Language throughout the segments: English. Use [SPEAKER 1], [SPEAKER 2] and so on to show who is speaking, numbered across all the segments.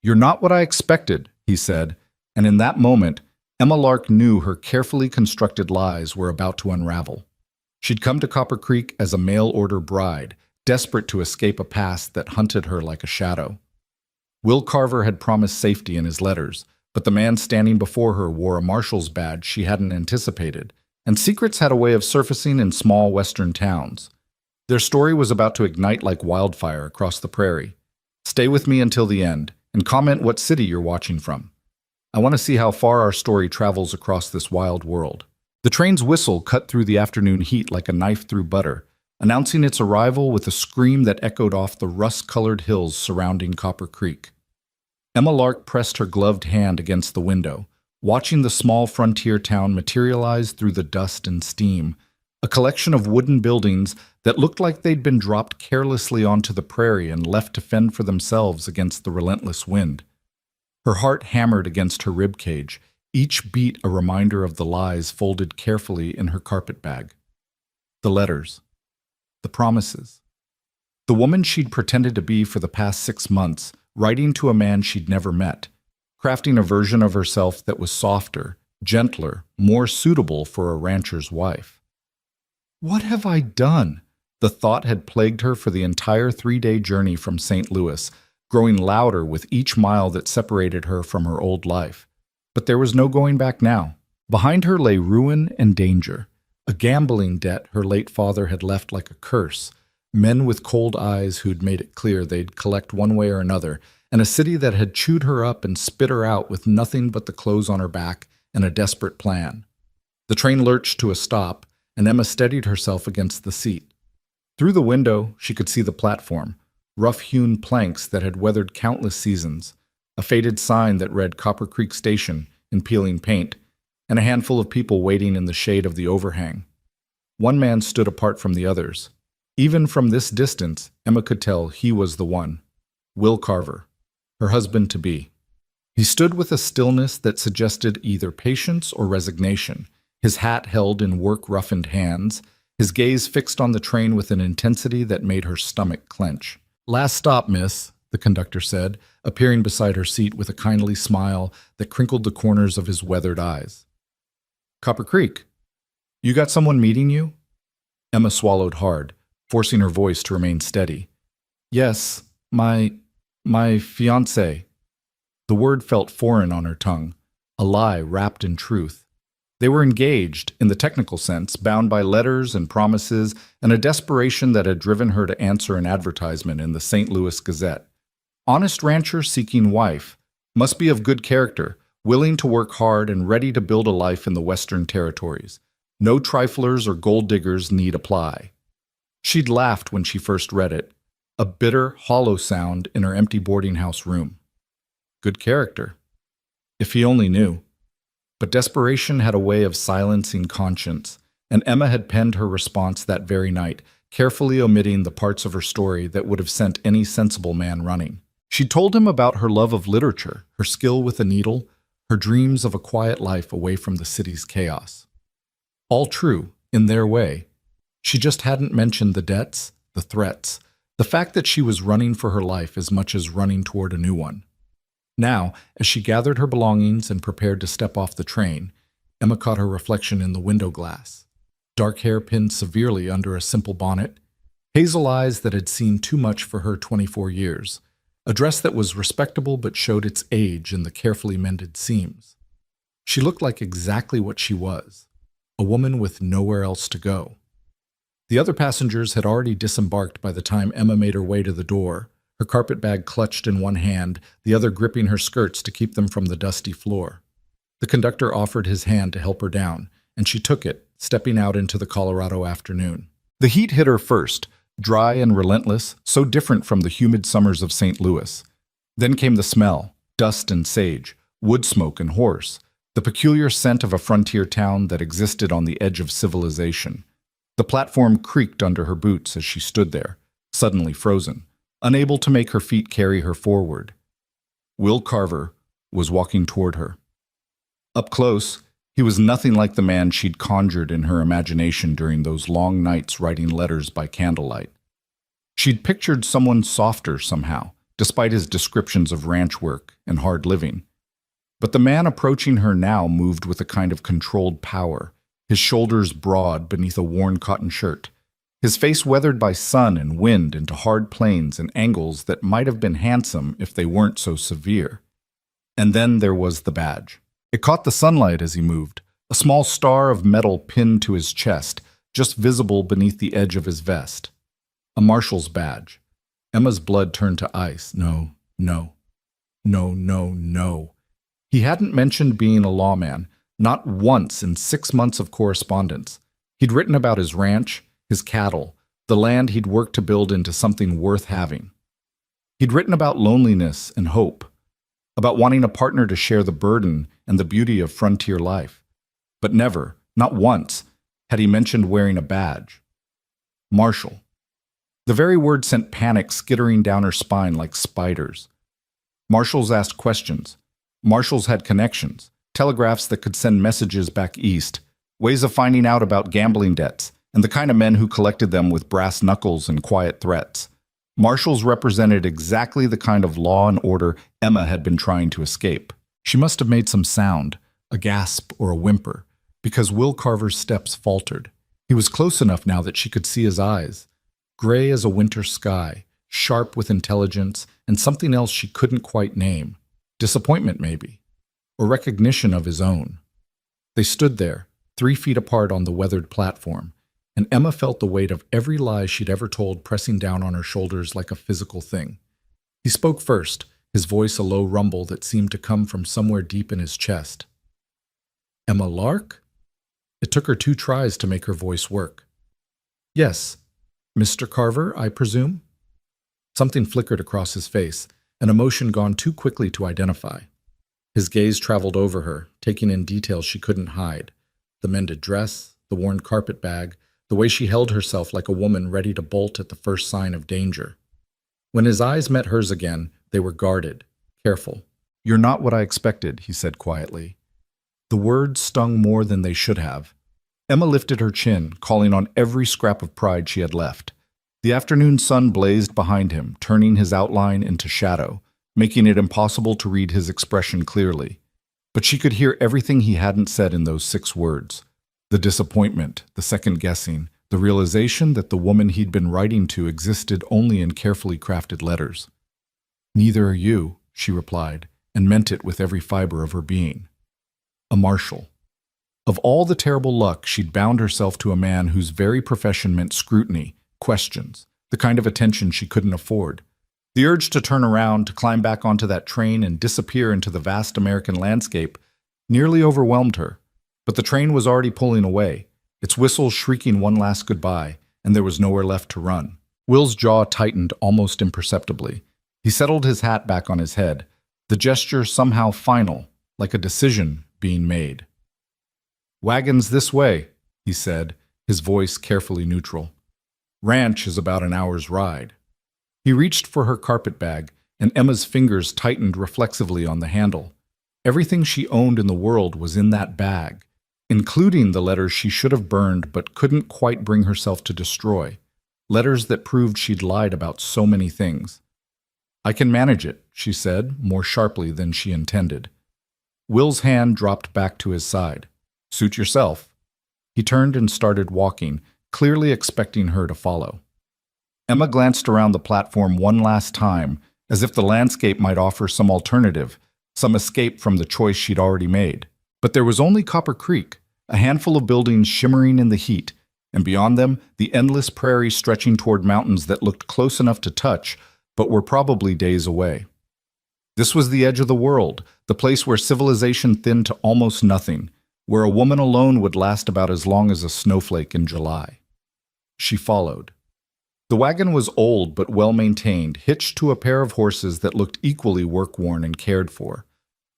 [SPEAKER 1] "You're not what I expected," he said, and in that moment, Emma Lark knew her carefully constructed lies were about to unravel. She'd come to Copper Creek as a mail-order bride, desperate to escape a past that hunted her like a shadow. Will Carver had promised safety in his letters, but the man standing before her wore a marshal's badge she hadn't anticipated, and secrets had a way of surfacing in small western towns. Their story was about to ignite like wildfire across the prairie. Stay with me until the end, and comment what city you're watching from. I want to see how far our story travels across this wild world. The train's whistle cut through the afternoon heat like a knife through butter, announcing its arrival with a scream that echoed off the rust-colored hills surrounding Copper Creek. Emma Lark pressed her gloved hand against the window, watching the small frontier town materialize through the dust and steam, a collection of wooden buildings that looked like they'd been dropped carelessly onto the prairie and left to fend for themselves against the relentless wind. Her heart hammered against her ribcage, each beat a reminder of the lies folded carefully in her carpetbag. The letters. The promises. The woman she'd pretended to be for the past 6 months, writing to a man she'd never met, crafting a version of herself that was softer, gentler, more suitable for a rancher's wife. What have I done? The thought had plagued her for the entire 3-day journey from St. Louis, growing louder with each mile that separated her from her old life. But there was no going back now. Behind her lay ruin and danger, a gambling debt her late father had left like a curse, men with cold eyes who'd made it clear they'd collect one way or another, and a city that had chewed her up and spit her out with nothing but the clothes on her back and a desperate plan. The train lurched to a stop, and Emma steadied herself against the seat. Through the window, she could see the platform, rough-hewn planks that had weathered countless seasons, a faded sign that read Copper Creek Station in peeling paint, and a handful of people waiting in the shade of the overhang. One man stood apart from the others. Even from this distance, Emma could tell he was the one. Will Carver, her husband-to-be. He stood with a stillness that suggested either patience or resignation, his hat held in work-roughened hands, his gaze fixed on the train with an intensity that made her stomach clench. "Last stop, miss," the conductor said, appearing beside her seat with a kindly smile that crinkled the corners of his weathered eyes. "Copper Creek. You got someone meeting you?" Emma swallowed hard, forcing her voice to remain steady. "Yes, my fiancé." The word felt foreign on her tongue, a lie wrapped in truth. They were engaged, in the technical sense, bound by letters and promises and a desperation that had driven her to answer an advertisement in the St. Louis Gazette. Honest rancher seeking wife, must be of good character, willing to work hard and ready to build a life in the Western Territories. No triflers or gold diggers need apply. She'd laughed when she first read it, a bitter, hollow sound in her empty boarding house room. Good character. If he only knew. But desperation had a way of silencing conscience, and Emma had penned her response that very night, carefully omitting the parts of her story that would have sent any sensible man running. She told him about her love of literature, her skill with a needle, her dreams of a quiet life away from the city's chaos. All true, in their way. She just hadn't mentioned the debts, the threats, the fact that she was running for her life as much as running toward a new one. Now, as she gathered her belongings and prepared to step off the train, Emma caught her reflection in the window glass. Dark hair pinned severely under a simple bonnet, hazel eyes that had seen too much for her 24 years, a dress that was respectable but showed its age in the carefully mended seams. She looked like exactly what she was, a woman with nowhere else to go. The other passengers had already disembarked by the time Emma made her way to the door, her carpetbag clutched in one hand, the other gripping her skirts to keep them from the dusty floor. The conductor offered his hand to help her down, and she took it, stepping out into the Colorado afternoon. The heat hit her first, dry and relentless, so different from the humid summers of St. Louis. Then came the smell, dust and sage, wood smoke and horse, the peculiar scent of a frontier town that existed on the edge of civilization. The platform creaked under her boots as she stood there, suddenly frozen, unable to make her feet carry her forward. Will Carver was walking toward her. Up close, he was nothing like the man she'd conjured in her imagination during those long nights writing letters by candlelight. She'd pictured someone softer somehow, despite his descriptions of ranch work and hard living. But the man approaching her now moved with a kind of controlled power, his shoulders broad beneath a worn cotton shirt, his face weathered by sun and wind into hard planes and angles that might have been handsome if they weren't so severe. And then there was the badge. It caught the sunlight as he moved, a small star of metal pinned to his chest, just visible beneath the edge of his vest. A marshal's badge. Emma's blood turned to ice. No, no, no, no, no. He hadn't mentioned being a lawman, not once in 6 months of correspondence. He'd written about his ranch, his cattle, the land he'd worked to build into something worth having. He'd written about loneliness and hope, about wanting a partner to share the burden and the beauty of frontier life. But never, not once, had he mentioned wearing a badge. Marshal. The very word sent panic skittering down her spine like spiders. Marshals asked questions. Marshals had connections, telegraphs that could send messages back east, ways of finding out about gambling debts, and the kind of men who collected them with brass knuckles and quiet threats. Marshals represented exactly the kind of law and order Emma had been trying to escape. She must have made some sound, a gasp or a whimper, because Will Carver's steps faltered. He was close enough now that she could see his eyes, gray as a winter sky, sharp with intelligence, and something else she couldn't quite name. Disappointment, maybe, or recognition of his own. They stood there, 3 feet apart on the weathered platform, and Emma felt the weight of every lie she'd ever told pressing down on her shoulders like a physical thing. He spoke first, his voice a low rumble that seemed to come from somewhere deep in his chest. Emma Lark? It took her 2 tries to make her voice work. Yes, Mr. Carver, I presume? Something flickered across his face, an emotion gone too quickly to identify. His gaze traveled over her, taking in details she couldn't hide. The mended dress, the worn carpet bag, the way she held herself like a woman ready to bolt at the first sign of danger. When his eyes met hers again, they were guarded, careful. You're not what I expected, he said quietly. The words stung more than they should have. Emma lifted her chin, calling on every scrap of pride she had left. The afternoon sun blazed behind him, turning his outline into shadow, making it impossible to read his expression clearly. But she could hear everything he hadn't said in those 6 words. The disappointment, the second-guessing, the realization that the woman he'd been writing to existed only in carefully crafted letters. Neither are you, she replied, and meant it with every fiber of her being. A marshal. Of all the terrible luck, she'd bound herself to a man whose very profession meant scrutiny, questions, the kind of attention she couldn't afford. The urge to turn around, to climb back onto that train and disappear into the vast American landscape nearly overwhelmed her. But the train was already pulling away, its whistle shrieking one last goodbye, and there was nowhere left to run. Will's jaw tightened almost imperceptibly. He settled his hat back on his head, the gesture somehow final, like a decision being made. "Wagons this way," he said, his voice carefully neutral. "Ranch is about an hour's ride." He reached for her carpet bag, and Emma's fingers tightened reflexively on the handle. Everything she owned in the world was in that bag, including the letters she should have burned but couldn't quite bring herself to destroy, letters that proved she'd lied about so many things. "I can manage it," she said, more sharply than she intended. Will's hand dropped back to his side. "Suit yourself." He turned and started walking, clearly expecting her to follow. Emma glanced around the platform one last time, as if the landscape might offer some alternative, some escape from the choice she'd already made. But there was only Copper Creek, a handful of buildings shimmering in the heat, and beyond them, the endless prairie stretching toward mountains that looked close enough to touch, but were probably days away. This was the edge of the world, the place where civilization thinned to almost nothing, where a woman alone would last about as long as a snowflake in July. She followed. The wagon was old but well-maintained, hitched to a pair of horses that looked equally work-worn and cared for.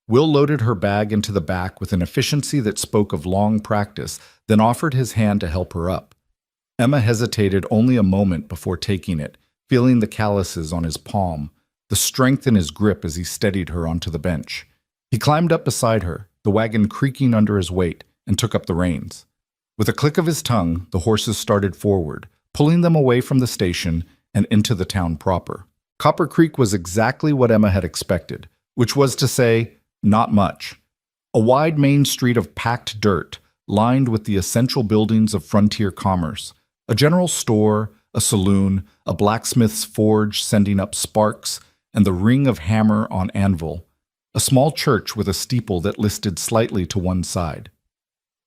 [SPEAKER 1] Will loaded her bag into the back with an efficiency that spoke of long practice, then offered his hand to help her up. Emma hesitated only a moment before taking it, feeling the calluses on his palm, the strength in his grip as he steadied her onto the bench. He climbed up beside her, the wagon creaking under his weight, and took up the reins. With a click of his tongue, the horses started forward, pulling them away from the station and into the town proper. Copper Creek was exactly what Emma had expected, which was to say, not much. A wide main street of packed dirt, lined with the essential buildings of frontier commerce, a general store, a saloon, a blacksmith's forge sending up sparks, and the ring of hammer on anvil, a small church with a steeple that listed slightly to one side.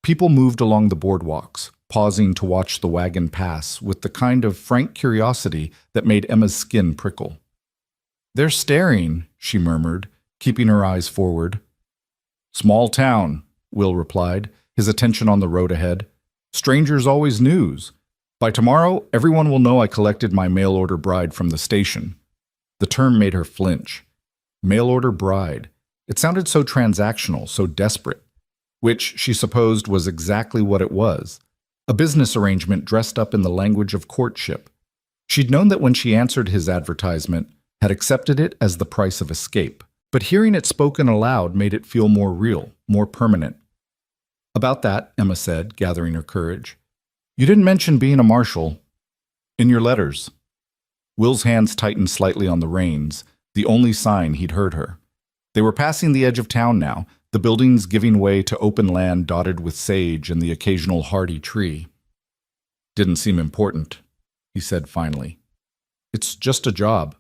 [SPEAKER 1] People moved along the boardwalks, pausing to watch the wagon pass with the kind of frank curiosity that made Emma's skin prickle. "They're staring," she murmured, keeping her eyes forward. "Small town," Will replied, his attention on the road ahead. "Strangers always news. By tomorrow, everyone will know I collected my mail-order bride from the station." The term made her flinch. Mail-order bride. It sounded so transactional, so desperate. Which, she supposed, was exactly what it was. A business arrangement dressed up in the language of courtship. She'd known that when she answered his advertisement, had accepted it as the price of escape. But hearing it spoken aloud made it feel more real, more permanent. "About that," Emma said, gathering her courage. "You didn't mention being a marshal. In your letters." Will's hands tightened slightly on the reins, the only sign he'd heard her. They were passing the edge of town now, the buildings giving way to open land dotted with sage and the occasional hardy tree. "Didn't seem important," he said finally. "It's just a job."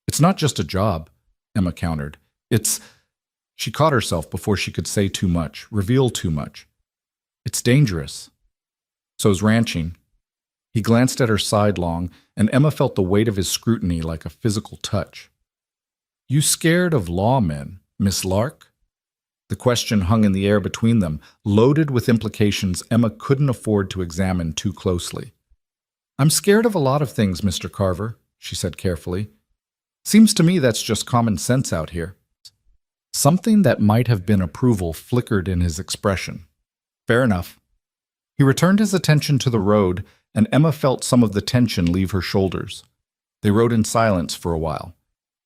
[SPEAKER 1] "It's not just a job," Emma countered. "It's—" She caught herself before she could say too much, reveal too much. "It's dangerous. So's ranching." He glanced at her sidelong, and Emma felt the weight of his scrutiny like a physical touch. "You scared of lawmen, Miss Lark?" The question hung in the air between them, loaded with implications Emma couldn't afford to examine too closely. "I'm scared of a lot of things, Mr. Carver," she said carefully. "Seems to me that's just common sense out here." Something that might have been approval flickered in his expression. "Fair enough." He returned his attention to the road, and Emma felt some of the tension leave her shoulders. They rode in silence for a while.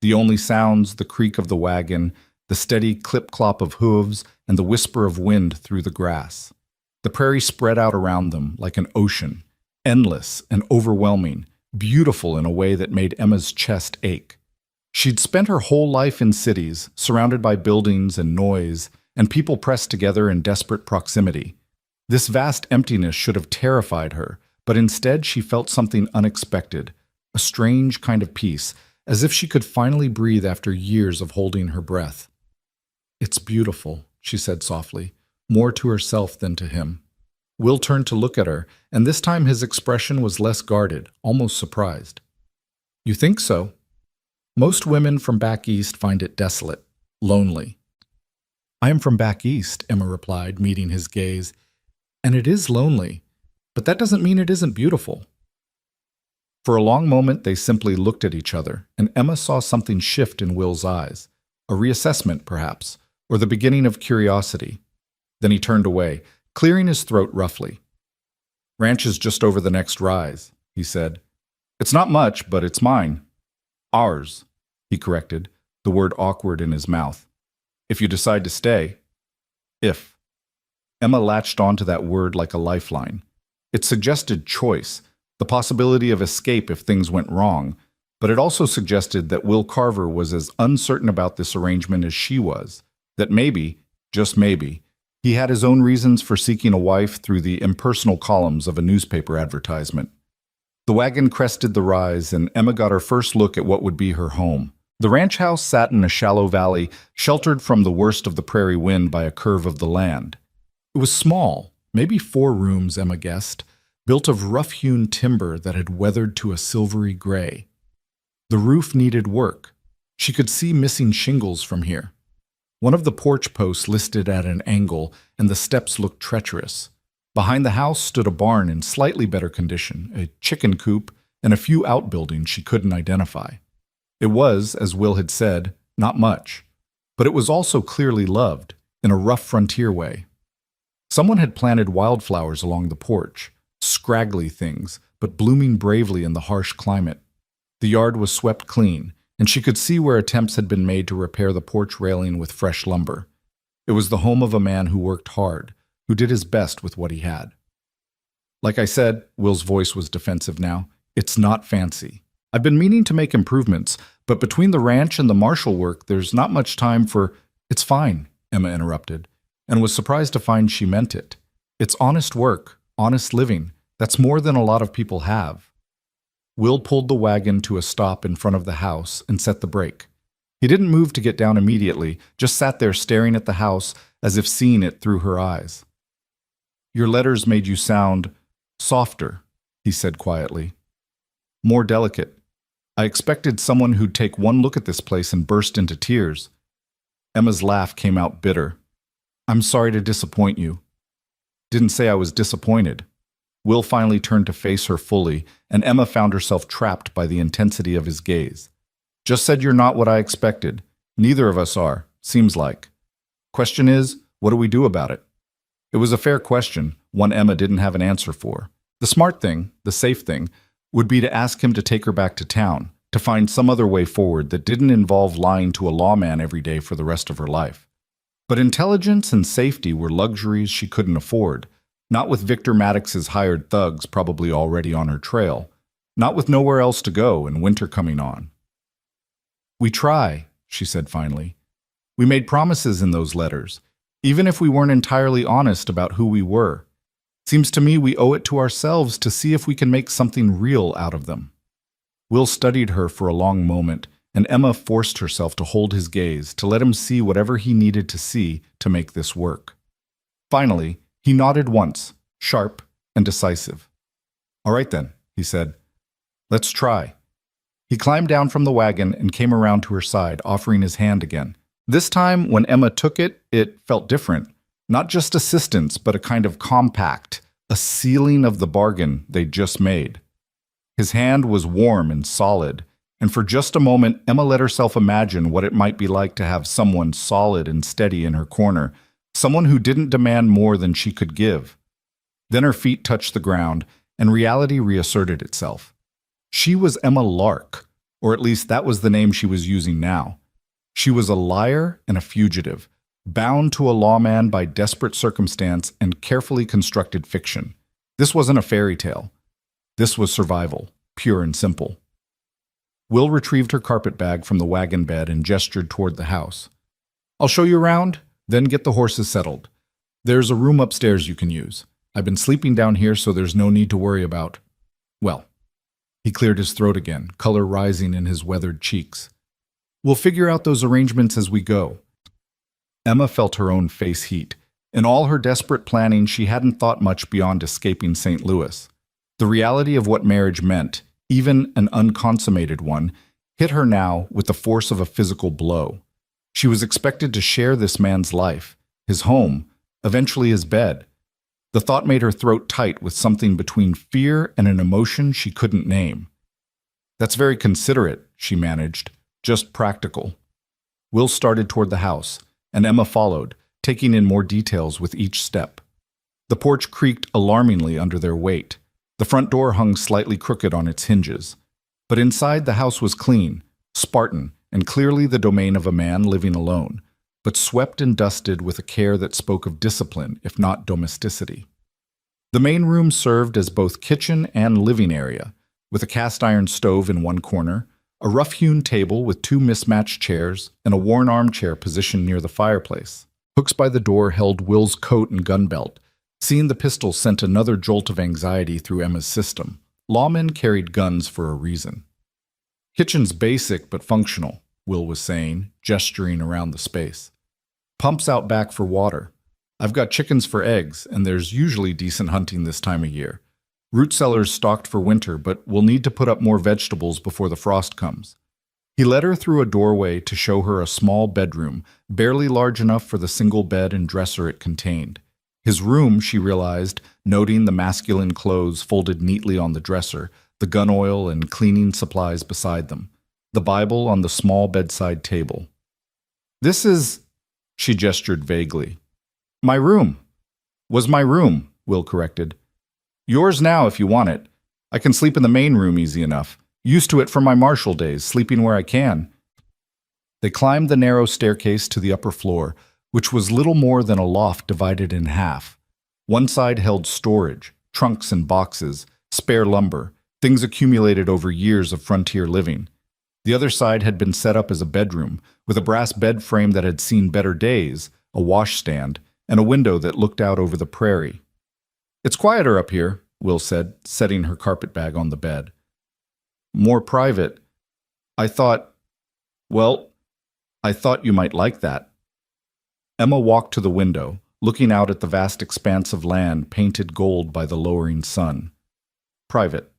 [SPEAKER 1] The only sounds, the creak of the wagon, the steady clip-clop of hooves, and the whisper of wind through the grass. The prairie spread out around them like an ocean, endless and overwhelming, beautiful in a way that made Emma's chest ache. She'd spent her whole life in cities, surrounded by buildings and noise, and people pressed together in desperate proximity. This vast emptiness should have terrified her, but instead she felt something unexpected, a strange kind of peace, as if she could finally breathe after years of holding her breath. "It's beautiful," she said softly, more to herself than to him. Will turned to look at her, and this time his expression was less guarded, almost surprised. "You think so? Most women from back east find it desolate, lonely." "I am from back east," Emma replied, meeting his gaze, "and it is lonely, but that doesn't mean it isn't beautiful." For a long moment they simply looked at each other, and Emma saw something shift in Will's eyes, a reassessment perhaps, or the beginning of curiosity. Then he turned away, clearing his throat roughly. "Ranch is just over the next rise," he said. "It's not much, but it's mine." "Ours," he corrected, the word awkward in his mouth. "If you decide to stay." "If." Emma latched onto that word like a lifeline. It suggested choice, the possibility of escape if things went wrong, but it also suggested that Will Carver was as uncertain about this arrangement as she was, that maybe, just maybe, he had his own reasons for seeking a wife through the impersonal columns of a newspaper advertisement. The wagon crested the rise, and Emma got her first look at what would be her home. The ranch house sat in a shallow valley, sheltered from the worst of the prairie wind by a curve of the land. It was small, maybe 4 rooms, Emma guessed, built of rough-hewn timber that had weathered to a silvery gray. The roof needed work. She could see missing shingles from here. One of the porch posts listed at an angle, and the steps looked treacherous. Behind the house stood a barn in slightly better condition, a chicken coop, and a few outbuildings she couldn't identify. It was, as Will had said, not much, but it was also clearly loved, in a rough frontier way. Someone had planted wildflowers along the porch, scraggly things, but blooming bravely in the harsh climate. The yard was swept clean, and she could see where attempts had been made to repair the porch railing with fresh lumber. It was the home of a man who worked hard, who did his best with what he had. "Like I said," Will's voice was defensive now, "it's not fancy. I've been meaning to make improvements, but between the ranch and the marshal work, there's not much time for— It's fine, Emma interrupted, and was surprised to find she meant it. It's honest work, honest living. That's more than a lot of people have. Will pulled the wagon to a stop in front of the house and set the brake. He didn't move to get down immediately, just sat there staring at the house as if seeing it through her eyes. Your letters made you sound softer, he said quietly. More delicate. I expected someone who'd take one look at this place and burst into tears. Emma's laugh came out bitter. I'm sorry to disappoint you. Didn't say I was disappointed. Will finally turned to face her fully, and Emma found herself trapped by the intensity of his gaze. Just said you're not what I expected. Neither of us are, seems like. Question is, what do we do about it? It was a fair question, one Emma didn't have an answer for. The smart thing, the safe thing, would be to ask him to take her back to town, to find some other way forward that didn't involve lying to a lawman every day for the rest of her life. But intelligence and safety were luxuries she couldn't afford, not with Victor Maddox's hired thugs probably already on her trail, not with nowhere else to go and winter coming on. We try, she said finally. We made promises in those letters, even if we weren't entirely honest about who we were. Seems to me we owe it to ourselves to see if we can make something real out of them. Will studied her for a long moment, and Emma forced herself to hold his gaze, to let him see whatever he needed to see to make this work. Finally, he nodded once, sharp and decisive. All right then, he said. Let's try. He climbed down from the wagon and came around to her side, offering his hand again. This time, when Emma took it, it felt different. Not just assistance, but a kind of compact, a sealing of the bargain they'd just made. His hand was warm and solid, and for just a moment, Emma let herself imagine what it might be like to have someone solid and steady in her corner, someone who didn't demand more than she could give. Then her feet touched the ground, and reality reasserted itself. She was Emma Lark, or at least that was the name she was using now. She was a liar and a fugitive, bound to a lawman by desperate circumstance and carefully constructed fiction. This wasn't a fairy tale. This was survival, pure and simple. Will retrieved her carpet bag from the wagon bed and gestured toward the house. I'll show you around, then get the horses settled. There's a room upstairs you can use. I've been sleeping down here, so there's no need to worry about— Well, he cleared his throat again, color rising in his weathered cheeks. We'll figure out those arrangements as we go. Emma felt her own face heat. In all her desperate planning, she hadn't thought much beyond escaping St. Louis. The reality of what marriage meant, even an unconsummated one, hit her now with the force of a physical blow. She was expected to share this man's life, his home, eventually his bed. The thought made her throat tight with something between fear and an emotion she couldn't name. That's very considerate, she managed, just practical. Will started toward the house, and Emma followed, taking in more details with each step. The porch creaked alarmingly under their weight. The front door hung slightly crooked on its hinges. But inside the house was clean, Spartan, and clearly the domain of a man living alone, but swept and dusted with a care that spoke of discipline, if not domesticity. The main room served as both kitchen and living area, with a cast-iron stove in one corner, a rough-hewn table with two mismatched chairs, and a worn armchair positioned near the fireplace. Hooks by the door held Will's coat and gun belt. Seeing the pistol sent another jolt of anxiety through Emma's system. Lawmen carried guns for a reason. Kitchen's basic but functional, Will was saying, gesturing around the space. Pumps out back for water. I've got chickens for eggs, and there's usually decent hunting this time of year. Root cellars stocked for winter, but we'll need to put up more vegetables before the frost comes. He led her through a doorway to show her a small bedroom, barely large enough for the single bed and dresser it contained. His room, she realized, noting the masculine clothes folded neatly on the dresser, the gun oil and cleaning supplies beside them, the Bible on the small bedside table. This is, she gestured vaguely. My room. Was my room, Will corrected. Yours now if you want it. I can sleep in the main room easy enough. Used to it from my marshal days, sleeping where I can. They climbed the narrow staircase to the upper floor, which was little more than a loft divided in half. One side held storage, trunks and boxes, spare lumber, Things accumulated over years of frontier living. The other side had been set up as a bedroom, with a brass bed frame that had seen better days, a washstand, and a window that looked out over the prairie. "It's quieter up here," Will said, setting her carpetbag on the bed. "More private. I thought, well, I thought you might like that." Emma walked to the window, looking out at the vast expanse of land painted gold by the lowering sun. Private.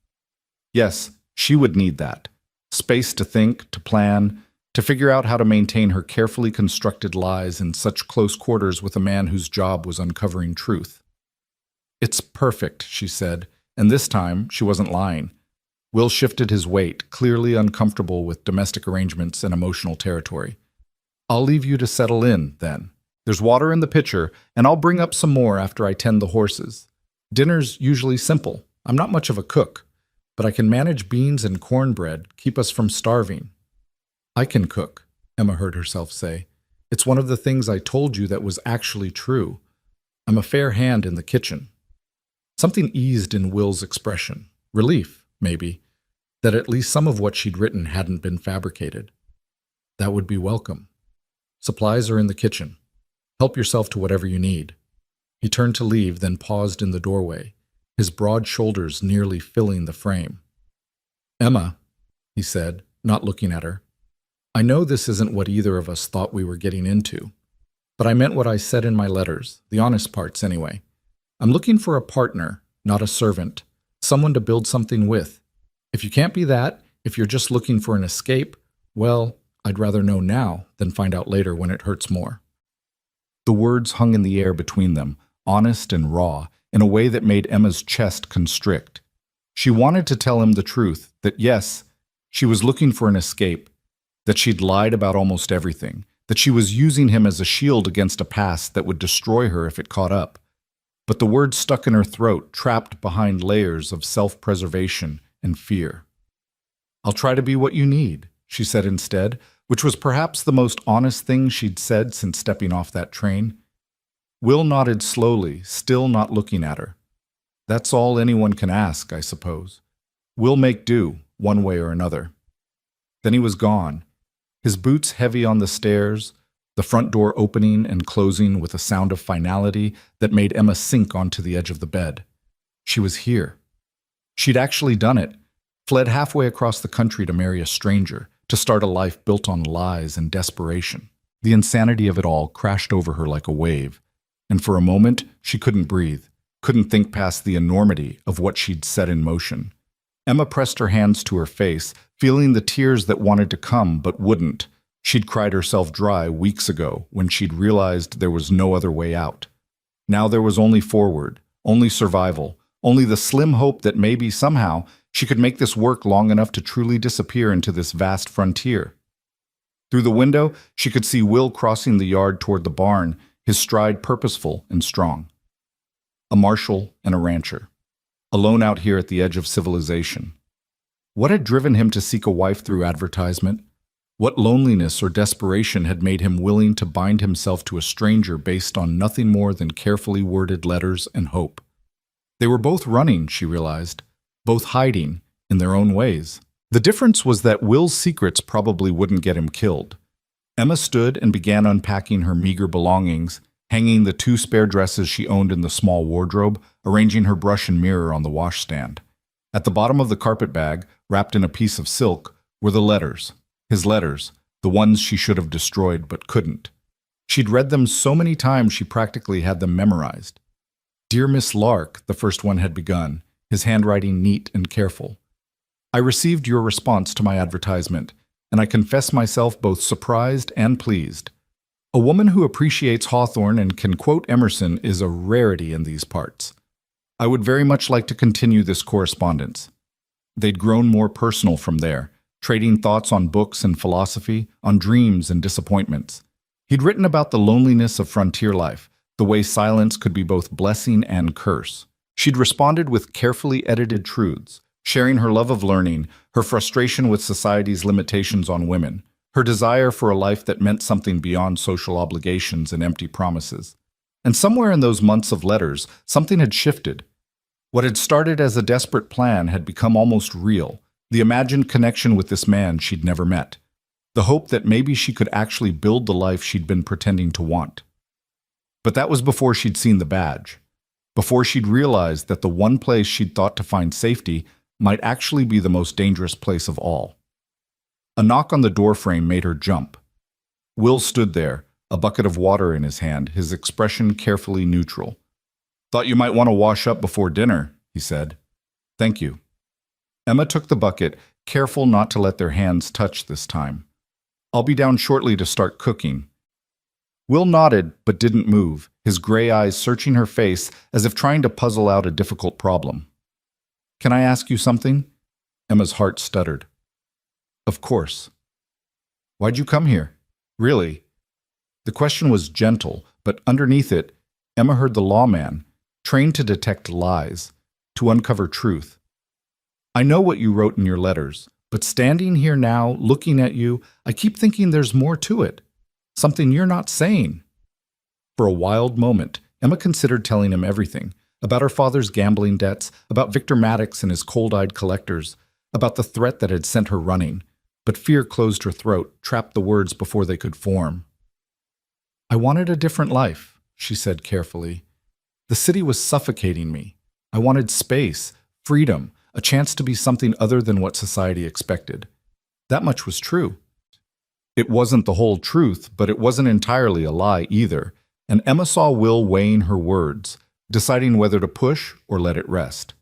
[SPEAKER 1] Yes, she would need that. Space to think, to plan, to figure out how to maintain her carefully constructed lies in such close quarters with a man whose job was uncovering truth. "It's perfect," she said, and this time she wasn't lying. Will shifted his weight, clearly uncomfortable with domestic arrangements and emotional territory. "I'll leave you to settle in, then. There's water in the pitcher, and I'll bring up some more after I tend the horses. Dinner's usually simple. I'm not much of a cook, but I can manage beans and cornbread, keep us from starving." "I can cook," Emma heard herself say. "It's one of the things I told you that was actually true. I'm a fair hand in the kitchen." Something eased in Will's expression. Relief, maybe, that at least some of what she'd written hadn't been fabricated. That would be welcome. "Supplies are in the kitchen. Help yourself to whatever you need." He turned to leave, then paused in the doorway, his broad shoulders nearly filling the frame. "Emma," he said, not looking at her, "I know this isn't what either of us thought we were getting into, but I meant what I said in my letters, the honest parts anyway. I'm looking for a partner, not a servant, someone to build something with. If you can't be that, if you're just looking for an escape, well, I'd rather know now than find out later when it hurts more." The words hung in the air between them, honest and raw, in a way that made Emma's chest constrict. She wanted to tell him the truth, that yes, she was looking for an escape, that she'd lied about almost everything, that she was using him as a shield against a past that would destroy her if it caught up. But the words stuck in her throat, trapped behind layers of self-preservation and fear. "I'll try to be what you need," she said instead, which was perhaps the most honest thing she'd said since stepping off that train. Will nodded slowly, still not looking at her. "That's all anyone can ask, I suppose. We'll make do, one way or another." Then he was gone, his boots heavy on the stairs, the front door opening and closing with a sound of finality that made Emma sink onto the edge of the bed. She was here. She'd actually done it, fled halfway across the country to marry a stranger, to start a life built on lies and desperation. The insanity of it all crashed over her like a wave, and for a moment she couldn't breathe, couldn't think past the enormity of what she'd set in motion. Emma pressed her hands to her face, feeling the tears that wanted to come but wouldn't. She'd cried herself dry weeks ago when she'd realized there was no other way out. Now there was only forward, only survival, only the slim hope that maybe somehow she could make this work long enough to truly disappear into this vast frontier. Through the window, she could see Will crossing the yard toward the barn, his stride purposeful and strong. A marshal and a rancher, alone out here at the edge of civilization. What had driven him to seek a wife through advertisement? What loneliness or desperation had made him willing to bind himself to a stranger based on nothing more than carefully worded letters and hope? They were both running, she realized, both hiding in their own ways. The difference was that Will's secrets probably wouldn't get him killed. Emma stood and began unpacking her meager belongings, hanging the 2 spare dresses she owned in the small wardrobe, arranging her brush and mirror on the washstand. At the bottom of the carpet bag, wrapped in a piece of silk, were the letters. His letters, the ones she should have destroyed but couldn't. She'd read them so many times she practically had them memorized. "Dear Miss Lark," the first one had begun, his handwriting neat and careful. "I received your response to my advertisement, and I confess myself both surprised and pleased. A woman who appreciates Hawthorne and can quote Emerson is a rarity in these parts. I would very much like to continue this correspondence." They'd grown more personal from there, trading thoughts on books and philosophy, on dreams and disappointments. He'd written about the loneliness of frontier life, the way silence could be both blessing and curse. She'd responded with carefully edited truths, sharing her love of learning, her frustration with society's limitations on women, her desire for a life that meant something beyond social obligations and empty promises. And somewhere in those months of letters, something had shifted. What had started as a desperate plan had become almost real, the imagined connection with this man she'd never met, the hope that maybe she could actually build the life she'd been pretending to want. But that was before she'd seen the badge, before she'd realized that the one place she'd thought to find safety might actually be the most dangerous place of all. A knock on the doorframe made her jump. Will stood there, a bucket of water in his hand, his expression carefully neutral. "Thought you might want to wash up before dinner," he said. "Thank you." Emma took the bucket, careful not to let their hands touch this time. "I'll be down shortly to start cooking." Will nodded but didn't move, his gray eyes searching her face as if trying to puzzle out a difficult problem. "Can I ask you something?" Emma's heart stuttered. "Of course." "Why'd you come here? Really?" The question was gentle, but underneath it, Emma heard the lawman, trained to detect lies, to uncover truth. "I know what you wrote in your letters, but standing here now, looking at you, I keep thinking there's more to it. Something you're not saying." For a wild moment, Emma considered telling him everything, about her father's gambling debts, about Victor Maddox and his cold-eyed collectors, about the threat that had sent her running, but fear closed her throat, trapped the words before they could form. "I wanted a different life," she said carefully. "The city was suffocating me. I wanted space, freedom, a chance to be something other than what society expected. That much was true." It wasn't the whole truth, but it wasn't entirely a lie either, and Emma saw Will weighing her words, deciding whether to push or let it rest.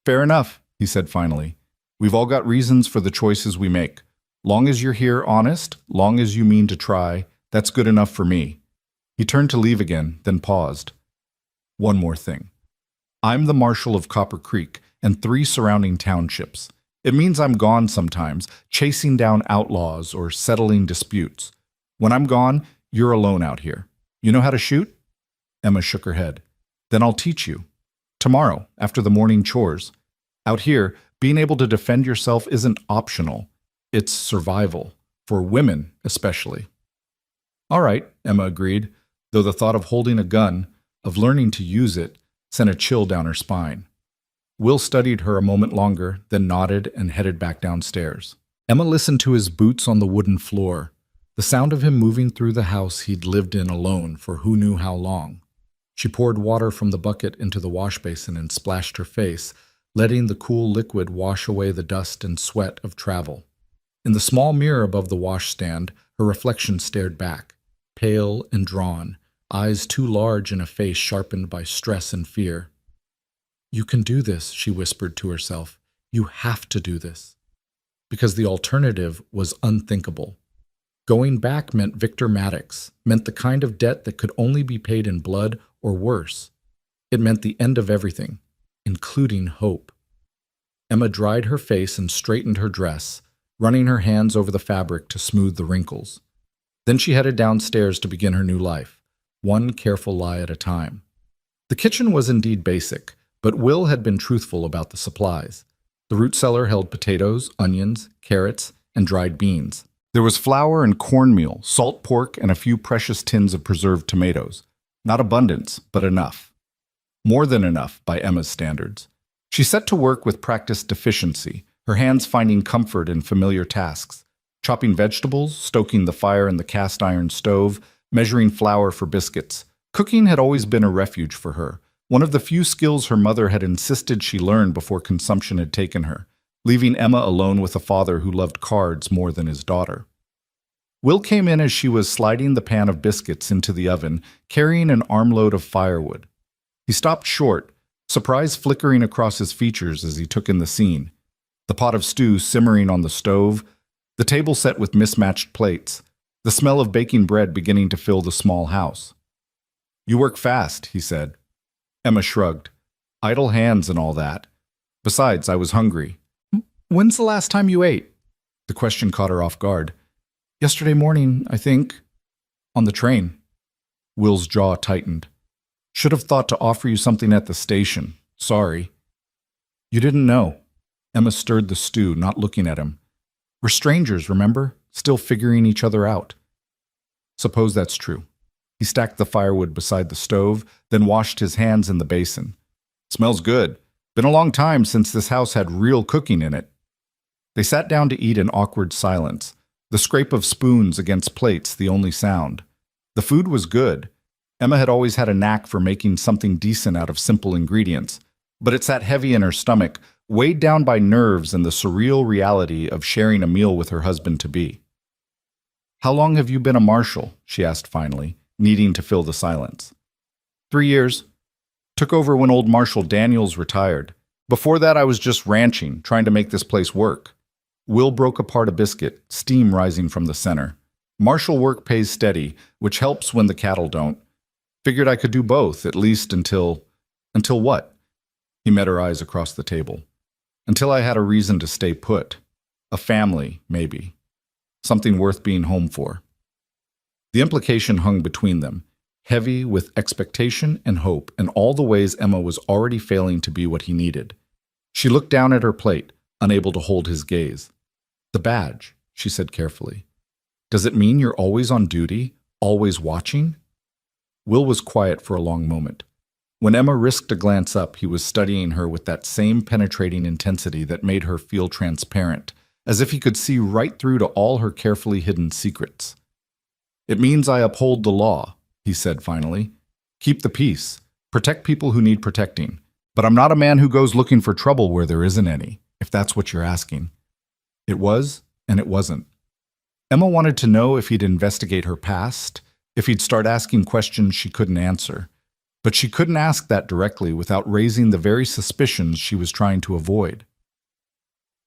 [SPEAKER 1] "Fair enough," he said finally. "We've all got reasons for the choices we make. Long as you're here honest, long as you mean to try, that's good enough for me." He turned to leave again, then paused. "One more thing. I'm the marshal of Copper Creek and 3 surrounding townships. It means I'm gone sometimes, chasing down outlaws or settling disputes. When I'm gone, you're alone out here. You know how to shoot?" Emma shook her head. "Then I'll teach you. Tomorrow, after the morning chores. Out here, being able to defend yourself isn't optional. It's survival, for women especially." "All right," Emma agreed, though the thought of holding a gun, of learning to use it, sent a chill down her spine. Will studied her a moment longer, then nodded and headed back downstairs. Emma listened to his boots on the wooden floor, the sound of him moving through the house he'd lived in alone for who knew how long. She poured water from the bucket into the wash basin and splashed her face, letting the cool liquid wash away the dust and sweat of travel. In the small mirror above the washstand, her reflection stared back, pale and drawn, eyes too large in a face sharpened by stress and fear. "You can do this," she whispered to herself. "You have to do this." Because the alternative was unthinkable. Going back meant Victor Maddox, meant the kind of debt that could only be paid in blood or worse. It meant the end of everything, including hope. Emma dried her face and straightened her dress, running her hands over the fabric to smooth the wrinkles. Then she headed downstairs to begin her new life, one careful lie at a time. The kitchen was indeed basic, but Will had been truthful about the supplies. The root cellar held potatoes, onions, carrots, and dried beans. There was flour and cornmeal, salt pork, and a few precious tins of preserved tomatoes. Not abundance, but enough. More than enough by Emma's standards. She set to work with practiced efficiency, her hands finding comfort in familiar tasks. Chopping vegetables, stoking the fire in the cast iron stove, measuring flour for biscuits. Cooking had always been a refuge for her, one of the few skills her mother had insisted she learn before consumption had taken her, leaving Emma alone with a father who loved cards more than his daughter. Will came in as she was sliding the pan of biscuits into the oven, carrying an armload of firewood. He stopped short, surprise flickering across his features as he took in the scene. The pot of stew simmering on the stove, the table set with mismatched plates, the smell of baking bread beginning to fill the small house. "You work fast," he said. Emma shrugged. "Idle hands and all that. Besides, I was hungry." "When's the last time you ate?" The question caught her off guard. "Yesterday morning, I think. On the train." Will's jaw tightened. "Should have thought to offer you something at the station. Sorry." "You didn't know." Emma stirred the stew, not looking at him. "We're strangers, remember? Still figuring each other out." "Suppose that's true." He stacked the firewood beside the stove, then washed his hands in the basin. "Smells good. Been a long time since this house had real cooking in it. They sat down to eat in awkward silence, the scrape of spoons against plates the only sound. The food was good. Emma had always had a knack for making something decent out of simple ingredients, but it sat heavy in her stomach, weighed down by nerves and the surreal reality of sharing a meal with her husband-to-be. "How long have you been a marshal?" she asked finally, needing to fill the silence. 3 years. Took over when old Marshal Daniels retired. Before that, I was just ranching, trying to make this place work. Will broke apart a biscuit, steam rising from the center. Marshal work pays steady, which helps when the cattle don't. Figured I could do both, at least until... Until what? He met her eyes across the table. Until I had a reason to stay put. A family, maybe. Something worth being home for. The implication hung between them, heavy with expectation and hope, and all the ways Emma was already failing to be what he needed. She looked down at her plate, unable to hold his gaze. "The badge," she said carefully. "Does it mean you're always on duty, always watching?" Will was quiet for a long moment. When Emma risked a glance up, he was studying her with that same penetrating intensity that made her feel transparent, as if he could see right through to all her carefully hidden secrets. "It means I uphold the law," he said finally. "Keep the peace. Protect people who need protecting. But I'm not a man who goes looking for trouble where there isn't any, if that's what you're asking." It was, and it wasn't. Emma wanted to know if he'd investigate her past, if he'd start asking questions she couldn't answer. But she couldn't ask that directly without raising the very suspicions she was trying to avoid.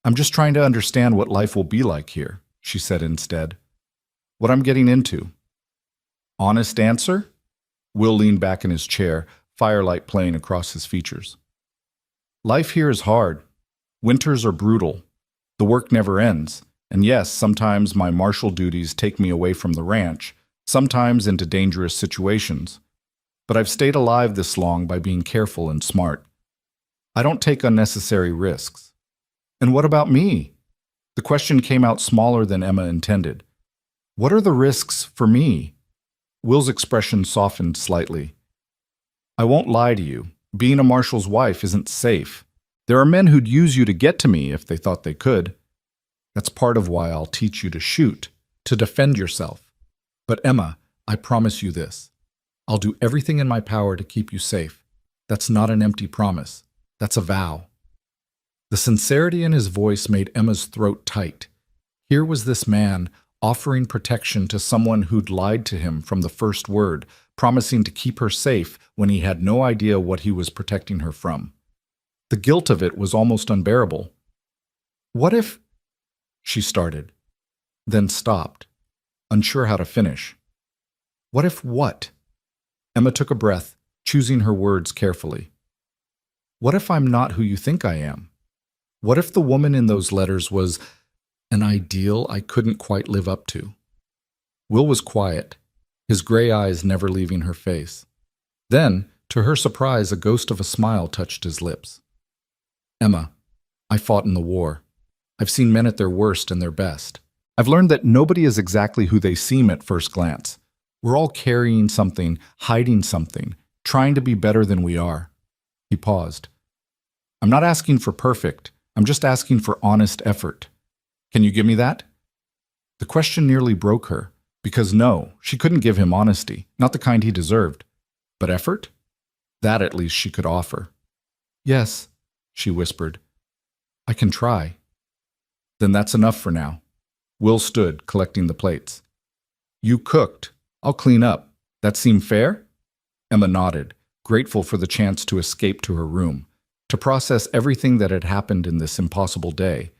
[SPEAKER 1] "I'm just trying to understand what life will be like here," she said instead. "What I'm getting into." "Honest answer?" Will leaned back in his chair, firelight playing across his features. "Life here is hard. Winters are brutal. The work never ends. And yes, sometimes my marshal duties take me away from the ranch, sometimes into dangerous situations. But I've stayed alive this long by being careful and smart. I don't take unnecessary risks." "And what about me?" The question came out smaller than Emma intended. "What are the risks for me?" Will's expression softened slightly. "I won't lie to you. Being a marshal's wife isn't safe. There are men who'd use you to get to me if they thought they could. That's part of why I'll teach you to shoot, to defend yourself. But Emma, I promise you this. I'll do everything in my power to keep you safe. That's not an empty promise. That's a vow." The sincerity in his voice made Emma's throat tight. Here was this man offering protection to someone who'd lied to him from the first word, promising to keep her safe when he had no idea what he was protecting her from. The guilt of it was almost unbearable. "What if—" she started, then stopped, unsure how to finish. "What if what?" Emma took a breath, choosing her words carefully. "What if I'm not who you think I am? What if the woman in those letters was an ideal I couldn't quite live up to?" Will was quiet, his gray eyes never leaving her face. Then, to her surprise, a ghost of a smile touched his lips. "Emma, I fought in the war. I've seen men at their worst and their best. I've learned that nobody is exactly who they seem at first glance. We're all carrying something, hiding something, trying to be better than we are." He paused. "I'm not asking for perfect. I'm just asking for honest effort. Can you give me that?" The question nearly broke her, because no, she couldn't give him honesty, not the kind he deserved. But effort? That at least she could offer. "Yes," she whispered. "I can try." "Then that's enough for now." Will stood, collecting the plates. "You cooked. I'll clean up. That seem fair?" Emma nodded, grateful for the chance to escape to her room, to process everything that had happened in this impossible day.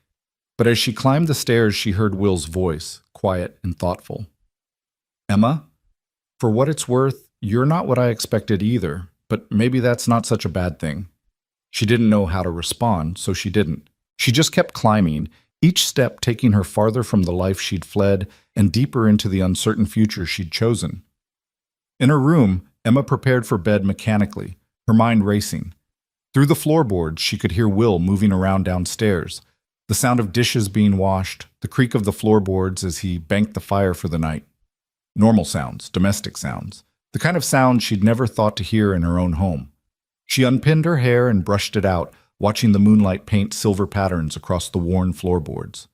[SPEAKER 1] But as she climbed the stairs, she heard Will's voice, quiet and thoughtful. "Emma, for what it's worth, you're not what I expected either, but maybe that's not such a bad thing." She didn't know how to respond, so she didn't. She just kept climbing, each step taking her farther from the life she'd fled and deeper into the uncertain future she'd chosen. In her room, Emma prepared for bed mechanically, her mind racing. Through the floorboards, she could hear Will moving around downstairs, the sound of dishes being washed, the creak of the floorboards as he banked the fire for the night. Normal sounds, domestic sounds, the kind of sounds she'd never thought to hear in her own home. She unpinned her hair and brushed it out, watching the moonlight paint silver patterns across the worn floorboards.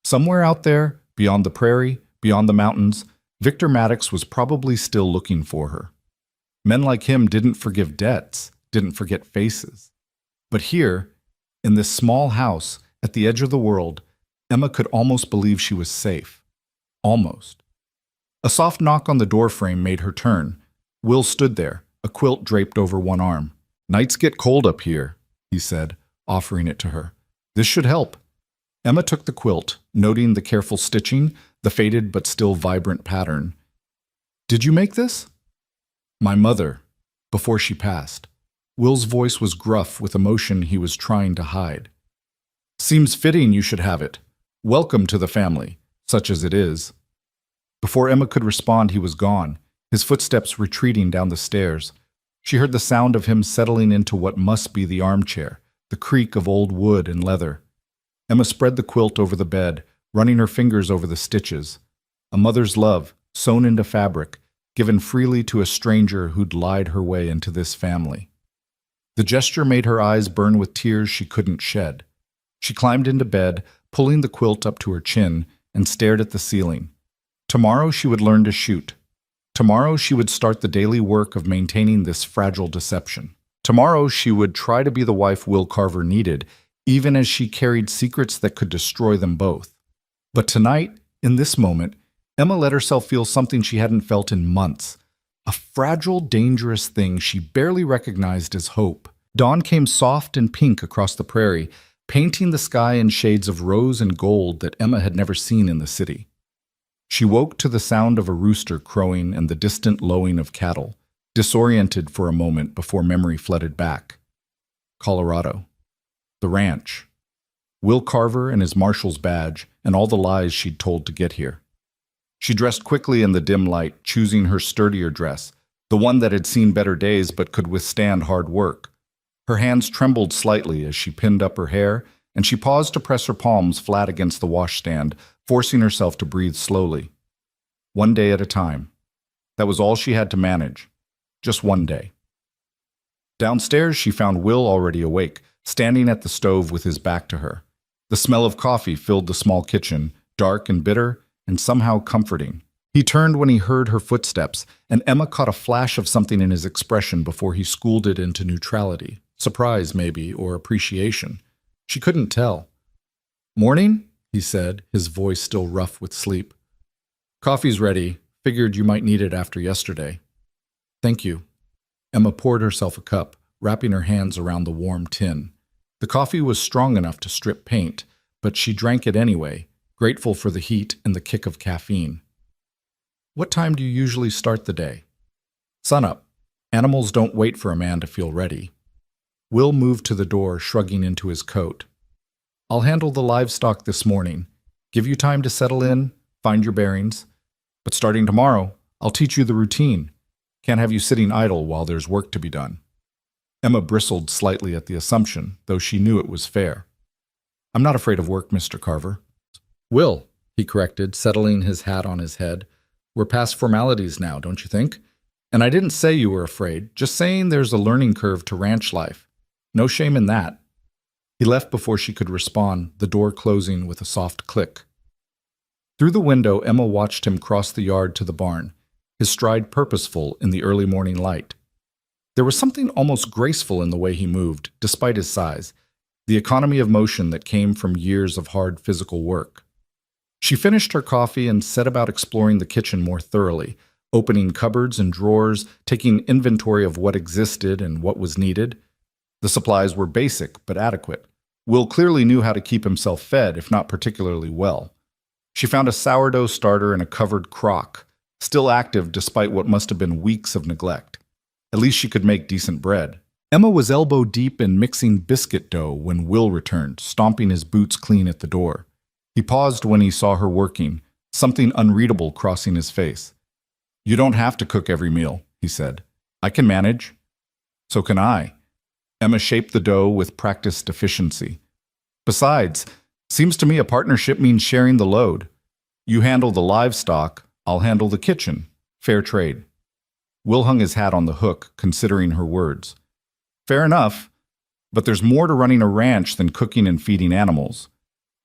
[SPEAKER 1] Somewhere out there, beyond the prairie, beyond the mountains, Victor Maddox was probably still looking for her. Men like him didn't forgive debts, didn't forget faces. But here, in this small house at the edge of the world, Emma could almost believe she was safe. Almost. A soft knock on the doorframe made her turn. Will stood there, a quilt draped over one arm. "Nights get cold up here," he said, offering it to her. "This should help." Emma took the quilt, noting the careful stitching, the faded but still vibrant pattern. "Did you make this?" "My mother, before she passed." Will's voice was gruff with emotion he was trying to hide. "Seems fitting you should have it. Welcome to the family, such as it is." Before Emma could respond, he was gone, his footsteps retreating down the stairs. She heard the sound of him settling into what must be the armchair, the creak of old wood and leather. Emma spread the quilt over the bed, running her fingers over the stitches. A mother's love, sewn into fabric, given freely to a stranger who'd lied her way into this family. The gesture made her eyes burn with tears she couldn't shed. She climbed into bed, pulling the quilt up to her chin, and stared at the ceiling. Tomorrow she would learn to shoot. Tomorrow she would start the daily work of maintaining this fragile deception. Tomorrow she would try to be the wife Will Carver needed, even as she carried secrets that could destroy them both. But tonight, in this moment, Emma let herself feel something she hadn't felt in months. A fragile, dangerous thing she barely recognized as hope. Dawn came soft and pink across the prairie, painting the sky in shades of rose and gold that Emma had never seen in the city. She woke to the sound of a rooster crowing and the distant lowing of cattle, disoriented for a moment before memory flooded back. Colorado. The ranch. Will Carver and his marshal's badge, and all the lies she'd told to get here. She dressed quickly in the dim light, choosing her sturdier dress, the one that had seen better days but could withstand hard work. Her hands trembled slightly as she pinned up her hair, and she paused to press her palms flat against the washstand, forcing herself to breathe slowly. One day at a time. That was all she had to manage. Just one day. Downstairs, she found Will already awake, standing at the stove with his back to her. The smell of coffee filled the small kitchen, dark and bitter, and somehow comforting. He turned when he heard her footsteps, and Emma caught a flash of something in his expression before he schooled it into neutrality. Surprise, maybe, or appreciation. She couldn't tell. "Morning?" he said, his voice still rough with sleep. "Coffee's ready. Figured you might need it after yesterday." "Thank you." Emma poured herself a cup, wrapping her hands around the warm tin. The coffee was strong enough to strip paint, but she drank it anyway, grateful for the heat and the kick of caffeine. "What time do you usually start the day?" "Sunup. Animals don't wait for a man to feel ready." Will moved to the door, shrugging into his coat. "I'll handle the livestock this morning. Give you time to settle in, find your bearings. But starting tomorrow, I'll teach you the routine. Can't have you sitting idle while there's work to be done." Emma bristled slightly at the assumption, though she knew it was fair. "I'm not afraid of work, Mr. Carver." "Will," he corrected, settling his hat on his head. "We're past formalities now, don't you think? And I didn't say you were afraid, just saying there's a learning curve to ranch life. No shame in that." He left before she could respond, the door closing with a soft click. Through the window, Emma watched him cross the yard to the barn, his stride purposeful in the early morning light. There was something almost graceful in the way he moved, despite his size, the economy of motion that came from years of hard physical work. She finished her coffee and set about exploring the kitchen more thoroughly, opening cupboards and drawers, taking inventory of what existed and what was needed. The supplies were basic but adequate. Will clearly knew how to keep himself fed, if not particularly well. She found a sourdough starter in a covered crock, still active despite what must have been weeks of neglect. At least she could make decent bread. Emma was elbow deep in mixing biscuit dough when Will returned, stomping his boots clean at the door. He paused when he saw her working, something unreadable crossing his face. "You don't have to cook every meal," he said. "I can manage." "So can I." Emma shaped the dough with practiced efficiency. "Besides, seems to me a partnership means sharing the load. You handle the livestock, I'll handle the kitchen. Fair trade." Will hung his hat on the hook, considering her words. "Fair enough, But there's more to running a ranch than cooking and feeding animals.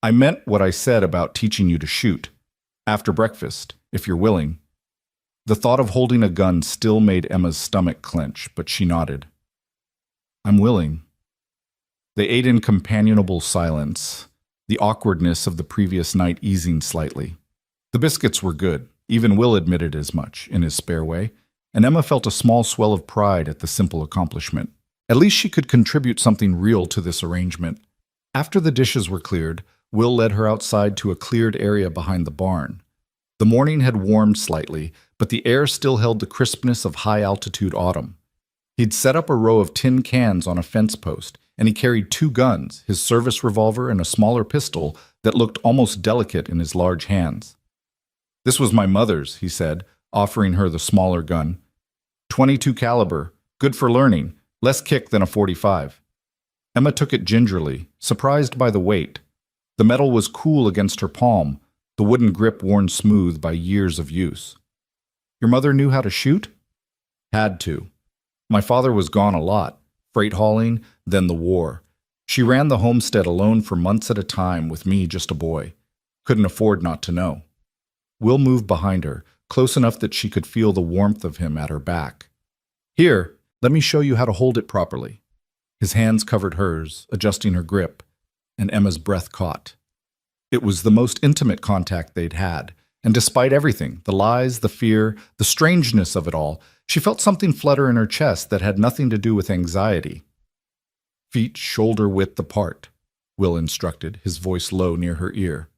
[SPEAKER 1] I meant what I said about teaching you to shoot. After breakfast, if you're willing." The thought of holding a gun still made Emma's stomach clench, but she nodded. "I'm willing." They ate in companionable silence, the awkwardness of the previous night easing slightly. The biscuits were good, even Will admitted as much, in his spare way, and Emma felt a small swell of pride at the simple accomplishment. At least she could contribute something real to this arrangement. After the dishes were cleared, Will led her outside to a cleared area behind the barn. The morning had warmed slightly, but the air still held the crispness of high-altitude autumn. He'd set up a row of tin cans on a fence post, and he carried 2 guns, his service revolver and a smaller pistol that looked almost delicate in his large hands. "This was my mother's," he said, offering her the smaller gun. "22 caliber, good for learning, less kick than a .45. Emma took it gingerly, surprised by the weight. The metal was cool against her palm, the wooden grip worn smooth by years of use. "Your mother knew how to shoot?" "Had to. My father was gone a lot, freight hauling, then the war. She ran the homestead alone for months at a time with me just a boy. Couldn't afford not to know." Will moved behind her, close enough that she could feel the warmth of him at her back. "Here, let me show you how to hold it properly." His hands covered hers, adjusting her grip, and Emma's breath caught. It was the most intimate contact they'd had, and despite everything, the lies, the fear, the strangeness of it all, she felt something flutter in her chest that had nothing to do with anxiety. "Feet shoulder-width apart," Will instructed, his voice low near her ear.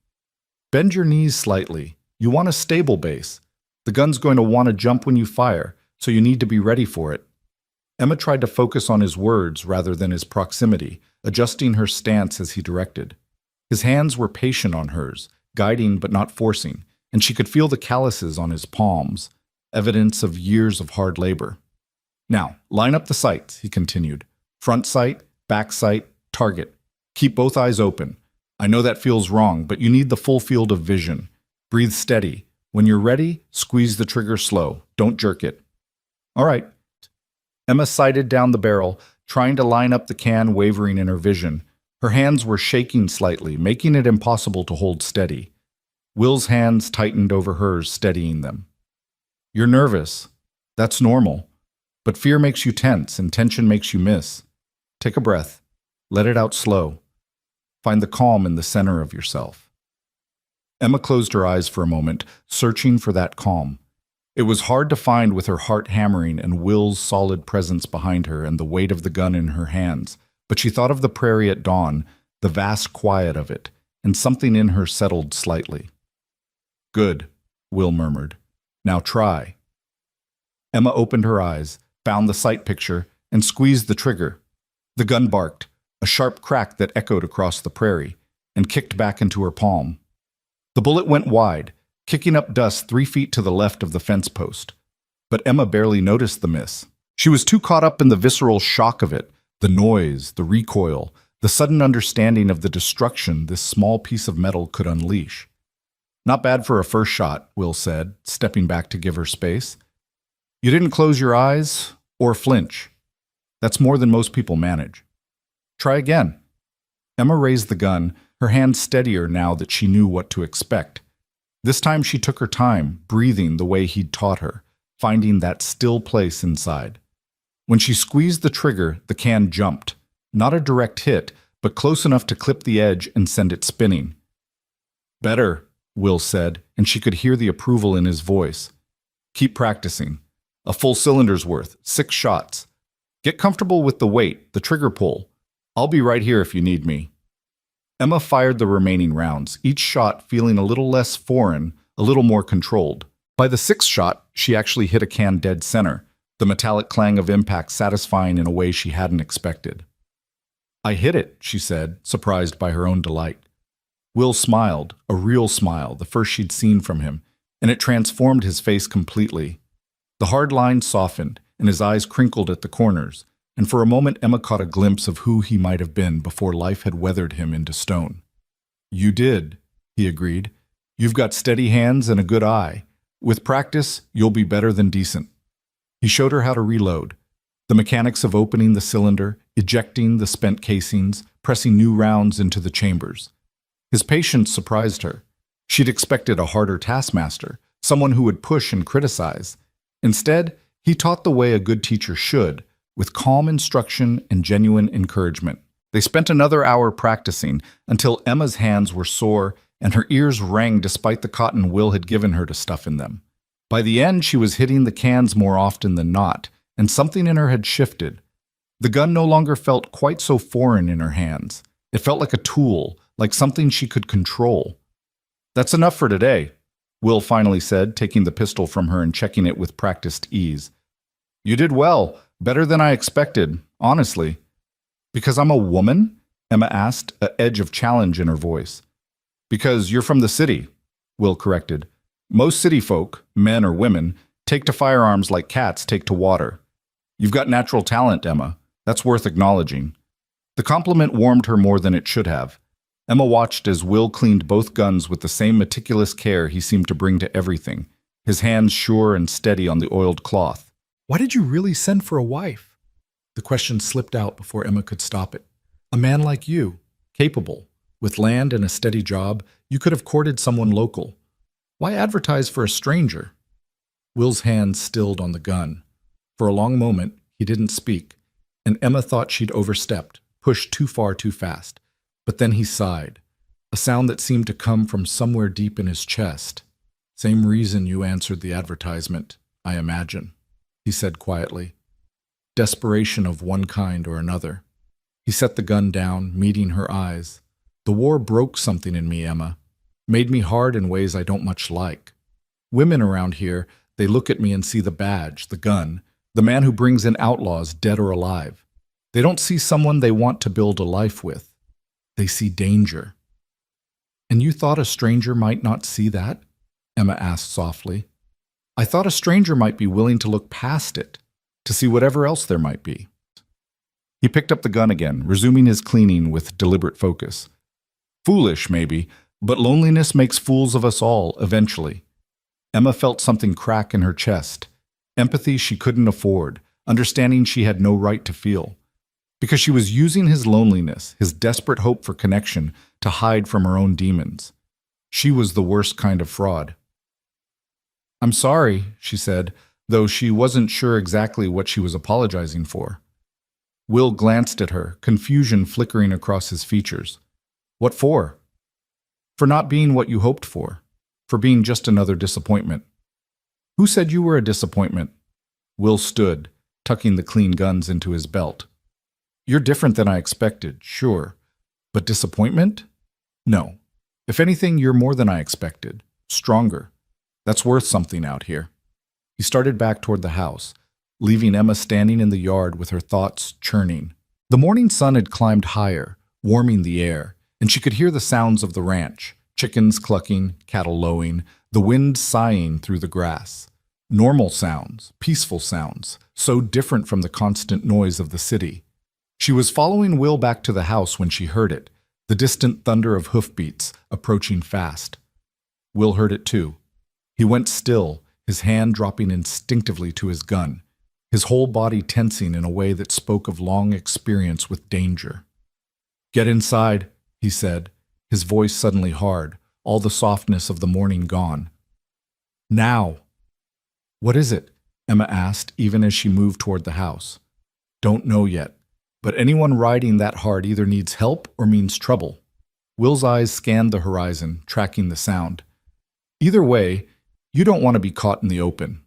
[SPEAKER 1] "Bend your knees slightly. You want a stable base. The gun's going to want to jump when you fire, so you need to be ready for it." Emma tried to focus on his words rather than his proximity, adjusting her stance as he directed. His hands were patient on hers, guiding but not forcing, and she could feel the calluses on his palms, evidence of years of hard labor. "Now, line up the sights," he continued. "Front sight, back sight, target. Keep both eyes open. I know that feels wrong, but you need the full field of vision. Breathe steady. When you're ready, squeeze the trigger slow. Don't jerk it." "All right." Emma sighted down the barrel, trying to line up the can, wavering in her vision. Her hands were shaking slightly, making it impossible to hold steady. Will's hands tightened over hers, steadying them. "You're nervous. That's normal. But fear makes you tense, and tension makes you miss. Take a breath. Let it out slow. Find the calm in the center of yourself." Emma closed her eyes for a moment, searching for that calm. It was hard to find with her heart hammering and Will's solid presence behind her and the weight of the gun in her hands, but she thought of the prairie at dawn, the vast quiet of it, and something in her settled slightly. "Good," Will murmured. "Now try." Emma opened her eyes, found the sight picture, and squeezed the trigger. The gun barked, a sharp crack that echoed across the prairie, and kicked back into her palm. The bullet went wide, kicking up dust 3 feet to the left of the fence post. But Emma barely noticed the miss. She was too caught up in the visceral shock of it, the noise, the recoil, the sudden understanding of the destruction this small piece of metal could unleash. "Not bad for a first shot," Will said, stepping back to give her space. "You didn't close your eyes or flinch. That's more than most people manage. Try again." Emma raised the gun, her hand steadier now that she knew what to expect. This time she took her time, breathing the way he'd taught her, finding that still place inside. When she squeezed the trigger, the can jumped. Not a direct hit, but close enough to clip the edge and send it spinning. "Better," Will said, and she could hear the approval in his voice. "Keep practicing. A full cylinder's worth, 6 shots. Get comfortable with the weight, the trigger pull. I'll be right here if you need me." Emma fired the remaining rounds, each shot feeling a little less foreign, a little more controlled. By the 6th shot, she actually hit a can dead center, the metallic clang of impact satisfying in a way she hadn't expected. "I hit it," she said, surprised by her own delight. Will smiled, a real smile, the first she'd seen from him, and it transformed his face completely. The hard lines softened, and his eyes crinkled at the corners, and for a moment Emma caught a glimpse of who he might have been before life had weathered him into stone. "You did," he agreed. "You've got steady hands and a good eye. With practice, you'll be better than decent." He showed her how to reload. The mechanics of opening the cylinder, ejecting the spent casings, pressing new rounds into the chambers. His patience surprised her. She'd expected a harder taskmaster, someone who would push and criticize. Instead, he taught the way a good teacher should, with calm instruction and genuine encouragement. They spent another hour practicing until Emma's hands were sore and her ears rang despite the cotton Will had given her to stuff in them. By the end, she was hitting the cans more often than not, and something in her had shifted. The gun no longer felt quite so foreign in her hands. It felt like a tool, like something she could control. "That's enough for today," Will finally said, taking the pistol from her and checking it with practiced ease. "You did well, better than I expected, honestly." "Because I'm a woman?" Emma asked, an edge of challenge in her voice. "Because you're from the city," Will corrected. "Most city folk, men or women, take to firearms like cats take to water. You've got natural talent, Emma. That's worth acknowledging." The compliment warmed her more than it should have. Emma watched as Will cleaned both guns with the same meticulous care he seemed to bring to everything, his hands sure and steady on the oiled cloth. "Why did you really send for a wife?" The question slipped out before Emma could stop it. "A man like you, capable, with land and a steady job, you could have courted someone local. Why advertise for a stranger?" Will's hand stilled on the gun. For a long moment, he didn't speak, and Emma thought she'd overstepped, pushed too far too fast. But then he sighed, a sound that seemed to come from somewhere deep in his chest. "Same reason you answered the advertisement, I imagine," he said quietly. "Desperation of one kind or another." He set the gun down, meeting her eyes. "The war broke something in me, Emma. Made me hard in ways I don't much like. Women around here, they look at me and see the badge, the gun, the man who brings in outlaws, dead or alive. They don't see someone they want to build a life with. They see danger." "And you thought a stranger might not see that?" Emma asked softly. "I thought a stranger might be willing to look past it, to see whatever else there might be." He picked up the gun again, resuming his cleaning with deliberate focus. "Foolish, maybe, but loneliness makes fools of us all, eventually." Emma felt something crack in her chest, empathy she couldn't afford, understanding she had no right to feel. Because she was using his loneliness, his desperate hope for connection, to hide from her own demons. She was the worst kind of fraud. "I'm sorry," she said, though she wasn't sure exactly what she was apologizing for. Will glanced at her, confusion flickering across his features. "What for?" "For not being what you hoped for. For being just another disappointment." "Who said you were a disappointment?" Will stood, tucking the clean guns into his belt. "You're different than I expected, sure. But disappointment? No. If anything, you're more than I expected. Stronger. That's worth something out here." He started back toward the house, leaving Emma standing in the yard with her thoughts churning. The morning sun had climbed higher, warming the air, and she could hear the sounds of the ranch, chickens clucking, cattle lowing, the wind sighing through the grass. Normal sounds, peaceful sounds, so different from the constant noise of the city. She was following Will back to the house when she heard it, the distant thunder of hoofbeats approaching fast. Will heard it too. He went still, his hand dropping instinctively to his gun, his whole body tensing in a way that spoke of long experience with danger. "Get inside," he said, his voice suddenly hard, all the softness of the morning gone. "Now." "What is it?" Emma asked, even as she moved toward the house. "Don't know yet, but anyone riding that hard either needs help or means trouble." Will's eyes scanned the horizon, tracking the sound. "Either way, you don't want to be caught in the open."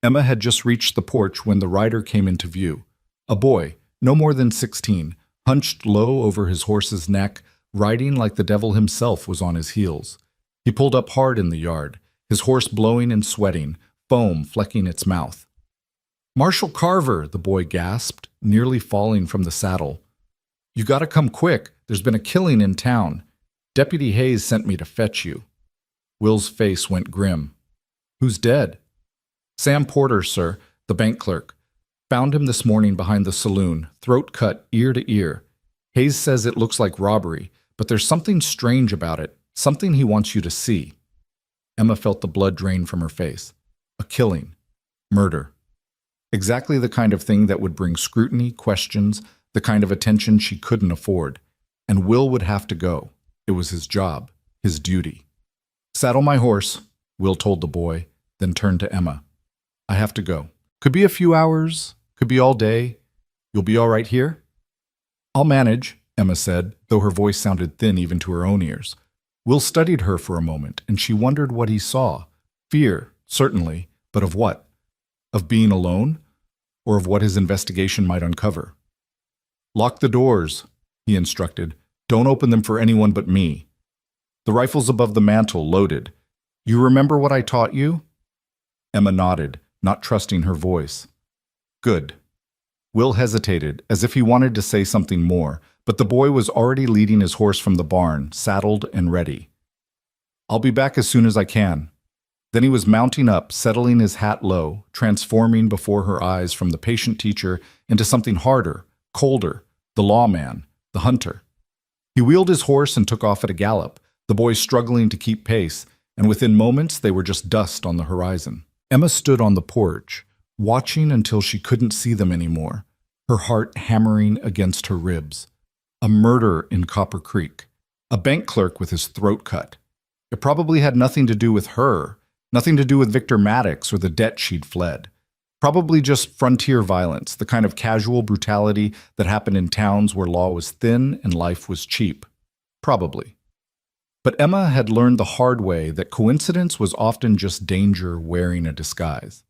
[SPEAKER 1] Emma had just reached the porch when the rider came into view. A boy, no more than 16, hunched low over his horse's neck, riding like the devil himself was on his heels. He pulled up hard in the yard, his horse blowing and sweating, foam flecking its mouth. "Marshal Carver," the boy gasped, nearly falling from the saddle. "You gotta come quick. There's been a killing in town. Deputy Hayes sent me to fetch you." Will's face went grim. "Who's dead?" "Sam Porter, sir, the bank clerk. Found him this morning behind the saloon, throat cut ear to ear. Hayes says it looks like robbery, but there's something strange about it, something he wants you to see." Emma felt the blood drain from her face. A killing. Murder. Exactly the kind of thing that would bring scrutiny, questions, the kind of attention she couldn't afford. And Will would have to go. It was his job, his duty. "Saddle my horse," Will told the boy, then turned to Emma. "I have to go. Could be a few hours, could be all day. You'll be all right here?" "I'll manage," Emma said, though her voice sounded thin even to her own ears. Will studied her for a moment, and she wondered what he saw. Fear, certainly, but of what? Of being alone? Or of what his investigation might uncover? "Lock the doors," he instructed. "Don't open them for anyone but me. The rifle's above the mantel, loaded. You remember what I taught you?" Emma nodded, not trusting her voice. "Good." Will hesitated, as if he wanted to say something more, but the boy was already leading his horse from the barn, saddled and ready. "I'll be back as soon as I can." Then he was mounting up, settling his hat low, transforming before her eyes from the patient teacher into something harder, colder, the lawman, the hunter. He wheeled his horse and took off at a gallop, the boy struggling to keep pace, and within moments they were just dust on the horizon. Emma stood on the porch, watching until she couldn't see them anymore, her heart hammering against her ribs. A murder in Copper Creek. A bank clerk with his throat cut. It probably had nothing to do with her, nothing to do with Victor Maddox or the debt she'd fled. Probably just frontier violence, the kind of casual brutality that happened in towns where law was thin and life was cheap. Probably. But Emma had learned the hard way that coincidence was often just danger wearing a disguise.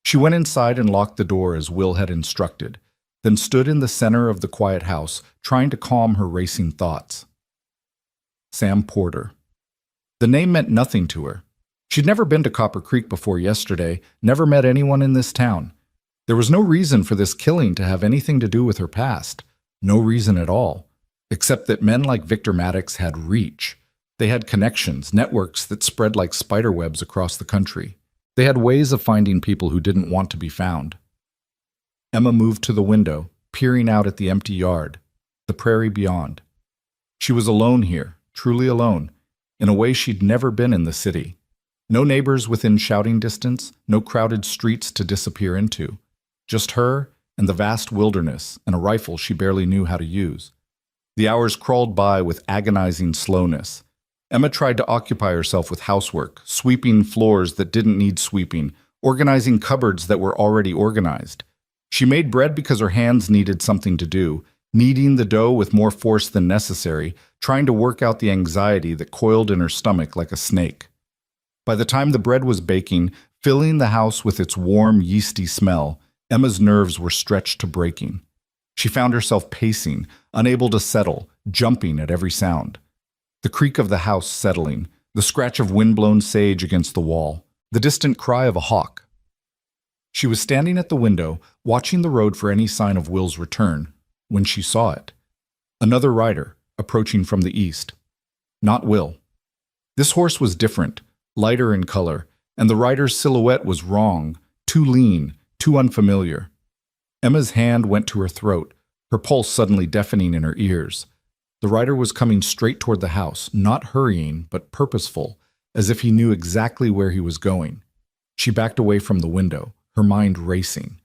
[SPEAKER 1] She went inside and locked the door as Will had instructed, then stood in the center of the quiet house, trying to calm her racing thoughts. Sam Porter. The name meant nothing to her. She'd never been to Copper Creek before yesterday, never met anyone in this town. There was no reason for this killing to have anything to do with her past. No reason at all. Except that men like Victor Maddox had reach. They had connections, networks that spread like spiderwebs across the country. They had ways of finding people who didn't want to be found. Emma moved to the window, peering out at the empty yard, the prairie beyond. She was alone here, truly alone, in a way she'd never been in the city. No neighbors within shouting distance, no crowded streets to disappear into. Just her and the vast wilderness and a rifle she barely knew how to use. The hours crawled by with agonizing slowness. Emma tried to occupy herself with housework, sweeping floors that didn't need sweeping, organizing cupboards that were already organized. She made bread because her hands needed something to do, kneading the dough with more force than necessary, trying to work out the anxiety that coiled in her stomach like a snake. By the time the bread was baking, filling the house with its warm, yeasty smell, Emma's nerves were stretched to breaking. She found herself pacing, unable to settle, jumping at every sound. The creak of the house settling, the scratch of windblown sage against the wall, the distant cry of a hawk. She was standing at the window, watching the road for any sign of Will's return, when she saw it. Another rider, approaching from the east. Not Will. This horse was different, lighter in color, and the rider's silhouette was wrong, too lean, too unfamiliar. Emma's hand went to her throat, her pulse suddenly deafening in her ears. The rider was coming straight toward the house, not hurrying, but purposeful, as if he knew exactly where he was going. She backed away from the window, her mind racing.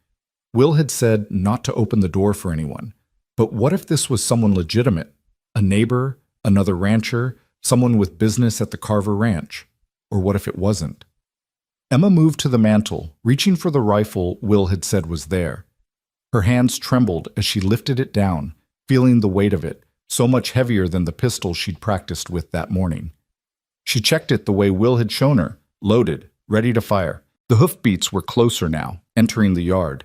[SPEAKER 1] Will had said not to open the door for anyone. But what if this was someone legitimate? A neighbor, another rancher, someone with business at the Carver Ranch? Or what if it wasn't? Emma moved to the mantel, reaching for the rifle Will had said was there. Her hands trembled as she lifted it down, feeling the weight of it, so much heavier than the pistol she'd practiced with that morning. She checked it the way Will had shown her, loaded, ready to fire. The hoofbeats were closer now, entering the yard.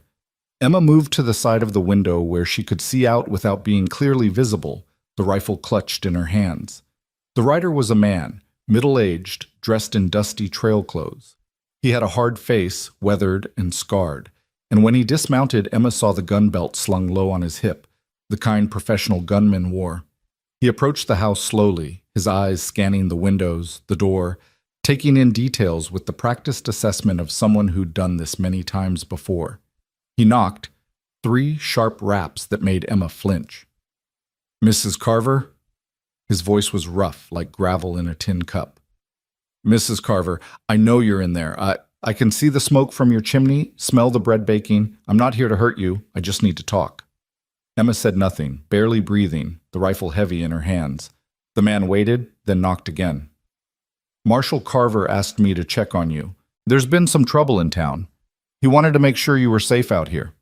[SPEAKER 1] Emma moved to the side of the window where she could see out without being clearly visible, the rifle clutched in her hands. The rider was a man, middle-aged, dressed in dusty trail clothes. He had a hard face, weathered and scarred, and when he dismounted, Emma saw the gun belt slung low on his hip, the kind professional gunmen wore. He approached the house slowly, his eyes scanning the windows, the door, taking in details with the practiced assessment of someone who'd done this many times before. He knocked, 3 sharp raps that made Emma flinch. "Mrs. Carver?" His voice was rough, like gravel in a tin cup. "Mrs. Carver, I know you're in there. I can see the smoke from your chimney, smell the bread baking. I'm not here to hurt you. I just need to talk. Emma said nothing, barely breathing, the rifle heavy in her hands. The man waited, then knocked again. Marshal Carver asked me to check on you. There's been some trouble in town. He wanted to make sure you were safe out here.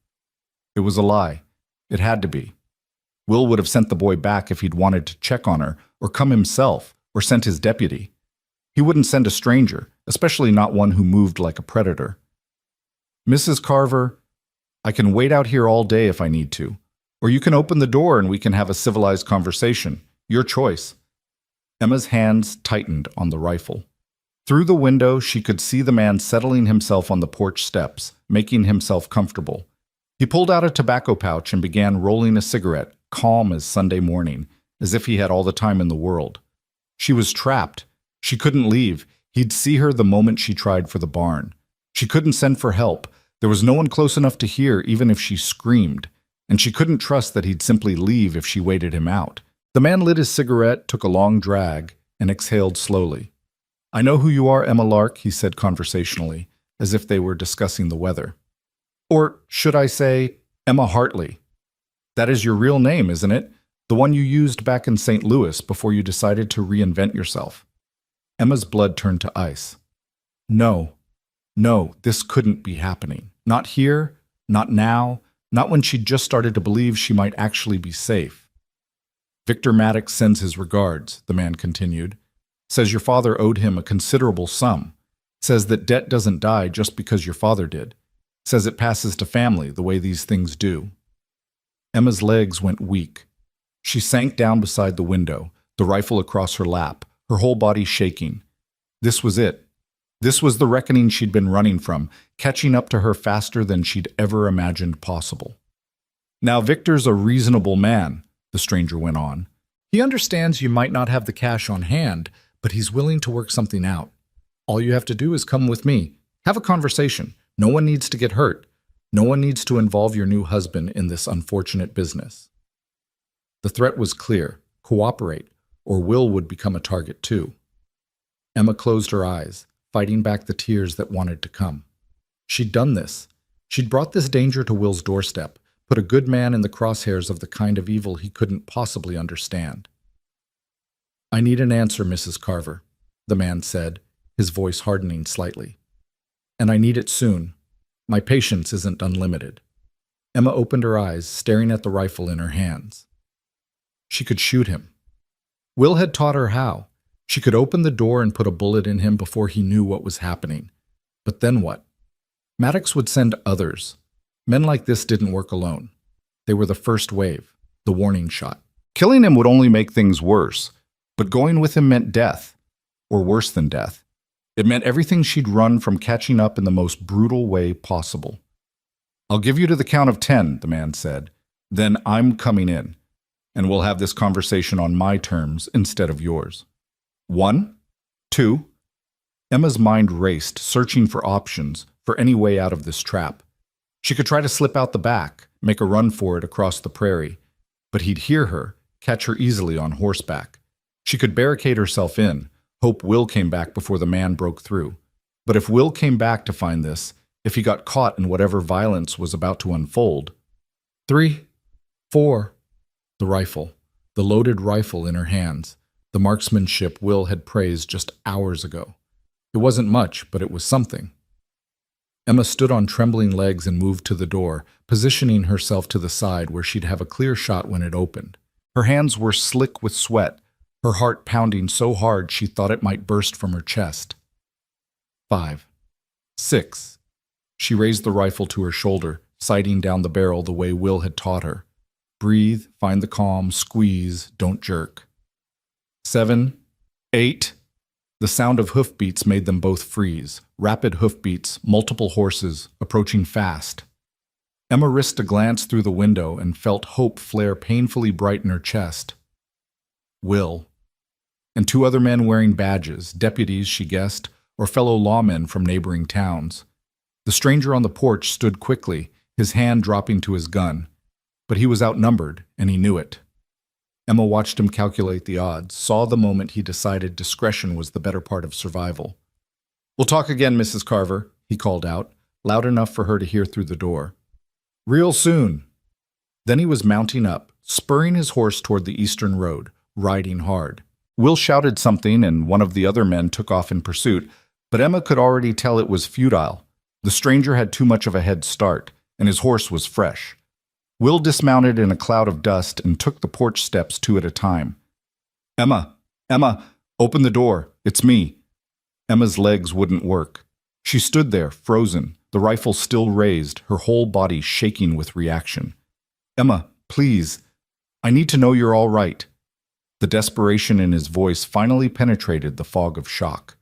[SPEAKER 1] It was a lie. It had to be. Will would have sent the boy back if he'd wanted to check on her, or come himself, or sent his deputy. He wouldn't send a stranger, especially not one who moved like a predator. Mrs. Carver, I can wait out here all day if I need to. Or you can open the door and we can have a civilized conversation. Your choice. Emma's hands tightened on the rifle. Through the window, she could see the man settling himself on the porch steps, making himself comfortable. He pulled out a tobacco pouch and began rolling a cigarette, calm as Sunday morning, as if he had all the time in the world. She was trapped. She couldn't leave. He'd see her the moment she tried for the barn. She couldn't send for help. There was no one close enough to hear, even if she screamed. And she couldn't trust that he'd simply leave if she waited him out. The man lit his cigarette, took a long drag, and exhaled slowly. I know who you are, Emma Lark, he said conversationally, as if they were discussing the weather. Or should I say, Emma Hartley. That is your real name, isn't it? The one you used back in St. Louis before you decided to reinvent yourself. Emma's blood turned to ice. No, this couldn't be happening. Not here, not now, not when she'd just started to believe she might actually be safe. Victor Maddox sends his regards, the man continued. Says your father owed him a considerable sum. Says that debt doesn't die just because your father did. Says it passes to family the way these things do. Emma's legs went weak. She sank down beside the window, the rifle across her lap, her whole body shaking. This was it. This was the reckoning she'd been running from, catching up to her faster than she'd ever imagined possible. Now Victor's a reasonable man, the stranger went on. He understands you might not have the cash on hand, but he's willing to work something out. All you have to do is come with me. Have a conversation. No one needs to get hurt. No one needs to involve your new husband in this unfortunate business. The threat was clear. Cooperate, or Will would become a target too. Emma closed her eyes, fighting back the tears that wanted to come. She'd done this. She'd brought this danger to Will's doorstep, put a good man in the crosshairs of the kind of evil he couldn't possibly understand. I need an answer, Mrs. Carver, the man said, his voice hardening slightly. And I need it soon. My patience isn't unlimited. Emma opened her eyes, staring at the rifle in her hands. She could shoot him. Will had taught her how. She could open the door and put a bullet in him before he knew what was happening. But then what? Maddox would send others. Men like this didn't work alone. They were the first wave, the warning shot. Killing him would only make things worse, but going with him meant death, or worse than death. It meant everything she'd run from catching up in the most brutal way possible. I'll give you to the count of 10, the man said. Then I'm coming in, and we'll have this conversation on my terms instead of yours. 1, 2. Emma's mind raced, searching for options, for any way out of this trap. She could try to slip out the back, make a run for it across the prairie, but he'd hear her, catch her easily on horseback. She could barricade herself in, hope Will came back before the man broke through. But if Will came back to find this, if he got caught in whatever violence was about to unfold. 3, 4. The rifle, the loaded rifle in her hands, the marksmanship Will had praised just hours ago. It wasn't much, but it was something. Emma stood on trembling legs and moved to the door, positioning herself to the side where she'd have a clear shot when it opened. Her hands were slick with sweat, her heart pounding so hard she thought it might burst from her chest. 5, 6. She raised the rifle to her shoulder, sighting down the barrel the way Will had taught her. Breathe, find the calm, squeeze, don't jerk. 7, 8. The sound of hoofbeats made them both freeze. Rapid hoofbeats, multiple horses, approaching fast. Emma risked a glance through the window and felt hope flare painfully bright in her chest. Will. And 2 other men wearing badges, deputies, she guessed, or fellow lawmen from neighboring towns. The stranger on the porch stood quickly, his hand dropping to his gun. But he was outnumbered, and he knew it. Emma watched him calculate the odds, saw the moment he decided discretion was the better part of survival. We'll talk again, Mrs. Carver, he called out, loud enough for her to hear through the door. Real soon. Then he was mounting up, spurring his horse toward the eastern road, riding hard. Will shouted something and one of the other men took off in pursuit, but Emma could already tell it was futile. The stranger had too much of a head start, and his horse was fresh. Will dismounted in a cloud of dust and took the porch steps 2 at a time. Emma, open the door. It's me. Emma's legs wouldn't work. She stood there, frozen, the rifle still raised, her whole body shaking with reaction. Emma, please. I need to know you're all right. The desperation in his voice finally penetrated the fog of shock.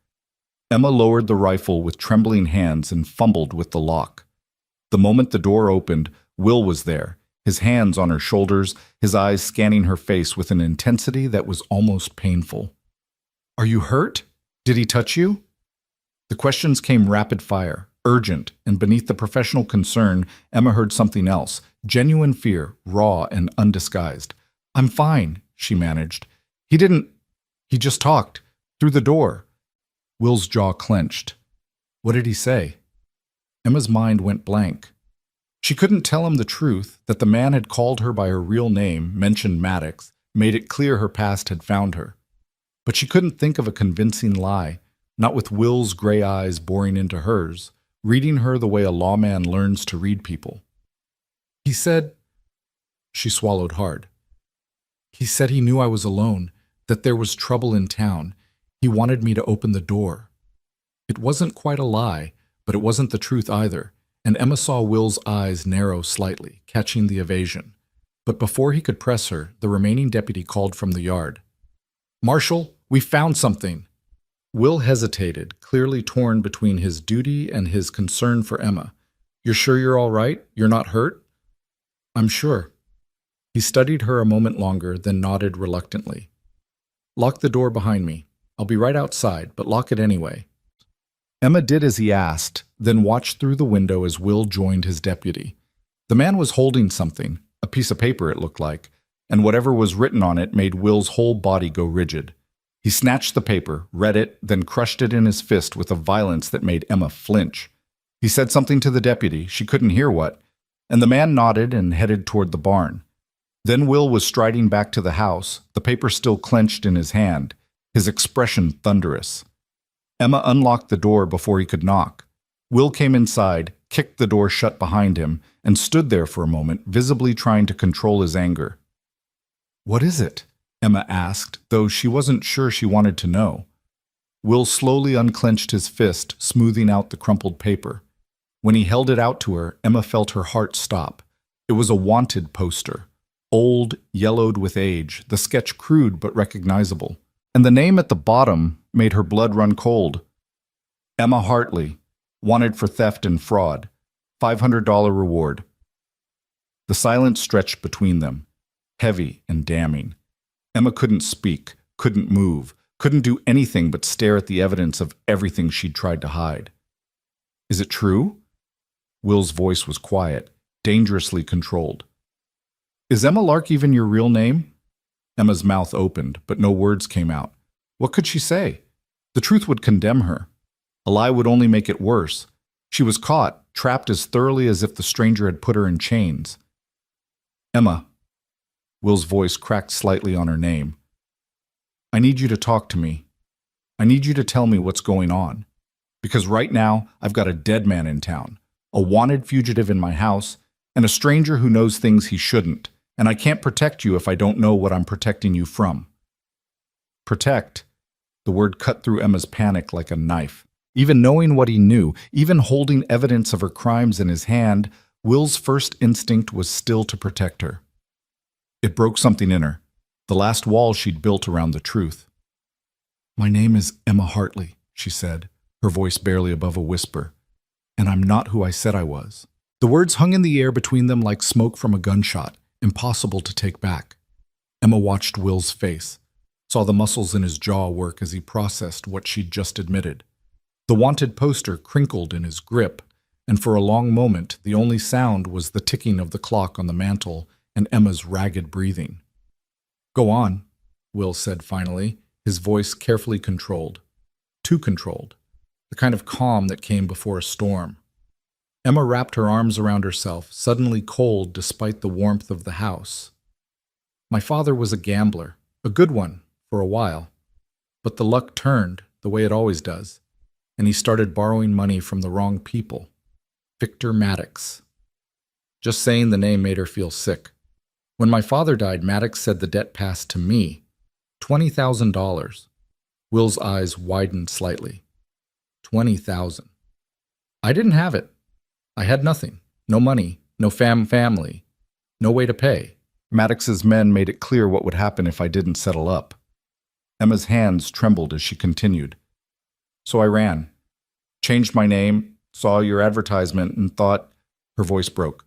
[SPEAKER 1] Emma lowered the rifle with trembling hands and fumbled with the lock. The moment the door opened, Will was there, his hands on her shoulders, his eyes scanning her face with an intensity that was almost painful. Are you hurt? Did he touch you? The questions came rapid fire, urgent, and beneath the professional concern, Emma heard something else, genuine fear, raw and undisguised. I'm fine, she managed. He just talked. Through the door. Will's jaw clenched. What did he say? Emma's mind went blank. She couldn't tell him the truth, that the man had called her by her real name, mentioned Maddox, made it clear her past had found her. But she couldn't think of a convincing lie, not with Will's gray eyes boring into hers, reading her the way a lawman learns to read people. He said, she swallowed hard. He said he knew I was alone, that there was trouble in town. He wanted me to open the door. It wasn't quite a lie, but it wasn't the truth either, and Emma saw Will's eyes narrow slightly, catching the evasion. But before he could press her, the remaining deputy called from the yard. Marshal, we found something. Will hesitated, clearly torn between his duty and his concern for Emma. You're sure you're all right? You're not hurt? I'm sure. He studied her a moment longer, then nodded reluctantly. Lock the door behind me. I'll be right outside, but lock it anyway. Emma did as he asked, then watched through the window as Will joined his deputy. The man was holding something, a piece of paper it looked like, and whatever was written on it made Will's whole body go rigid. He snatched the paper, read it, then crushed it in his fist with a violence that made Emma flinch. He said something to the deputy, she couldn't hear what, and the man nodded and headed toward the barn. Then Will was striding back to the house, the paper still clenched in his hand, his expression thunderous. Emma unlocked the door before he could knock. Will came inside, kicked the door shut behind him, and stood there for a moment, visibly trying to control his anger. What is it? Emma asked, though she wasn't sure she wanted to know. Will slowly unclenched his fist, smoothing out the crumpled paper. When he held it out to her, Emma felt her heart stop. It was a wanted poster. Old, yellowed with age, the sketch crude but recognizable. And the name at the bottom made her blood run cold. Emma Hartley, wanted for theft and fraud. $500 reward. The silence stretched between them, heavy and damning. Emma couldn't speak, couldn't move, couldn't do anything but stare at the evidence of everything she'd tried to hide. Is it true? Will's voice was quiet, dangerously controlled. Is Emma Lark even your real name? Emma's mouth opened, but no words came out. What could she say? The truth would condemn her. A lie would only make it worse. She was caught, trapped as thoroughly as if the stranger had put her in chains. Emma. Will's voice cracked slightly on her name. I need you to talk to me. I need you to tell me what's going on. Because right now, I've got a dead man in town, a wanted fugitive in my house, and a stranger who knows things he shouldn't. And I can't protect you if I don't know what I'm protecting you from. Protect. The word cut through Emma's panic like a knife. Even knowing what he knew, even holding evidence of her crimes in his hand, Will's first instinct was still to protect her. It broke something in her, the last wall she'd built around the truth. My name is Emma Hartley, she said, her voice barely above a whisper. And I'm not who I said I was. The words hung in the air between them like smoke from a gunshot. Impossible to take back. Emma watched Will's face, saw the muscles in his jaw work as he processed what she'd just admitted. The wanted poster crinkled in his grip, and for a long moment the only sound was the ticking of the clock on the mantel and Emma's ragged breathing. Go on, Will said finally, his voice carefully controlled. Too controlled. the kind of calm that came before a storm. Emma wrapped her arms around herself, suddenly cold despite the warmth of the house. My father was a gambler, a good one, for a while. But the luck turned, the way it always does, and he started borrowing money from the wrong people. Victor Maddox. Just saying the name made her feel sick. When my father died, Maddox said the debt passed to me. $20,000. Will's eyes widened slightly. 20,000. I didn't have it. I had nothing. No money, no family, no way to pay. Maddox's men made it clear what would happen if I didn't settle up. Emma's hands trembled as she continued. So I ran. Changed my name, saw your advertisement, and thought... Her voice broke.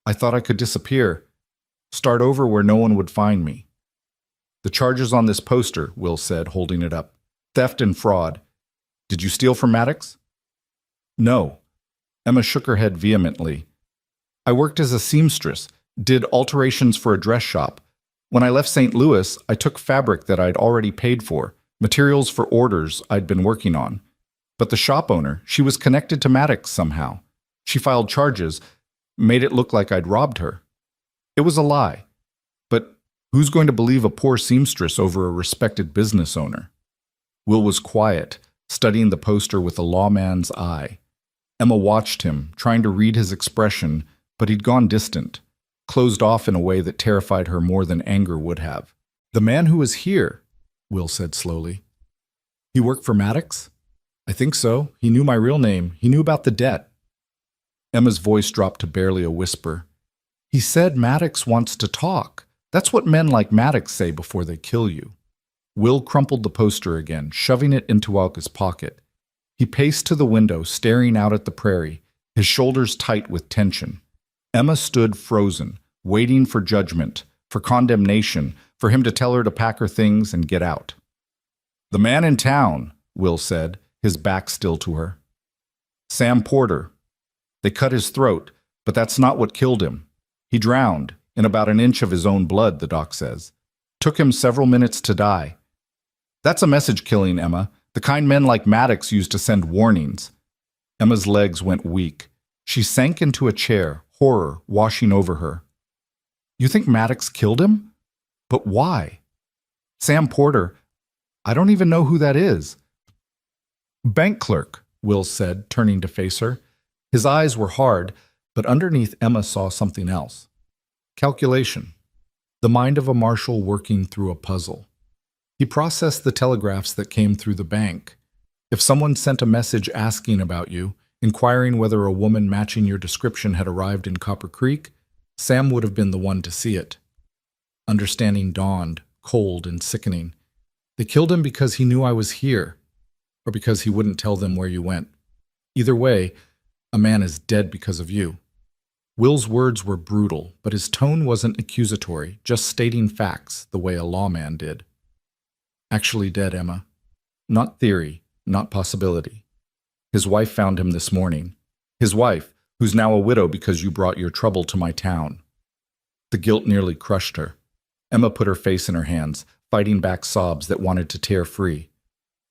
[SPEAKER 1] I thought I could disappear. Start over where no one would find me. The charges on this poster, Will said, holding it up. Theft and fraud. Did you steal from Maddox? No. Emma shook her head vehemently. I worked as a seamstress, did alterations for a dress shop. When I left St. Louis, I took fabric that I'd already paid for, materials for orders I'd been working on. But the shop owner, she was connected to Maddox somehow. She filed charges, made it look like I'd robbed her. It was a lie. But who's going to believe a poor seamstress over a respected business owner? Will was quiet, studying the poster with a lawman's eye. Emma watched him, trying to read his expression, but he'd gone distant, closed off in a way that terrified her more than anger would have. The man who was here, Will said slowly. He worked for Maddox? I think so. He knew my real name. He knew about the debt. Emma's voice dropped to barely a whisper. He said Maddox wants to talk. That's what men like Maddox say before they kill you. Will crumpled the poster again, shoving it into Olga's pocket. He paced to the window, staring out at the prairie, his shoulders tight with tension. Emma stood frozen, waiting for judgment, for condemnation, for him to tell her to pack her things and get out. The man in town, Will said, his back still to her. Sam Porter. They cut his throat, but that's not what killed him. He drowned, in about an inch of his own blood, the doc says. Took him several minutes to die. That's a message killing, Emma. The kind men like Maddox used to send warnings. Emma's legs went weak. She sank into a chair, horror washing over her. You think Maddox killed him? But why? Sam Porter, I don't even know who that is. Bank clerk, Will said, turning to face her. His eyes were hard, but underneath Emma saw something else. Calculation. The mind of a marshal working through a puzzle. He processed the telegraphs that came through the bank. If someone sent a message asking about you, inquiring whether a woman matching your description had arrived in Copper Creek, Sam would have been the one to see it. Understanding dawned, cold and sickening. They killed him because he knew I was here, or because he wouldn't tell them where you went. Either way, a man is dead because of you. Will's words were brutal, but his tone wasn't accusatory, just stating facts the way a lawman did. Actually dead, Emma. Not theory, not possibility. His wife found him this morning. His wife, who's now a widow because you brought your trouble to my town. The guilt nearly crushed her. Emma put her face in her hands, fighting back sobs that wanted to tear free.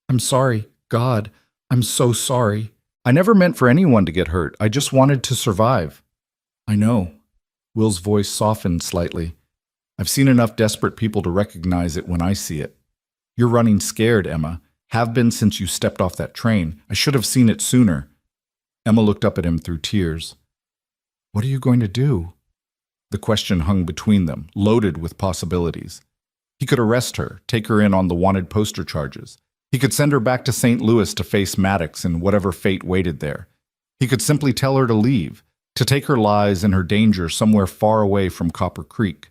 [SPEAKER 1] I'm sorry, God. I'm so sorry. I never meant for anyone to get hurt. I just wanted to survive. I know. Will's voice softened slightly. I've seen enough desperate people to recognize it when I see it. You're running scared, Emma. Have been since you stepped off that train. I should have seen it sooner. Emma looked up at him through tears. What are you going to do? The question hung between them, loaded with possibilities. He could arrest her, take her in on the wanted poster charges. He could send her back to St. Louis to face Maddox and whatever fate waited there. He could simply tell her to leave, to take her lies and her danger somewhere far away from Copper Creek.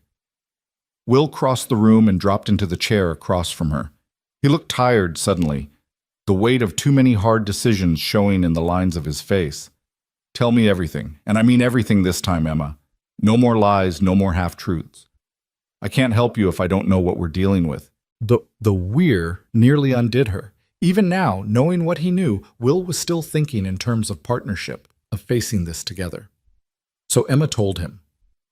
[SPEAKER 1] Will crossed the room and dropped into the chair across from her. He looked tired suddenly, the weight of too many hard decisions showing in the lines of his face. Tell me everything, and I mean everything this time, Emma. No more lies, no more half-truths. I can't help you if I don't know what we're dealing with. The we're nearly undid her. Even now, knowing what he knew, Will was still thinking in terms of partnership, of facing this together. So Emma told him.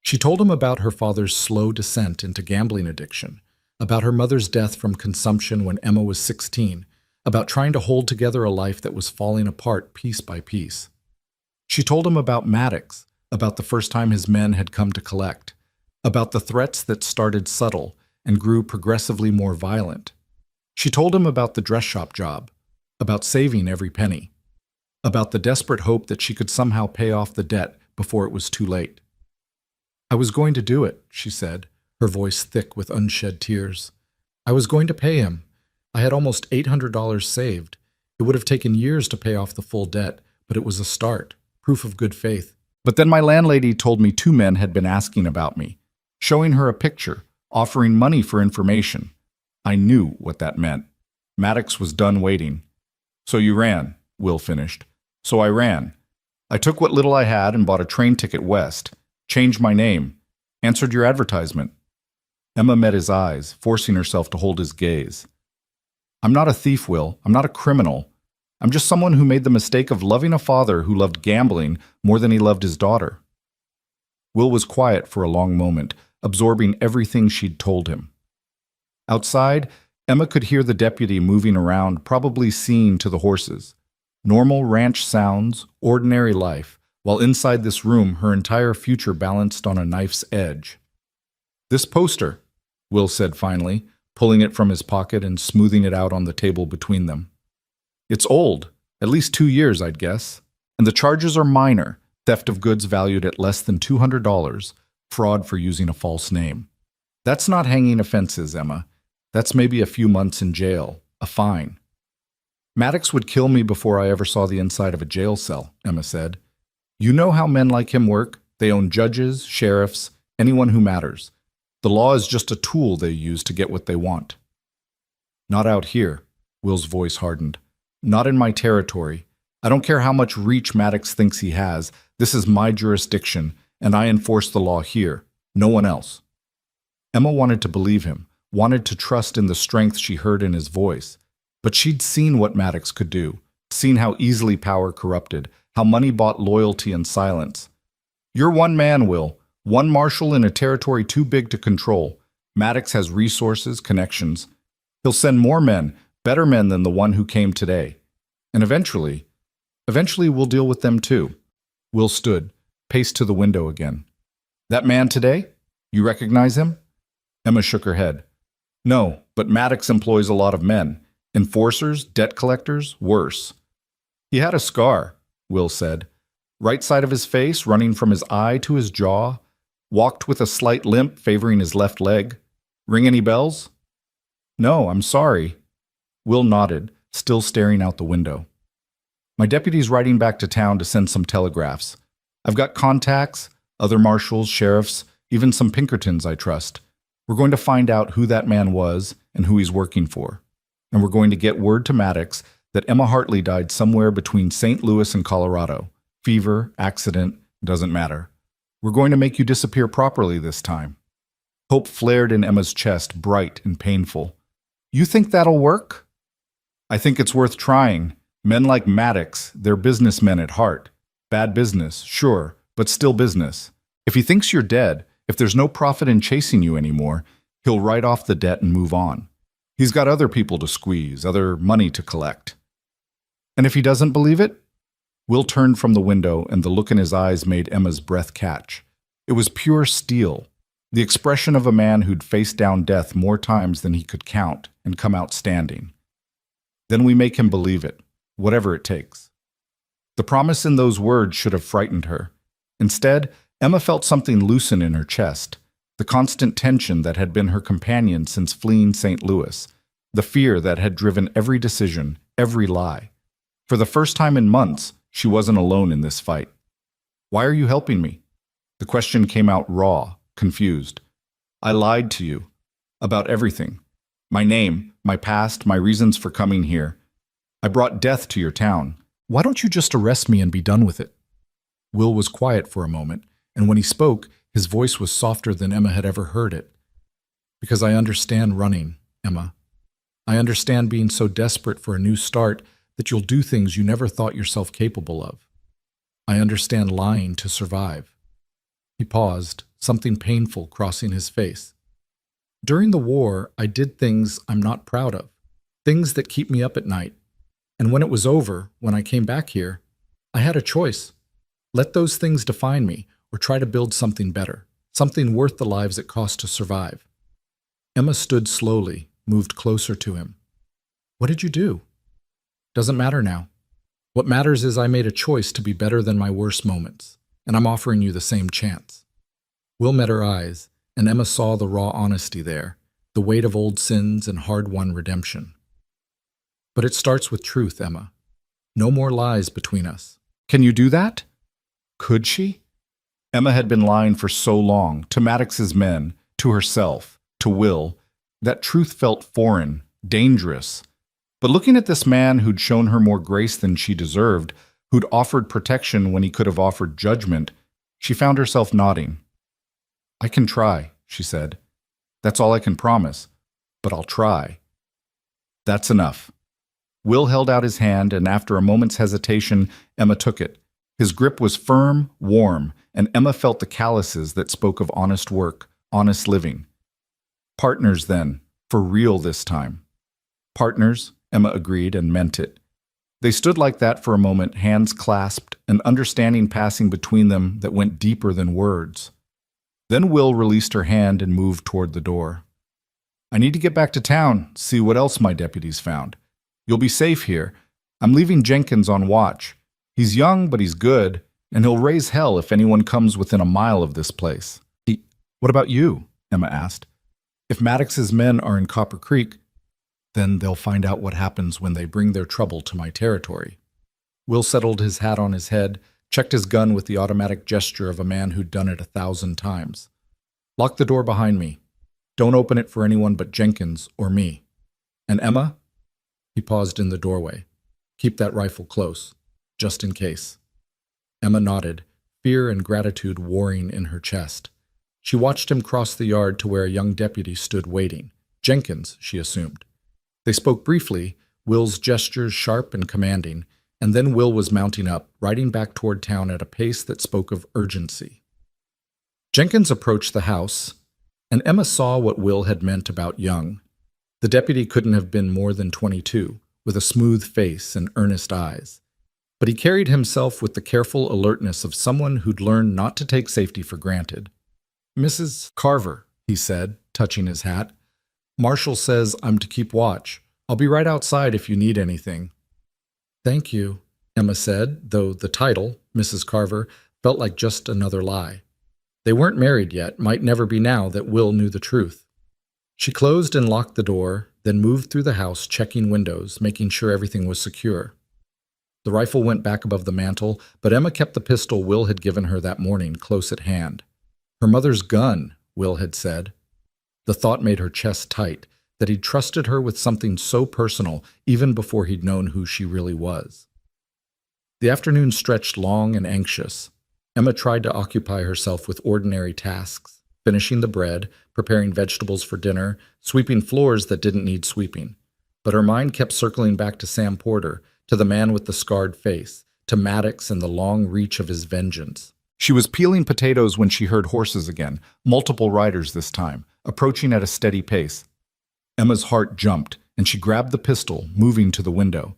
[SPEAKER 1] She told him about her father's slow descent into gambling addiction, about her mother's death from consumption when Emma was 16, about trying to hold together a life that was falling apart piece by piece. She told him about Maddox, about the first time his men had come to collect, about the threats that started subtle and grew progressively more violent. She told him about the dress shop job, about saving every penny, about the desperate hope that she could somehow pay off the debt before it was too late. "I was going to do it," she said, her voice thick with unshed tears. "I was going to pay him. I had almost $800 saved. It would have taken years to pay off the full debt, but it was a start, proof of good faith. But then my landlady told me 2 men had been asking about me, showing her a picture, offering money for information. I knew what that meant. Maddox was done waiting. So you ran," Will finished. "So I ran. I took what little I had and bought a train ticket west, changed my name, answered your advertisement." Emma met his eyes, forcing herself to hold his gaze. "I'm not a thief, Will. I'm not a criminal. I'm just someone who made the mistake of loving a father who loved gambling more than he loved his daughter." Will was quiet for a long moment, absorbing everything she'd told him. Outside, Emma could hear the deputy moving around, probably seeing to the horses. Normal ranch sounds, ordinary life, while inside this room her entire future balanced on a knife's edge. "This poster," Will said finally, pulling it from his pocket and smoothing it out on the table between them. "It's old, at least 2 years, I'd guess. And the charges are minor, theft of goods valued at less than $200, fraud for using a false name. That's not hanging offenses, Emma. That's maybe a few months in jail, a fine." "Maddox would kill me before I ever saw the inside of a jail cell," Emma said. "You know how men like him work. They own judges, sheriffs, anyone who matters. The law is just a tool they use to get what they want." "Not out here," Will's voice hardened. "Not in my territory. I don't care how much reach Maddox thinks he has. This is my jurisdiction, and I enforce the law here. No one else." Emma wanted to believe him, wanted to trust in the strength she heard in his voice. But she'd seen what Maddox could do, seen how easily power corrupted, how money bought loyalty and silence. "You're one man, Will. One marshal in a territory too big to control. Maddox has resources, connections. He'll send more men, better men than the one who came today. And eventually we'll deal with them too." Will stood, paced to the window again. "That man today? You recognize him?" Emma shook her head. "No, but Maddox employs a lot of men. Enforcers, debt collectors, worse." "He had a scar," Will said. "Right side of his face, running from his eye to his jaw. Walked with a slight limp favoring his left leg. Ring any bells?" "No, I'm sorry." Will nodded, still staring out the window. "My deputy's riding back to town to send some telegraphs. I've got contacts, other marshals, sheriffs, even some Pinkertons I trust. We're going to find out who that man was and who he's working for. And we're going to get word to Maddox that Emma Hartley died somewhere between St. Louis and Colorado. Fever, accident, doesn't matter. We're going to make you disappear properly this time." Hope flared in Emma's chest, bright and painful. "You think that'll work?" "I think it's worth trying. Men like Maddox, they're businessmen at heart. Bad business, sure, but still business. If he thinks you're dead, if there's no profit in chasing you anymore, he'll write off the debt and move on. He's got other people to squeeze, other money to collect." "And if he doesn't believe it?" Will turned from the window, and the look in his eyes made Emma's breath catch. It was pure steel, the expression of a man who'd faced down death more times than he could count and come out standing. "Then we make him believe it, whatever it takes." The promise in those words should have frightened her. Instead, Emma felt something loosen in her chest, the constant tension that had been her companion since fleeing St. Louis, the fear that had driven every decision, every lie. For the first time in months, she wasn't alone in this fight. "Why are you helping me?" The question came out raw, confused. "I lied to you. About everything. My name, my past, my reasons for coming here. I brought death to your town. Why don't you just arrest me and be done with it?" Will was quiet for a moment, and when he spoke, his voice was softer than Emma had ever heard it. "Because I understand running, Emma. I understand being so desperate for a new start that you'll do things you never thought yourself capable of. I understand lying to survive." He paused, something painful crossing his face. "During the war, I did things I'm not proud of. things that keep me up at night. And when it was over, when I came back here, I had a choice. Let those things define me, or try to build something better, something worth the lives it cost to survive. Emma stood slowly, moved closer to him. What did you do? Doesn't matter now. What matters is I made a choice to be better than my worst moments, and I'm offering you the same chance. Will met her eyes, and Emma saw the raw honesty there, the weight of old sins and hard-won redemption. But it starts with truth, Emma. No more lies between us. Can you do that? Could she? Emma had been lying for so long, to Maddox's men, to herself, to Will, that truth felt foreign, dangerous. But looking at this man who'd shown her more grace than she deserved, who'd offered protection when he could have offered judgment, she found herself nodding. I can try, she said. That's all I can promise, but I'll try. That's enough. Will held out his hand, and after a moment's hesitation, Emma took it. His grip was firm, warm, and Emma felt the calluses that spoke of honest work, honest living. Partners, then, for real this time. Partners, Emma agreed and meant it. They stood like that for a moment, hands clasped, an understanding passing between them that went deeper than words. Then Will released her hand and moved toward the door. I need to get back to town, see what else my deputies found. You'll be safe here. I'm leaving Jenkins on watch. He's young, but he's good, and he'll raise hell if anyone comes within a mile of this place. What about you? Emma asked. If Maddox's men are in Copper Creek, then they'll find out what happens when they bring their trouble to my territory. Will settled his hat on his head, checked his gun with the automatic gesture of a man who'd done it 1,000 times. Lock the door behind me. Don't open it for anyone but Jenkins or me. And Emma? He paused in the doorway. Keep that rifle close, just in case. Emma nodded, fear and gratitude warring in her chest. She watched him cross the yard to where a young deputy stood waiting. Jenkins, she assumed. They spoke briefly, Will's gestures sharp and commanding, and then Will was mounting up, riding back toward town at a pace that spoke of urgency. Jenkins approached the house, and Emma saw what Will had meant about young. The deputy couldn't have been more than 22, with a smooth face and earnest eyes. But he carried himself with the careful alertness of someone who'd learned not to take safety for granted. Mrs. Carver, he said, touching his hat. Marshall says I'm to keep watch. I'll be right outside if you need anything. Thank you, Emma said, though the title, Mrs. Carver, felt like just another lie. They weren't married yet, might never be now that Will knew the truth. She closed and locked the door, then moved through the house, checking windows, making sure everything was secure. The rifle went back above the mantel, but Emma kept the pistol Will had given her that morning close at hand. Her mother's gun, Will had said. The thought made her chest tight, that he'd trusted her with something so personal even before he'd known who she really was. The afternoon stretched long and anxious. Emma tried to occupy herself with ordinary tasks, finishing the bread, preparing vegetables for dinner, sweeping floors that didn't need sweeping. But her mind kept circling back to Sam Porter, to the man with the scarred face, to Maddox and the long reach of his vengeance. She was peeling potatoes when she heard horses again, multiple riders this time, approaching at a steady pace. Emma's heart jumped, and she grabbed the pistol, moving to the window.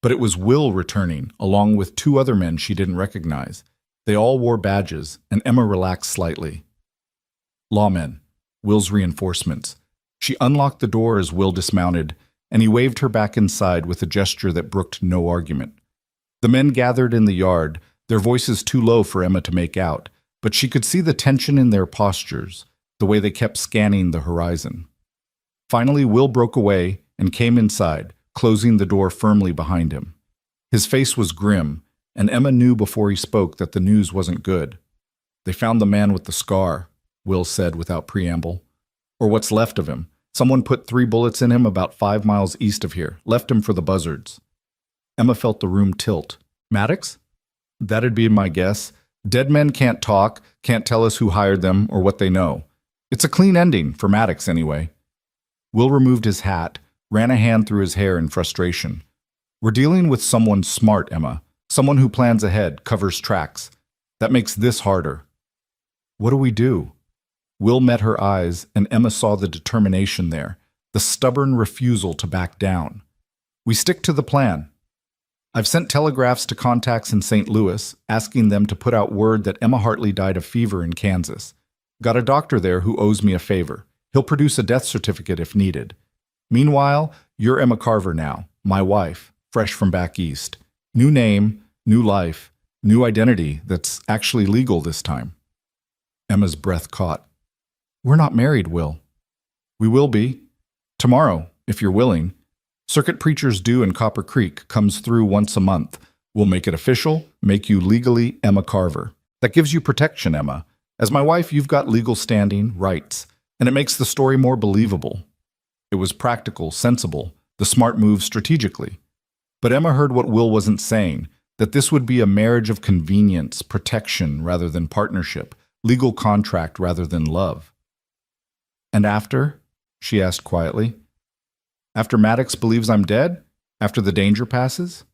[SPEAKER 1] But it was Will returning, along with 2 other men she didn't recognize. They all wore badges, and Emma relaxed slightly. Lawmen, Will's reinforcements. She unlocked the door as Will dismounted, and he waved her back inside with a gesture that brooked no argument. The men gathered in the yard, their voices too low for Emma to make out, but she could see the tension in their postures, the way they kept scanning the horizon. Finally, Will broke away and came inside, closing the door firmly behind him. His face was grim, and Emma knew before he spoke that the news wasn't good. They found the man with the scar, Will said without preamble. Or what's left of him. Someone put 3 bullets in him about 5 miles east of here, left him for the buzzards. Emma felt the room tilt. Maddox? That'd be my guess. Dead men can't talk, can't tell us who hired them or what they know. It's a clean ending, for Maddox anyway. Will removed his hat, ran a hand through his hair in frustration. We're dealing with someone smart, Emma. Someone who plans ahead, covers tracks. That makes this harder. What do we do? Will met her eyes, and Emma saw the determination there, the stubborn refusal to back down. We stick to the plan. I've sent telegraphs to contacts in St. Louis, asking them to put out word that Emma Hartley died of fever in Kansas. Got a doctor there who owes me a favor. He'll produce a death certificate if needed. Meanwhile, you're Emma Carver now, my wife, fresh from back east. New name, new life, new identity that's actually legal this time. Emma's breath caught. We're not married, Will. We will be. Tomorrow, if you're willing. Circuit preachers due in Copper Creek comes through once a month. We'll make it official, make you legally Emma Carver. That gives you protection, Emma. As my wife, you've got legal standing, rights, and it makes the story more believable. It was practical, sensible, the smart move strategically. But Emma heard what Will wasn't saying, that this would be a marriage of convenience, protection rather than partnership, legal contract rather than love. And after? She asked quietly. After Maddox believes I'm dead? After the danger passes?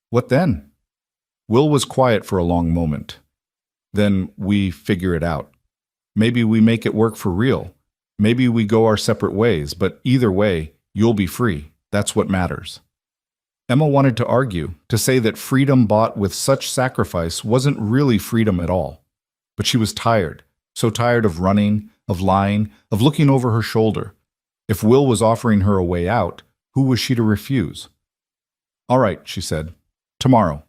[SPEAKER 1] What then? Will was quiet for a long moment. Then we figure it out. Maybe we make it work for real. Maybe we go our separate ways, but either way, you'll be free. That's what matters. Emma wanted to argue, to say that freedom bought with such sacrifice wasn't really freedom at all. But she was tired, so tired of running, of lying, of looking over her shoulder. If Will was offering her a way out, who was she to refuse? All right, she said. Tomorrow.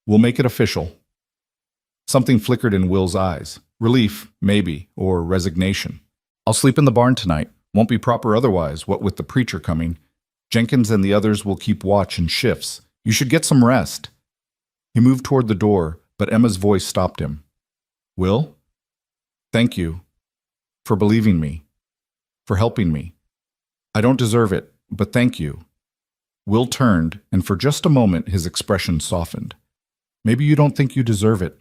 [SPEAKER 1] We'll make it official. Something flickered in Will's eyes. Relief, maybe, or resignation. I'll sleep in the barn tonight. Won't be proper otherwise, what with the preacher coming. Jenkins and the others will keep watch in shifts. You should get some rest. He moved toward the door, but Emma's voice stopped him. Will? Thank you. For believing me. For helping me. I don't deserve it, but thank you. Will turned, and for just a moment his expression softened. Maybe you don't think you deserve it.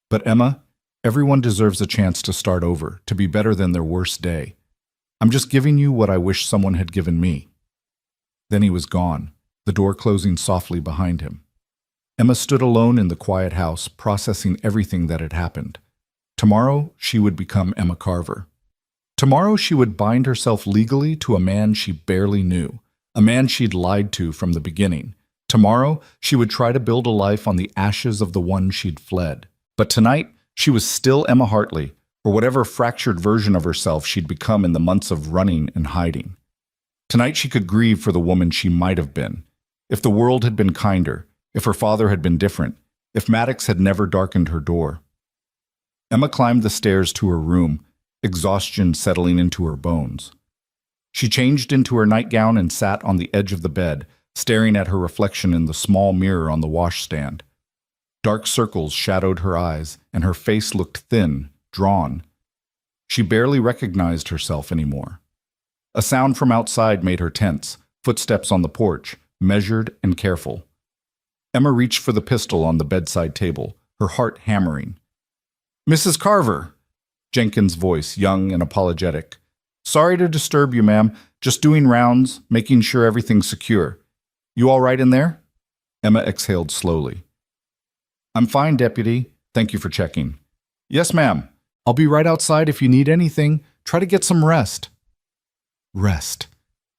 [SPEAKER 1] But Emma, everyone deserves a chance to start over, to be better than their worst day. I'm just giving you what I wish someone had given me. Then he was gone, the door closing softly behind him. Emma stood alone in the quiet house, processing everything that had happened. Tomorrow, she would become Emma Carver. Tomorrow she would bind herself legally to a man she barely knew, a man she'd lied to from the beginning. Tomorrow she would try to build a life on the ashes of the one she'd fled. But tonight she was still Emma Hartley, or whatever fractured version of herself she'd become in the months of running and hiding. Tonight she could grieve for the woman she might have been. If the world had been kinder, if her father had been different, if Maddox had never darkened her door. Emma climbed the stairs to her room, exhaustion settling into her bones. She changed into her nightgown and sat on the edge of the bed, staring at her reflection in the small mirror on the washstand. Dark circles shadowed her eyes, and her face looked thin, drawn. She barely recognized herself anymore. A sound from outside made her tense, footsteps on the porch, measured and careful. Emma reached for the pistol on the bedside table, her heart hammering. Mrs. Carver! Jenkins' voice, young and apologetic. Sorry to disturb you, ma'am. Just doing rounds, making sure everything's secure. You all right in there? Emma exhaled slowly. I'm fine, Deputy. Thank you for checking. Yes, ma'am. I'll be right outside if you need anything. Try to get some rest. Rest.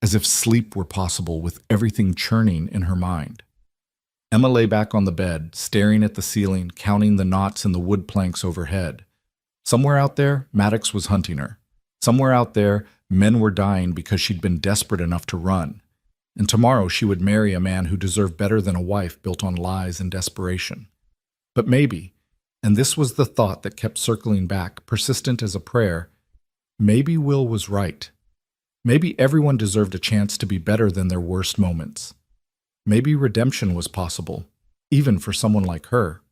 [SPEAKER 1] As if sleep were possible with everything churning in her mind. Emma lay back on the bed, staring at the ceiling, counting the knots in the wood planks overhead. Somewhere out there, Maddox was hunting her. Somewhere out there, men were dying because she'd been desperate enough to run. And tomorrow she would marry a man who deserved better than a wife built on lies and desperation. But maybe, and this was the thought that kept circling back, persistent as a prayer, maybe Will was right. Maybe everyone deserved a chance to be better than their worst moments. Maybe redemption was possible, even for someone like her.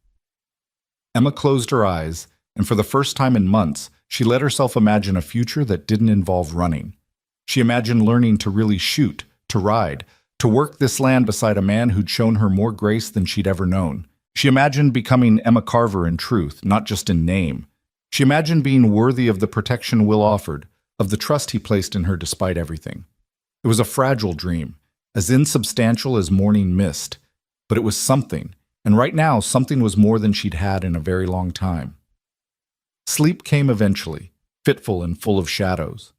[SPEAKER 1] Emma closed her eyes, and for the first time in months, she let herself imagine a future that didn't involve running. She imagined learning to really shoot, to ride, to work this land beside a man who'd shown her more grace than she'd ever known. She imagined becoming Emma Carver in truth, not just in name. She imagined being worthy of the protection Will offered, of the trust he placed in her despite everything. It was a fragile dream, as insubstantial as morning mist, but it was something, and right now something was more than she'd had in a very long time. Sleep came eventually, fitful and full of shadows.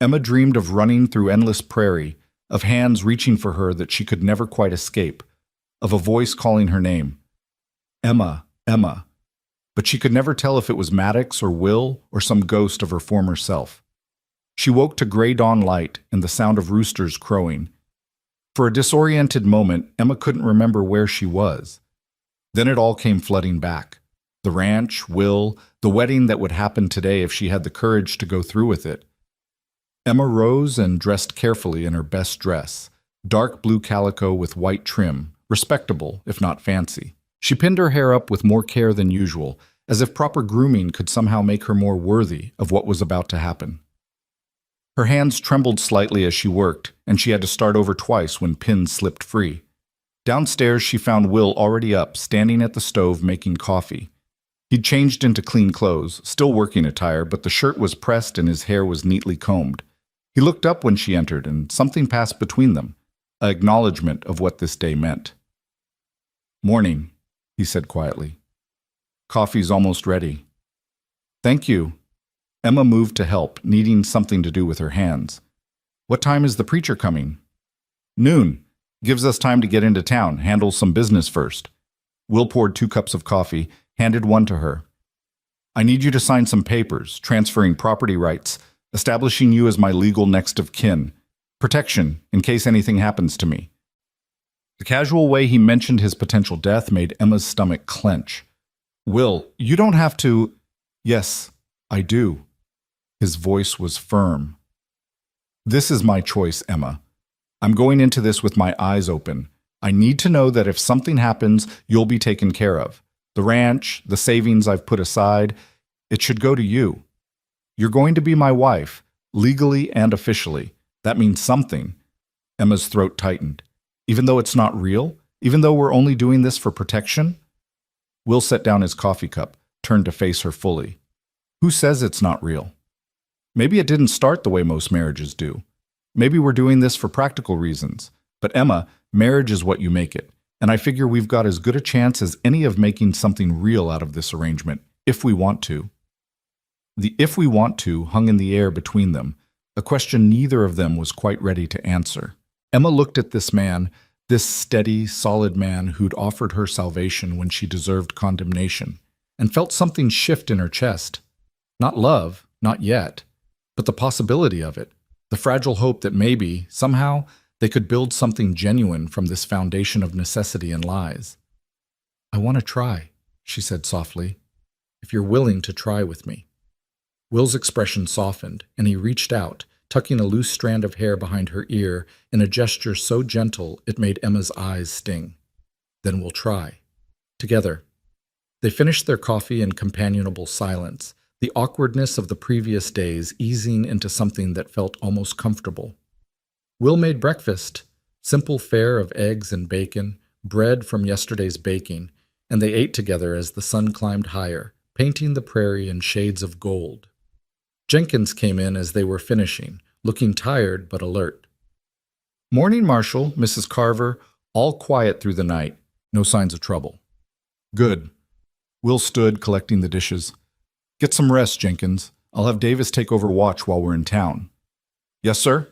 [SPEAKER 1] Emma dreamed of running through endless prairie, of hands reaching for her that she could never quite escape, of a voice calling her name. Emma, Emma. But she could never tell if it was Maddox or Will or some ghost of her former self. She woke to gray dawn light and the sound of roosters crowing. For a disoriented moment, Emma couldn't remember where she was. Then it all came flooding back. The ranch, Will, the wedding that would happen today if she had the courage to go through with it. Emma rose and dressed carefully in her best dress, dark blue calico with white trim, respectable, if not fancy. She pinned her hair up with more care than usual, as if proper grooming could somehow make her more worthy of what was about to happen. Her hands trembled slightly as she worked, and she had to start over twice when pins slipped free. Downstairs, she found Will already up, standing at the stove making coffee. He'd changed into clean clothes, still working attire, but the shirt was pressed and his hair was neatly combed. He looked up when she entered, and something passed between them, an acknowledgement of what this day meant. "Morning," he said quietly. "Coffee's almost ready." "Thank you." Emma moved to help, needing something to do with her hands. "What time is the preacher coming?" "Noon. Gives us time to get into town, handle some business first." Will poured 2 cups of coffee, handed one to her. "I need you to sign some papers, transferring property rights, establishing you as my legal next of kin. Protection, in case anything happens to me." The casual way he mentioned his potential death made Emma's stomach clench. "Will, you don't have to—" "Yes, I do." His voice was firm. "This is my choice, Emma. I'm going into this with my eyes open. I need to know that if something happens, you'll be taken care of. The ranch, the savings I've put aside, it should go to you. You're going to be my wife, legally and officially. That means something." Emma's throat tightened. "Even though it's not real? Even though we're only doing this for protection?" Will set down his coffee cup, turned to face her fully. "Who says it's not real? Maybe it didn't start the way most marriages do. Maybe we're doing this for practical reasons. But Emma, marriage is what you make it. And I figure we've got as good a chance as any of making something real out of this arrangement, if we want to." The "if we want to" hung in the air between them, a question neither of them was quite ready to answer. Emma looked at this man, this steady, solid man who'd offered her salvation when she deserved condemnation, and felt something shift in her chest. Not love, not yet, but the possibility of it, the fragile hope that maybe, somehow, they could build something genuine from this foundation of necessity and lies. "I want to try," she said softly, "if you're willing to try with me." Will's expression softened, and he reached out, tucking a loose strand of hair behind her ear in a gesture so gentle it made Emma's eyes sting. "Then we'll try. Together." They finished their coffee in companionable silence, the awkwardness of the previous days easing into something that felt almost comfortable. Will made breakfast, simple fare of eggs and bacon, bread from yesterday's baking, and they ate together as the sun climbed higher, painting the prairie in shades of gold. Jenkins came in as they were finishing, looking tired but alert. "Morning, Marshall, Mrs. Carver, all quiet through the night, no signs of trouble." "Good." Will stood, collecting the dishes. "Get some rest, Jenkins. I'll have Davis take over watch while we're in town." "Yes, sir?"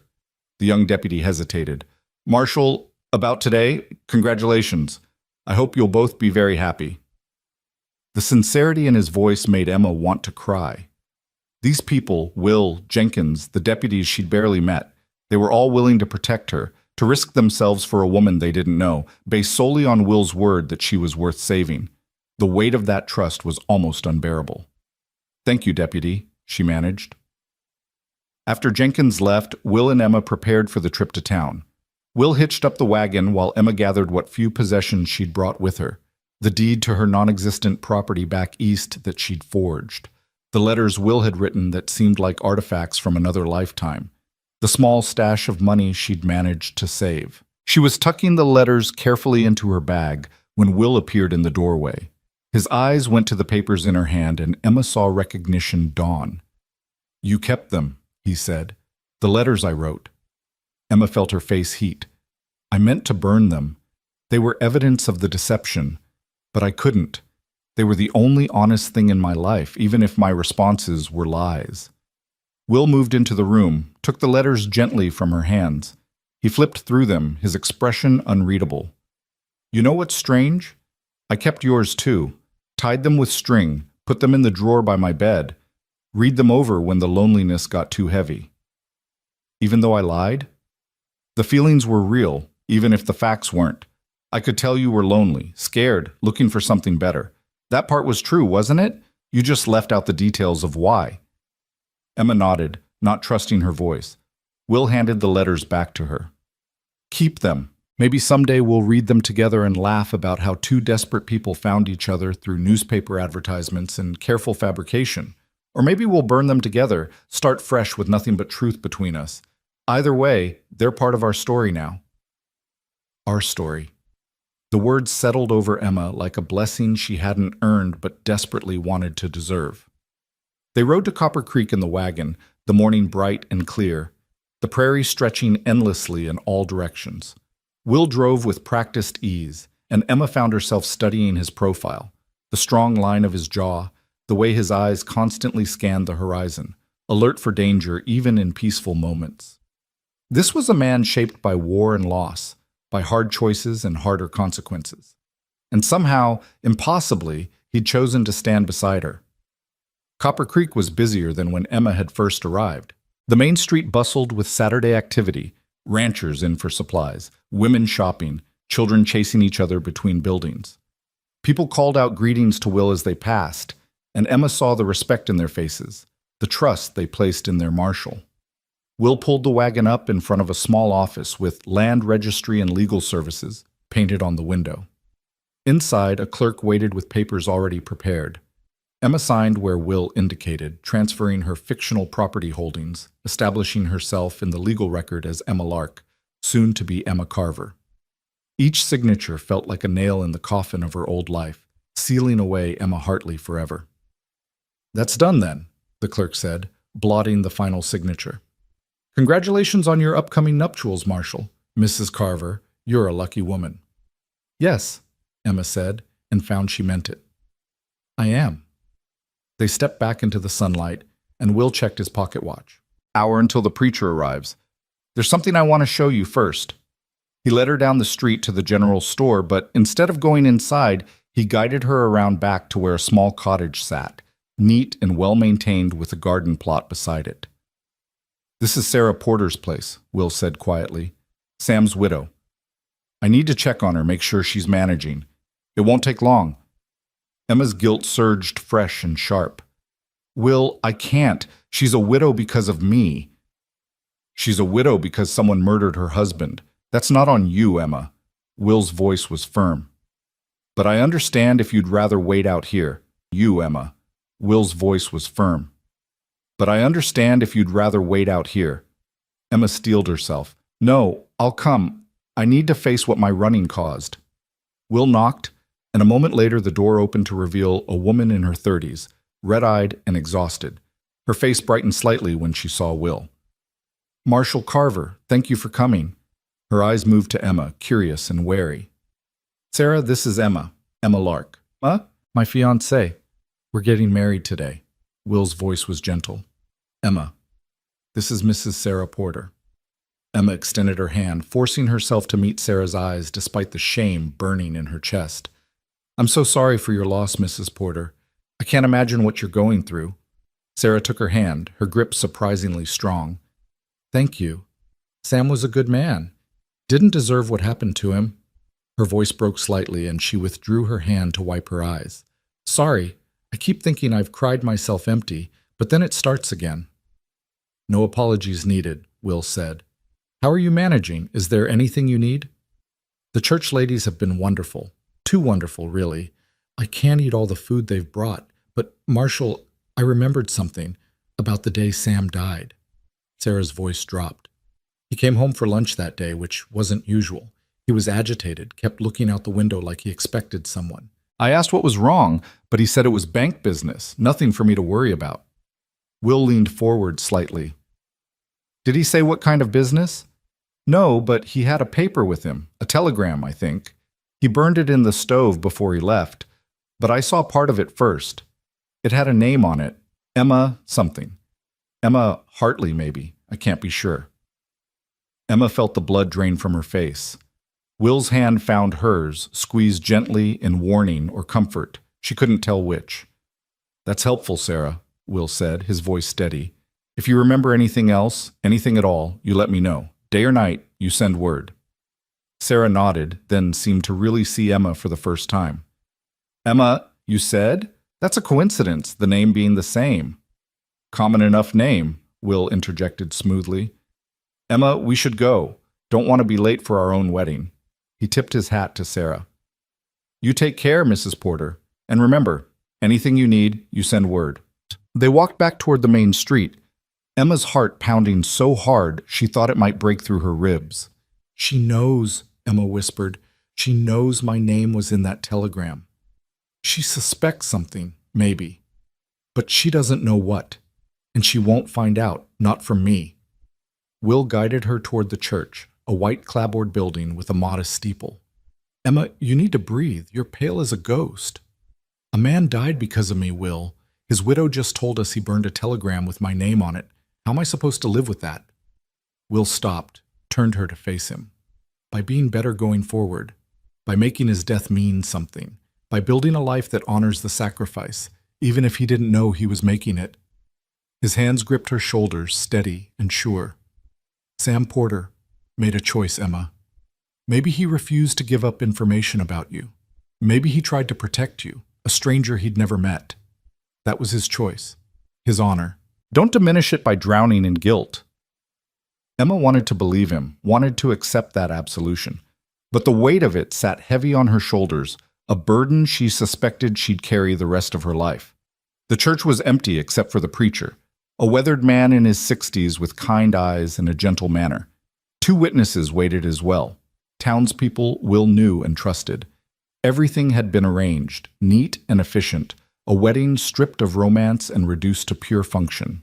[SPEAKER 1] The young deputy hesitated. "Marshall, about today, congratulations. I hope you'll both be very happy." The sincerity in his voice made Emma want to cry. These people, Will, Jenkins, the deputies she'd barely met, they were all willing to protect her, to risk themselves for a woman they didn't know, based solely on Will's word that she was worth saving. The weight of that trust was almost unbearable. "Thank you, Deputy," she managed. After Jenkins left, Will and Emma prepared for the trip to town. Will hitched up the wagon while Emma gathered what few possessions she'd brought with her, the deed to her non-existent property back east that she'd forged, the letters Will had written that seemed like artifacts from another lifetime, the small stash of money she'd managed to save. She was tucking the letters carefully into her bag when Will appeared in the doorway. His eyes went to the papers in her hand, and Emma saw recognition dawn. "You kept them," he said. "The letters I wrote." Emma felt her face heat. "I meant to burn them. They were evidence of the deception, but I couldn't. They were the only honest thing in my life, even if my responses were lies." Will moved into the room, took the letters gently from her hands. He flipped through them, his expression unreadable. You know what's strange? I kept yours too. Tied them with string, put them in the drawer by my bed. Read them over when the loneliness got too heavy. Even though I lied? The feelings were real, even if the facts weren't. I could tell you were lonely, scared, looking for something better. That part was true, wasn't it? You just left out the details of why. Emma nodded, not trusting her voice. Will handed the letters back to her. Keep them. Maybe someday we'll read them together and laugh about how two desperate people found each other through newspaper advertisements and careful fabrication. Or maybe we'll burn them together, start fresh with nothing but truth between us. Either way, they're part of our story now. Our story. The words settled over Emma like a blessing she hadn't earned but desperately wanted to deserve. They rode to Copper Creek in the wagon, the morning bright and clear, the prairie stretching endlessly in all directions. Will drove with practiced ease, and Emma found herself studying his profile, the strong line of his jaw, the way his eyes constantly scanned the horizon, alert for danger even in peaceful moments. This was a man shaped by war and loss, by hard choices and harder consequences. And somehow, impossibly, he'd chosen to stand beside her. Copper Creek was busier than when Emma had first arrived. The main street bustled with Saturday activity, ranchers in for supplies, women shopping, children chasing each other between buildings. People called out greetings to Will as they passed, and Emma saw the respect in their faces, the trust they placed in their marshal. Will pulled the wagon up in front of a small office with Land Registry and Legal Services painted on the window. Inside, a clerk waited with papers already prepared. Emma signed where Will indicated, transferring her fictional property holdings, establishing herself in the legal record as Emma Lark, soon to be Emma Carver. Each signature felt like a nail in the coffin of her old life, sealing away Emma Hartley forever. That's done then, the clerk said, blotting the final signature. Congratulations on your upcoming nuptials, Marshal. Mrs. Carver, you're a lucky woman. Yes, Emma said, and found she meant it. I am. They stepped back into the sunlight, and Will checked his pocket watch. Hour until the preacher arrives. There's something I want to show you first. He led her down the street to the general store, but instead of going inside, he guided her around back to where a small cottage sat, neat and well-maintained with a garden plot beside it. This is Sarah Porter's place, Will said quietly. Sam's widow. I need to check on her, make sure she's managing. It won't take long. Emma's guilt surged fresh and sharp. Will, I can't. She's a widow because of me. She's a widow because someone murdered her husband. That's not on you, Emma. Will's voice was firm. But I understand if you'd rather wait out here. You, Emma. Will's voice was firm. But I understand if you'd rather wait out here. Emma steeled herself. No, I'll come. I need to face what my running caused. Will knocked, and a moment later the door opened to reveal a woman in her 30s, red-eyed and exhausted. Her face brightened slightly when she saw Will. Marshal Carver, thank you for coming. Her eyes moved to Emma, curious and wary. Sarah, this is Emma Lark. My fiancée. We're getting married today. Will's voice was gentle. Emma, this is Mrs. Sarah Porter. Emma extended her hand, forcing herself to meet Sarah's eyes despite the shame burning in her chest. I'm so sorry for your loss, Mrs. Porter. I can't imagine what you're going through. Sarah took her hand, her grip surprisingly strong. Thank you. Sam was a good man. Didn't deserve what happened to him. Her voice broke slightly, and she withdrew her hand to wipe her eyes. Sorry, I keep thinking I've cried myself empty, but then it starts again. No apologies needed, Will said. How are you managing? Is there anything you need? The church ladies have been wonderful. Too wonderful, really. I can't eat all the food they've brought, but, Marshal, I remembered something about the day Sam died. Sarah's voice dropped. He came home for lunch that day, which wasn't usual. He was agitated, kept looking out the window like he expected someone. I asked what was wrong, but he said it was bank business, nothing for me to worry about. Will leaned forward slightly. Did he say what kind of business? No, but he had a paper with him, a telegram, I think. He burned it in the stove before he left, but I saw part of it first. It had a name on it, Emma something. Emma Hartley, maybe. I can't be sure. Emma felt the blood drain from her face. Will's hand found hers, squeezed gently in warning or comfort. She couldn't tell which. "That's helpful, Sarah," Will said, his voice steady. "If you remember anything else, anything at all, you let me know. Day or night, you send word." Sarah nodded, then seemed to really see Emma for the first time. "Emma, you said? That's a coincidence, the name being the same." "Common enough name," Will interjected smoothly. "Emma, we should go. Don't want to be late for our own wedding." He tipped his hat to Sarah. "You take care, Mrs. Porter. And remember, anything you need, you send word." They walked back toward the main street, Emma's heart pounding so hard she thought it might break through her ribs. "She knows," Emma whispered. "She knows my name was in that telegram. She suspects something, maybe. But she doesn't know what. And she won't find out, not from me." Will guided her toward the church, a white clapboard building with a modest steeple. "Emma, you need to breathe. You're pale as a ghost." "A man died because of me, Will. His widow just told us he burned a telegram with my name on it. How am I supposed to live with that?" Will stopped, turned her to face him. "By being better going forward. By making his death mean something. By building a life that honors the sacrifice, even if he didn't know he was making it." His hands gripped her shoulders, steady and sure. "Sam Porter made a choice, Emma. Maybe he refused to give up information about you. Maybe he tried to protect you, a stranger he'd never met. That was his choice, his honor. Don't diminish it by drowning in guilt." Emma wanted to believe him, wanted to accept that absolution. But the weight of it sat heavy on her shoulders, a burden she suspected she'd carry the rest of her life. The church was empty except for the preacher, a weathered man in his 60s with kind eyes and a gentle manner. 2 witnesses waited as well. Townspeople Will knew and trusted. Everything had been arranged, neat and efficient, a wedding stripped of romance and reduced to pure function.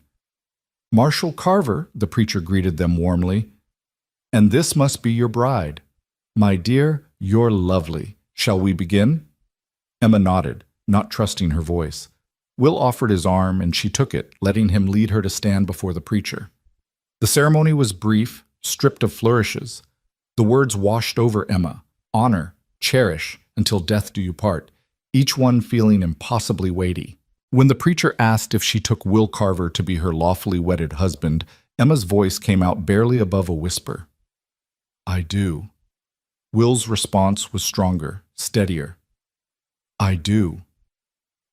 [SPEAKER 1] "Marshal Carver," the preacher greeted them warmly, "and this must be your bride. My dear, you're lovely. Shall we begin?" Emma nodded, not trusting her voice. Will offered his arm, and she took it, letting him lead her to stand before the preacher. The ceremony was brief, stripped of flourishes. The words washed over Emma: honor, cherish, until death do you part, each one feeling impossibly weighty. When the preacher asked if she took Will Carver to be her lawfully wedded husband, Emma's voice came out barely above a whisper. "I do." Will's response was stronger, steadier. "I do.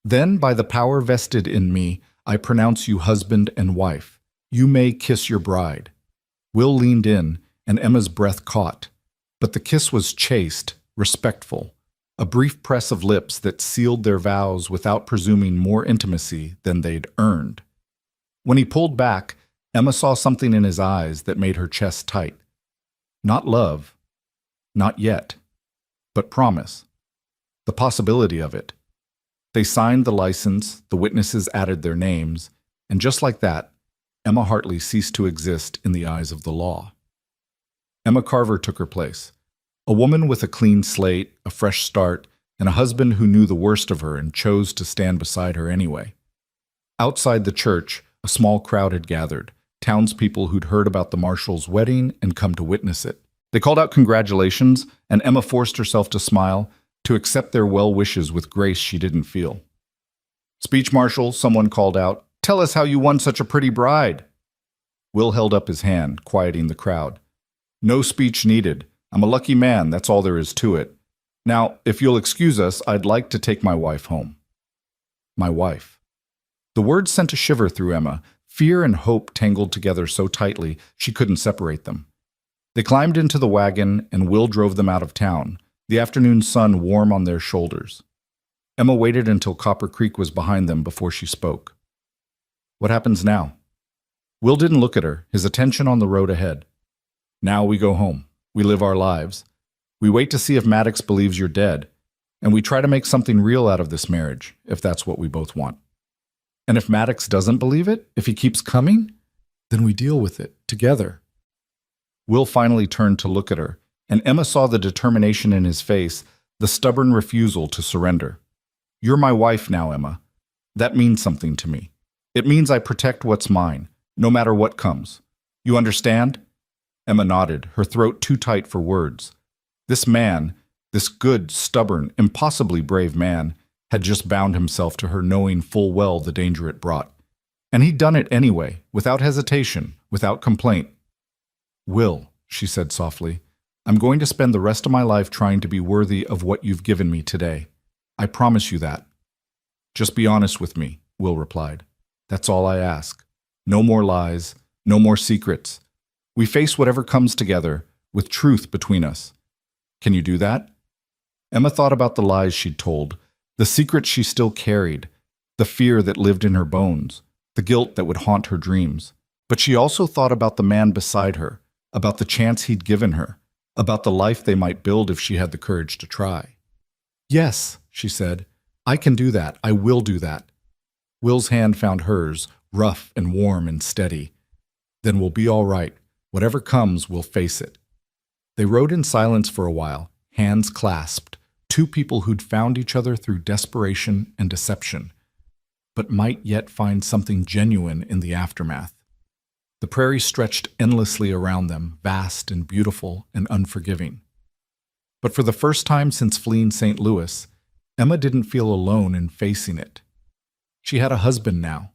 [SPEAKER 1] Then, by the power vested in me, I pronounce you husband and wife. You may kiss your bride." Will leaned in, and Emma's breath caught. But the kiss was chaste, respectful, a brief press of lips that sealed their vows without presuming more intimacy than they'd earned. When he pulled back, Emma saw something in his eyes that made her chest tight. Not love, not yet, but promise. The possibility of it. They signed the license, the witnesses added their names, and just like that, Emma Hartley ceased to exist in the eyes of the law. Emma Carver took her place, a woman with a clean slate, a fresh start, and a husband who knew the worst of her and chose to stand beside her anyway. Outside the church, a small crowd had gathered, townspeople who'd heard about the marshal's wedding and come to witness it. They called out congratulations, and Emma forced herself to smile, to accept their well wishes with grace she didn't feel. "Speech Marshal," someone called out. "Tell us how you won such a pretty bride." Will held up his hand, quieting the crowd. "No speech needed. I'm a lucky man, that's all there is to it. Now, if you'll excuse us, I'd like to take my wife home." My wife. The words sent a shiver through Emma, fear and hope tangled together so tightly she couldn't separate them. They climbed into the wagon, and Will drove them out of town, the afternoon sun warm on their shoulders. Emma waited until Copper Creek was behind them before she spoke. "What happens now?" Will didn't look at her, his attention on the road ahead. "Now we go home. We live our lives. We wait to see if Maddox believes you're dead, and we try to make something real out of this marriage, if that's what we both want. And if Maddox doesn't believe it, if he keeps coming, then we deal with it, together." Will finally turned to look at her, and Emma saw the determination in his face, the stubborn refusal to surrender. "You're my wife now, Emma. That means something to me. It means I protect what's mine, no matter what comes. You understand?" Emma nodded, her throat too tight for words. This man, this good, stubborn, impossibly brave man, had just bound himself to her, knowing full well the danger it brought. And he'd done it anyway, without hesitation, without complaint. "Will," she said softly, "I'm going to spend the rest of my life trying to be worthy of what you've given me today. I promise you that." "Just be honest with me," Will replied. "That's all I ask. No more lies, no more secrets. We face whatever comes together, with truth between us. Can you do that?" Emma thought about the lies she'd told, the secrets she still carried, the fear that lived in her bones, the guilt that would haunt her dreams. But she also thought about the man beside her, about the chance he'd given her, about the life they might build if she had the courage to try. "Yes," she said, "I can do that. I will do that." Will's hand found hers, rough and warm and steady. "Then we'll be all right. Whatever comes, we'll face it." They rode in silence for a while, hands clasped, two people who'd found each other through desperation and deception, but might yet find something genuine in the aftermath. The prairie stretched endlessly around them, vast and beautiful and unforgiving. But for the first time since fleeing St. Louis, Emma didn't feel alone in facing it. She had a husband now,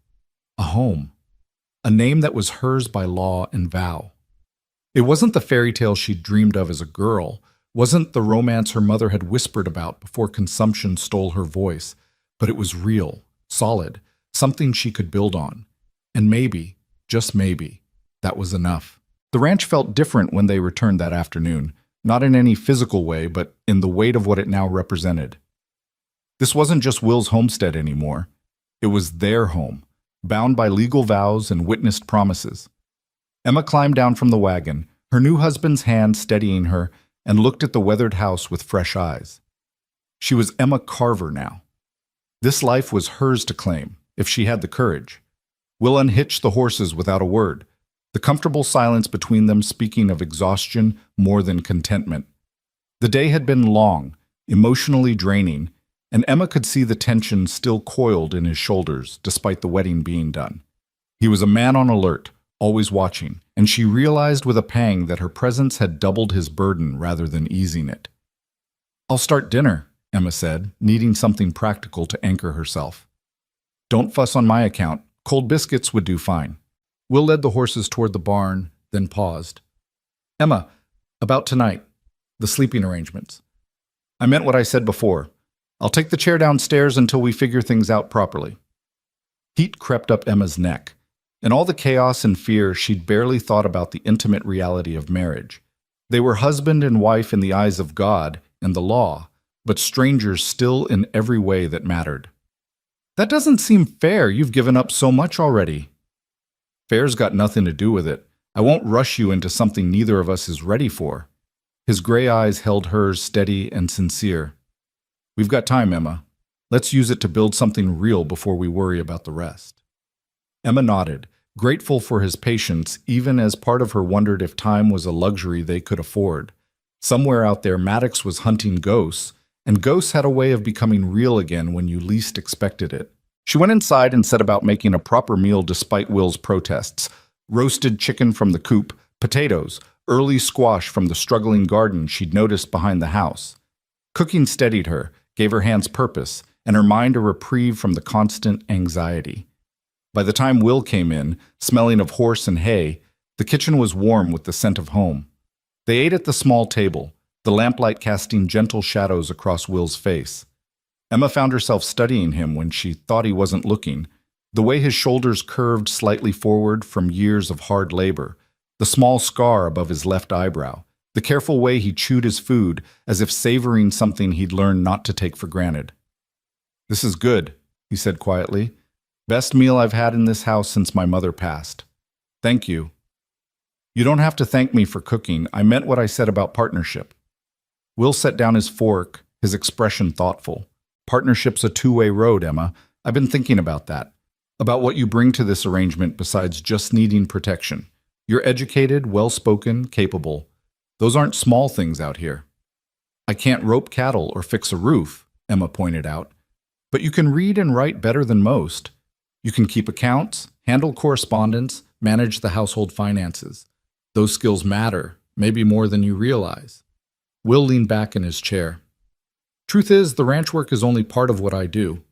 [SPEAKER 1] a home, a name that was hers by law and vow. It wasn't the fairy tale she'd dreamed of as a girl, wasn't the romance her mother had whispered about before consumption stole her voice, but it was real, solid, something she could build on. And maybe, just maybe, that was enough. The ranch felt different when they returned that afternoon, not in any physical way, but in the weight of what it now represented. This wasn't just Will's homestead anymore. It was their home, bound by legal vows and witnessed promises. Emma climbed down from the wagon, her new husband's hand steadying her, and looked at the weathered house with fresh eyes. She was Emma Carver now. This life was hers to claim, if she had the courage. Will unhitched the horses without a word, the comfortable silence between them speaking of exhaustion more than contentment. The day had been long, emotionally draining, and Emma could see the tension still coiled in his shoulders, despite the wedding being done. He was a man on alert, always watching, and she realized with a pang that her presence had doubled his burden rather than easing it. "I'll start dinner," Emma said, needing something practical to anchor herself. "Don't fuss on my account. Cold biscuits would do fine." Will led the horses toward the barn, then paused. "Emma, about tonight, the sleeping arrangements. I meant what I said before. I'll take the chair downstairs until we figure things out properly." Heat crept up Emma's neck. In all the chaos and fear, she'd barely thought about the intimate reality of marriage. They were husband and wife in the eyes of God and the law, but strangers still in every way that mattered. "That doesn't seem fair. You've given up so much already." "Fair's got nothing to do with it. I won't rush you into something neither of us is ready for." His gray eyes held hers steady and sincere. "We've got time, Emma. Let's use it to build something real before we worry about the rest." Emma nodded, grateful for his patience, even as part of her wondered if time was a luxury they could afford. Somewhere out there, Maddox was hunting ghosts, and ghosts had a way of becoming real again when you least expected it. She went inside and set about making a proper meal despite Will's protests. Roasted chicken from the coop, potatoes, early squash from the struggling garden she'd noticed behind the house. Cooking steadied her, gave her hands purpose, and her mind a reprieve from the constant anxiety. By the time Will came in, smelling of horse and hay, the kitchen was warm with the scent of home. They ate at the small table, the lamplight casting gentle shadows across Will's face. Emma found herself studying him when she thought he wasn't looking, the way his shoulders curved slightly forward from years of hard labor, the small scar above his left eyebrow, the careful way he chewed his food as if savoring something he'd learned not to take for granted. "This is good," he said quietly. "Best meal I've had in this house since my mother passed. Thank you." "You don't have to thank me for cooking. I meant what I said about partnership." Will set down his fork, his expression thoughtful. "Partnership's a two-way road, Emma. I've been thinking about that. About what you bring to this arrangement besides just needing protection. You're educated, well-spoken, capable. Those aren't small things out here." "I can't rope cattle or fix a roof," Emma pointed out. "But you can read and write better than most. You can keep accounts, handle correspondence, manage the household finances. Those skills matter, maybe more than you realize. Will leaned back in his chair. Truth is, the ranch work is only part of what I do.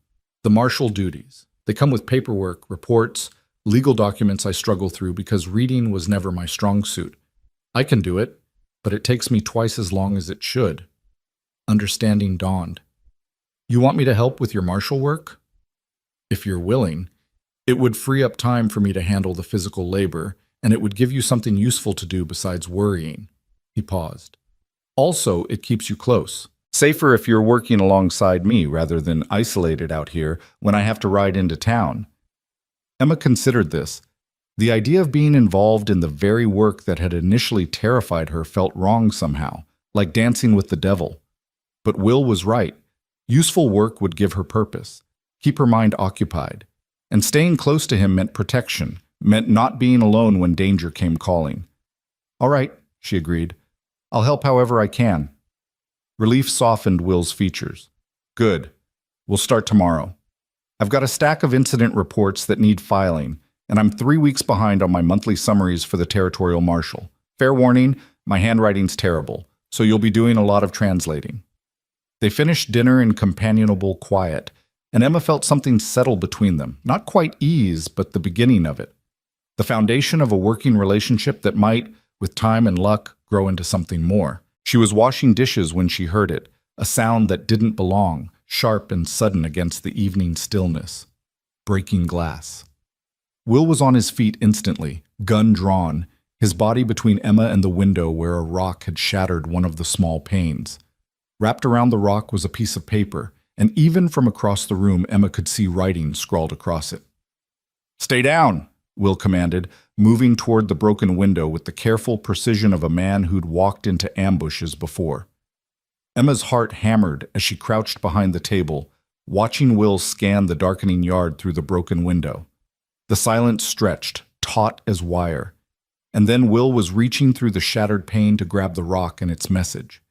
[SPEAKER 1] The marshal duties. They come with paperwork, reports, legal documents I struggle through because reading was never my strong suit. I can do it, but it takes me twice as long as it should. Understanding dawned. You want me to help with your marshal work? If you're willing. It would free up time for me to handle the physical labor, and it would give you something useful to do besides worrying. He paused. Also, it keeps you close. Safer if you're working alongside me rather than isolated out here when I have to ride into town. Emma considered this. The idea of being involved in the very work that had initially terrified her felt wrong somehow, like dancing with the devil. But Will was right. Useful work would give her purpose, keep her mind occupied. And staying close to him meant protection, meant not being alone when danger came calling. All right, she agreed. I'll help however I can. Relief softened Will's features. Good. We'll start tomorrow. I've got a stack of incident reports that need filing, and I'm 3 weeks behind on my monthly summaries for the territorial marshal. Fair warning, my handwriting's terrible, so you'll be doing a lot of translating. They finished dinner in companionable quiet, and Emma felt something settle between them. Not quite ease, but the beginning of it. The foundation of a working relationship that might, with time and luck, grow into something more. She was washing dishes when she heard it, a sound that didn't belong, sharp and sudden against the evening stillness. Breaking glass. Will was on his feet instantly, gun drawn, his body between Emma and the window where a rock had shattered one of the small panes. Wrapped around the rock was a piece of paper, and even from across the room Emma could see writing scrawled across it. "Stay down," Will commanded, moving toward the broken window with the careful precision of a man who'd walked into ambushes before. Emma's heart hammered as she crouched behind the table, watching Will scan the darkening yard through the broken window. The silence stretched, taut as wire, and then Will was reaching through the shattered pane to grab the rock and its message.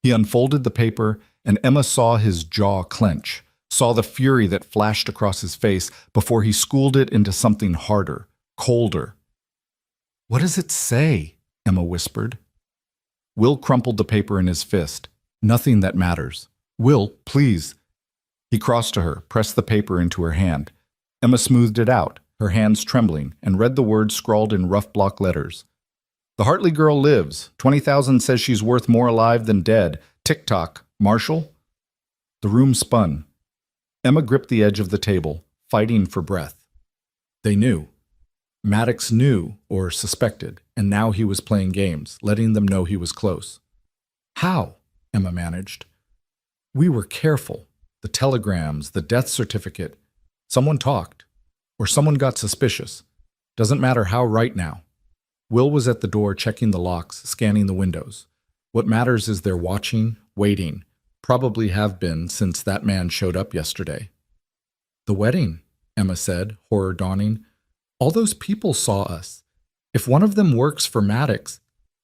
[SPEAKER 1] He unfolded the paper, and Emma saw his jaw clench, saw the fury that flashed across his face before he schooled it into something harder, colder. "What does it say?" Emma whispered. Will crumpled the paper in his fist. "Nothing that matters. Will, please." He crossed to her, pressed the paper into her hand. Emma smoothed it out, her hands trembling, and read the words scrawled in rough block letters. "The Hartley girl lives. 20,000 says she's worth more alive than dead. Tick-tock. Marshall?" The room spun. Emma gripped the edge of the table, fighting for breath. They knew. Maddox knew, or suspected, and now he was playing games, letting them know he was close. "How?" Emma managed. "We were careful. The telegrams, the death certificate. Someone talked. Or someone got suspicious. Doesn't matter how right now." Will was at the door checking the locks, scanning the windows. What matters is they're watching, waiting. Probably have been since that man showed up yesterday. "The wedding," Emma said, horror dawning. "All those people saw us. If one of them works for Maddox,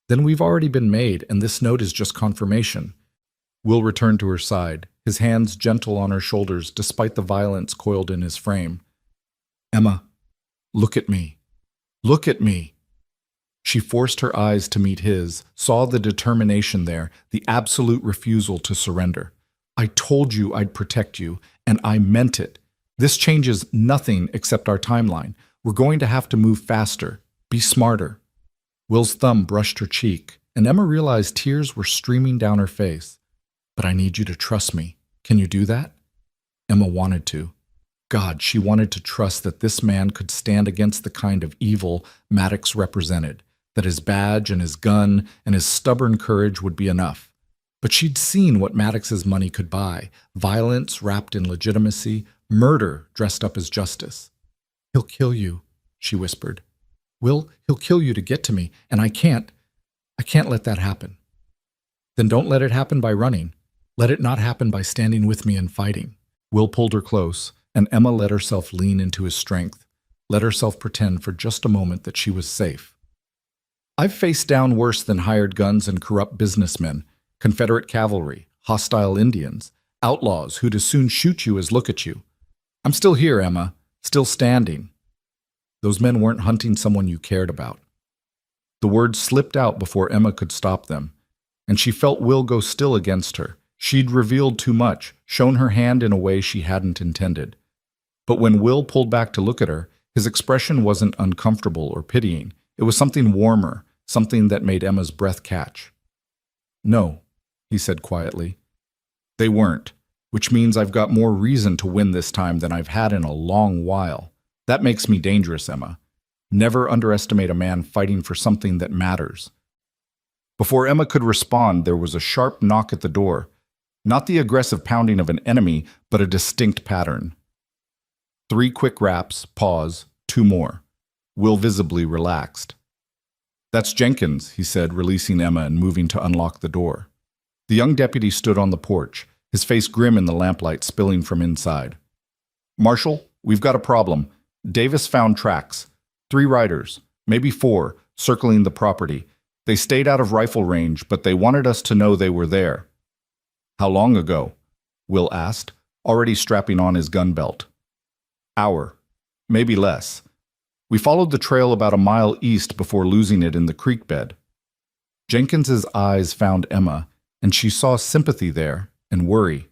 [SPEAKER 1] then we've already been made, and this note is just confirmation." Will returned to her side, his hands gentle on her shoulders despite the violence coiled in his frame. "Emma, look at me. Look at me." She forced her eyes to meet his, saw the determination there, the absolute refusal to surrender. "I told you I'd protect you, and I meant it. This changes nothing except our timeline. We're going to have to move faster, be smarter." Will's thumb brushed her cheek, and Emma realized tears were streaming down her face. "But I need you to trust me. Can you do that?" Emma wanted to. God, she wanted to trust that this man could stand against the kind of evil Maddox represented, that his badge and his gun and his stubborn courage would be enough. But she'd seen what Maddox's money could buy, violence wrapped in legitimacy, murder dressed up as justice. "He'll kill you," she whispered. He'll kill you to get to me, and I can't let that happen." "Then don't let it happen by running. Let it not happen by standing with me and fighting." Will pulled her close, and Emma let herself lean into his strength, let herself pretend for just a moment that she was safe. "I've faced down worse than hired guns and corrupt businessmen, Confederate cavalry, hostile Indians, outlaws who'd as soon shoot you as look at you. I'm still here, Emma, still standing. Those men weren't hunting someone you cared about." The words slipped out before Emma could stop them, and she felt Will go still against her. She'd revealed too much, shown her hand in a way she hadn't intended. But when Will pulled back to look at her, his expression wasn't uncomfortable or pitying. It was something warmer, something that made Emma's breath catch. "No," he said quietly. "They weren't, which means I've got more reason to win this time than I've had in a long while. That makes me dangerous, Emma. Never underestimate a man fighting for something that matters." Before Emma could respond, there was a sharp knock at the door. Not the aggressive pounding of an enemy, but a distinct pattern. 3 quick raps, pause, 2 more. Will visibly relaxed. "That's Jenkins," he said, releasing Emma and moving to unlock the door. The young deputy stood on the porch, his face grim in the lamplight spilling from inside. "Marshal, we've got a problem. Davis found tracks. 3 riders, maybe 4, circling the property. They stayed out of rifle range, but they wanted us to know they were there." "How long ago?" Will asked, already strapping on his gun belt. "Hour, maybe less. We followed the trail about a mile east before losing it in the creek bed." Jenkins's eyes found Emma, and she saw sympathy there and worry.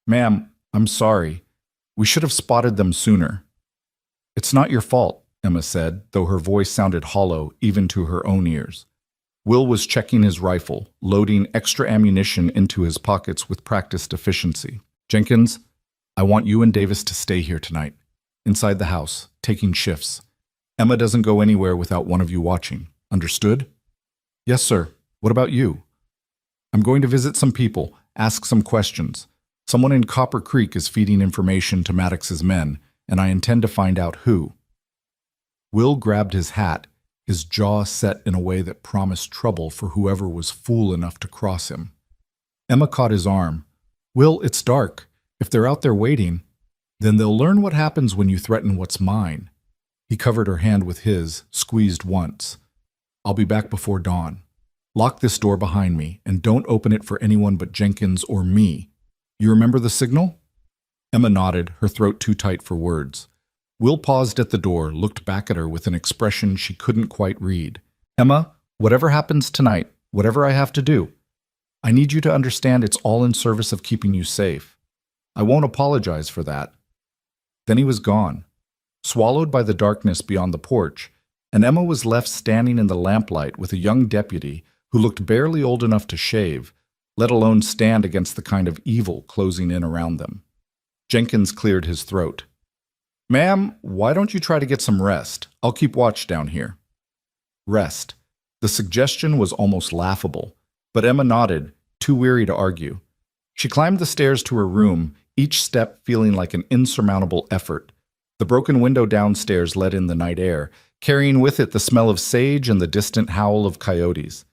[SPEAKER 1] "Ma'am, I'm sorry. We should have spotted them sooner." "It's not your fault," Emma said, though her voice sounded hollow even to her own ears. Will was checking his rifle, loading extra ammunition into his pockets with practiced efficiency. "Jenkins, I want you and Davis to stay here tonight, inside the house, taking shifts. Emma doesn't go anywhere without one of you watching. Understood?" "Yes, sir. What about you?" "I'm going to visit some people, ask some questions. Someone in Copper Creek is feeding information to Maddox's men, and I intend to find out who." Will grabbed his hat, his jaw set in a way that promised trouble for whoever was fool enough to cross him. Emma caught his arm. "Will, it's dark. If they're out there waiting, then they'll learn what happens when you threaten what's mine." He covered her hand with his, squeezed once. "I'll be back before dawn. Lock this door behind me, and don't open it for anyone but Jenkins or me. You remember the signal?" Emma nodded, her throat too tight for words. Will paused at the door, looked back at her with an expression she couldn't quite read. "Emma, whatever happens tonight, whatever I have to do, I need you to understand it's all in service of keeping you safe. I won't apologize for that." Then he was gone, swallowed by the darkness beyond the porch, and Emma was left standing in the lamplight with a young deputy who looked barely old enough to shave, let alone stand against the kind of evil closing in around them. Jenkins cleared his throat. "Ma'am, why don't you try to get some rest? I'll keep watch down here." Rest. The suggestion was almost laughable, but Emma nodded, too weary to argue. She climbed the stairs to her room, each step feeling like an insurmountable effort. The broken window downstairs let in the night air, carrying with it the smell of sage and the distant howl of coyotes.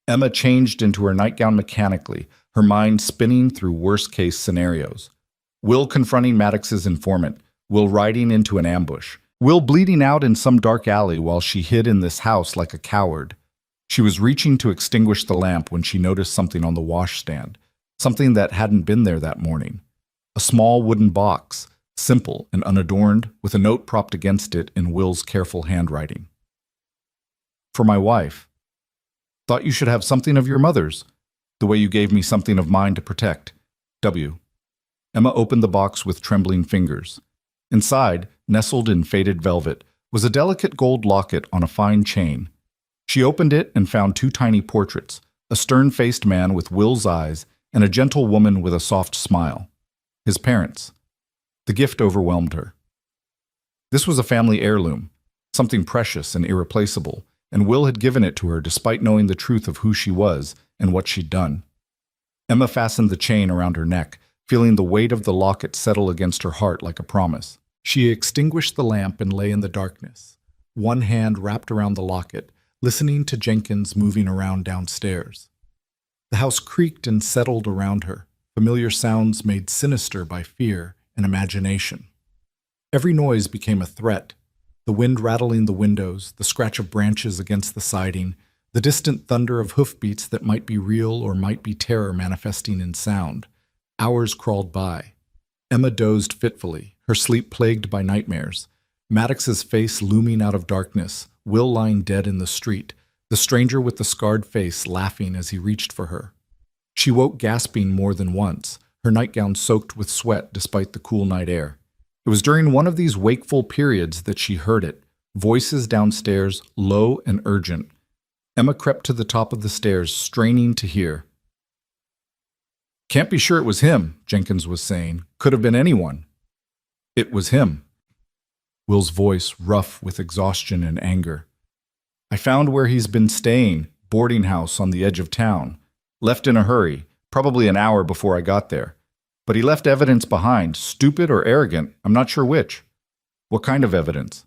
[SPEAKER 1] Emma changed into her nightgown mechanically, her mind spinning through worst-case scenarios. Will confronting Maddox's informant, Will riding into an ambush, Will bleeding out in some dark alley while she hid in this house like a coward. She was reaching to extinguish the lamp when she noticed something on the washstand, something that hadn't been there that morning. A small wooden box, simple and unadorned, with a note propped against it in Will's careful handwriting. "For my wife. Thought you should have something of your mother's, the way you gave me something of mine to protect. W." Emma opened the box with trembling fingers. Inside, nestled in faded velvet, was a delicate gold locket on a fine chain. She opened it and found 2 tiny portraits, a stern-faced man with Will's eyes and a gentle woman with a soft smile. His parents. The gift overwhelmed her. This was a family heirloom, something precious and irreplaceable, and Will had given it to her despite knowing the truth of who she was and what she'd done. Emma fastened the chain around her neck, feeling the weight of the locket settle against her heart like a promise. She extinguished the lamp and lay in the darkness, one hand wrapped around the locket, listening to Jenkins moving around downstairs. The house creaked and settled around her, familiar sounds made sinister by fear and imagination. Every noise became a threat, the wind rattling the windows, the scratch of branches against the siding, the distant thunder of hoofbeats that might be real or might be terror manifesting in sound. Hours crawled by. Emma dozed fitfully, her sleep plagued by nightmares. Maddox's face looming out of darkness, Will lying dead in the street, the stranger with the scarred face laughing as he reached for her. She woke gasping more than once, her nightgown soaked with sweat despite the cool night air. It was during one of these wakeful periods that she heard it, voices downstairs, low and urgent. Emma crept to the top of the stairs, straining to hear. "Can't be sure it was him," Jenkins was saying. "Could have been anyone." "It was him." Will's voice rough with exhaustion and anger. "I found where he's been staying, boarding house on the edge of town. Left in a hurry, probably an hour before I got there. But he left evidence behind, stupid or arrogant, I'm not sure which." "What kind of evidence?"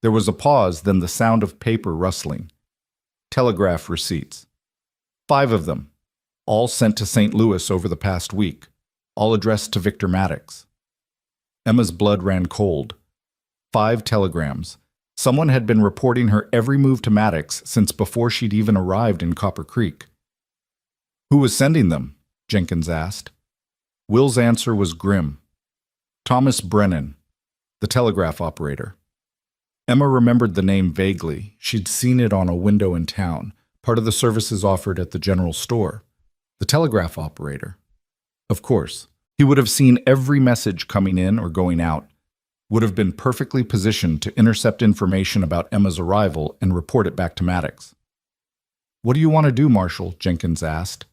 [SPEAKER 1] There was a pause, then the sound of paper rustling. "Telegraph receipts. 5 of them. All sent to St. Louis over the past week. All addressed to Victor Maddox." Emma's blood ran cold. 5 telegrams. Someone had been reporting her every move to Maddox since before she'd even arrived in Copper Creek. "Who was sending them?" Jenkins asked. Will's answer was grim. "Thomas Brennan, the telegraph operator." Emma remembered the name vaguely. She'd seen it on a window in town, part of the services offered at the general store. The telegraph operator. Of course, he would have seen every message coming in or going out, would have been perfectly positioned to intercept information about Emma's arrival and report it back to Maddox. "What do you want to do, Marshal?" Jenkins asked.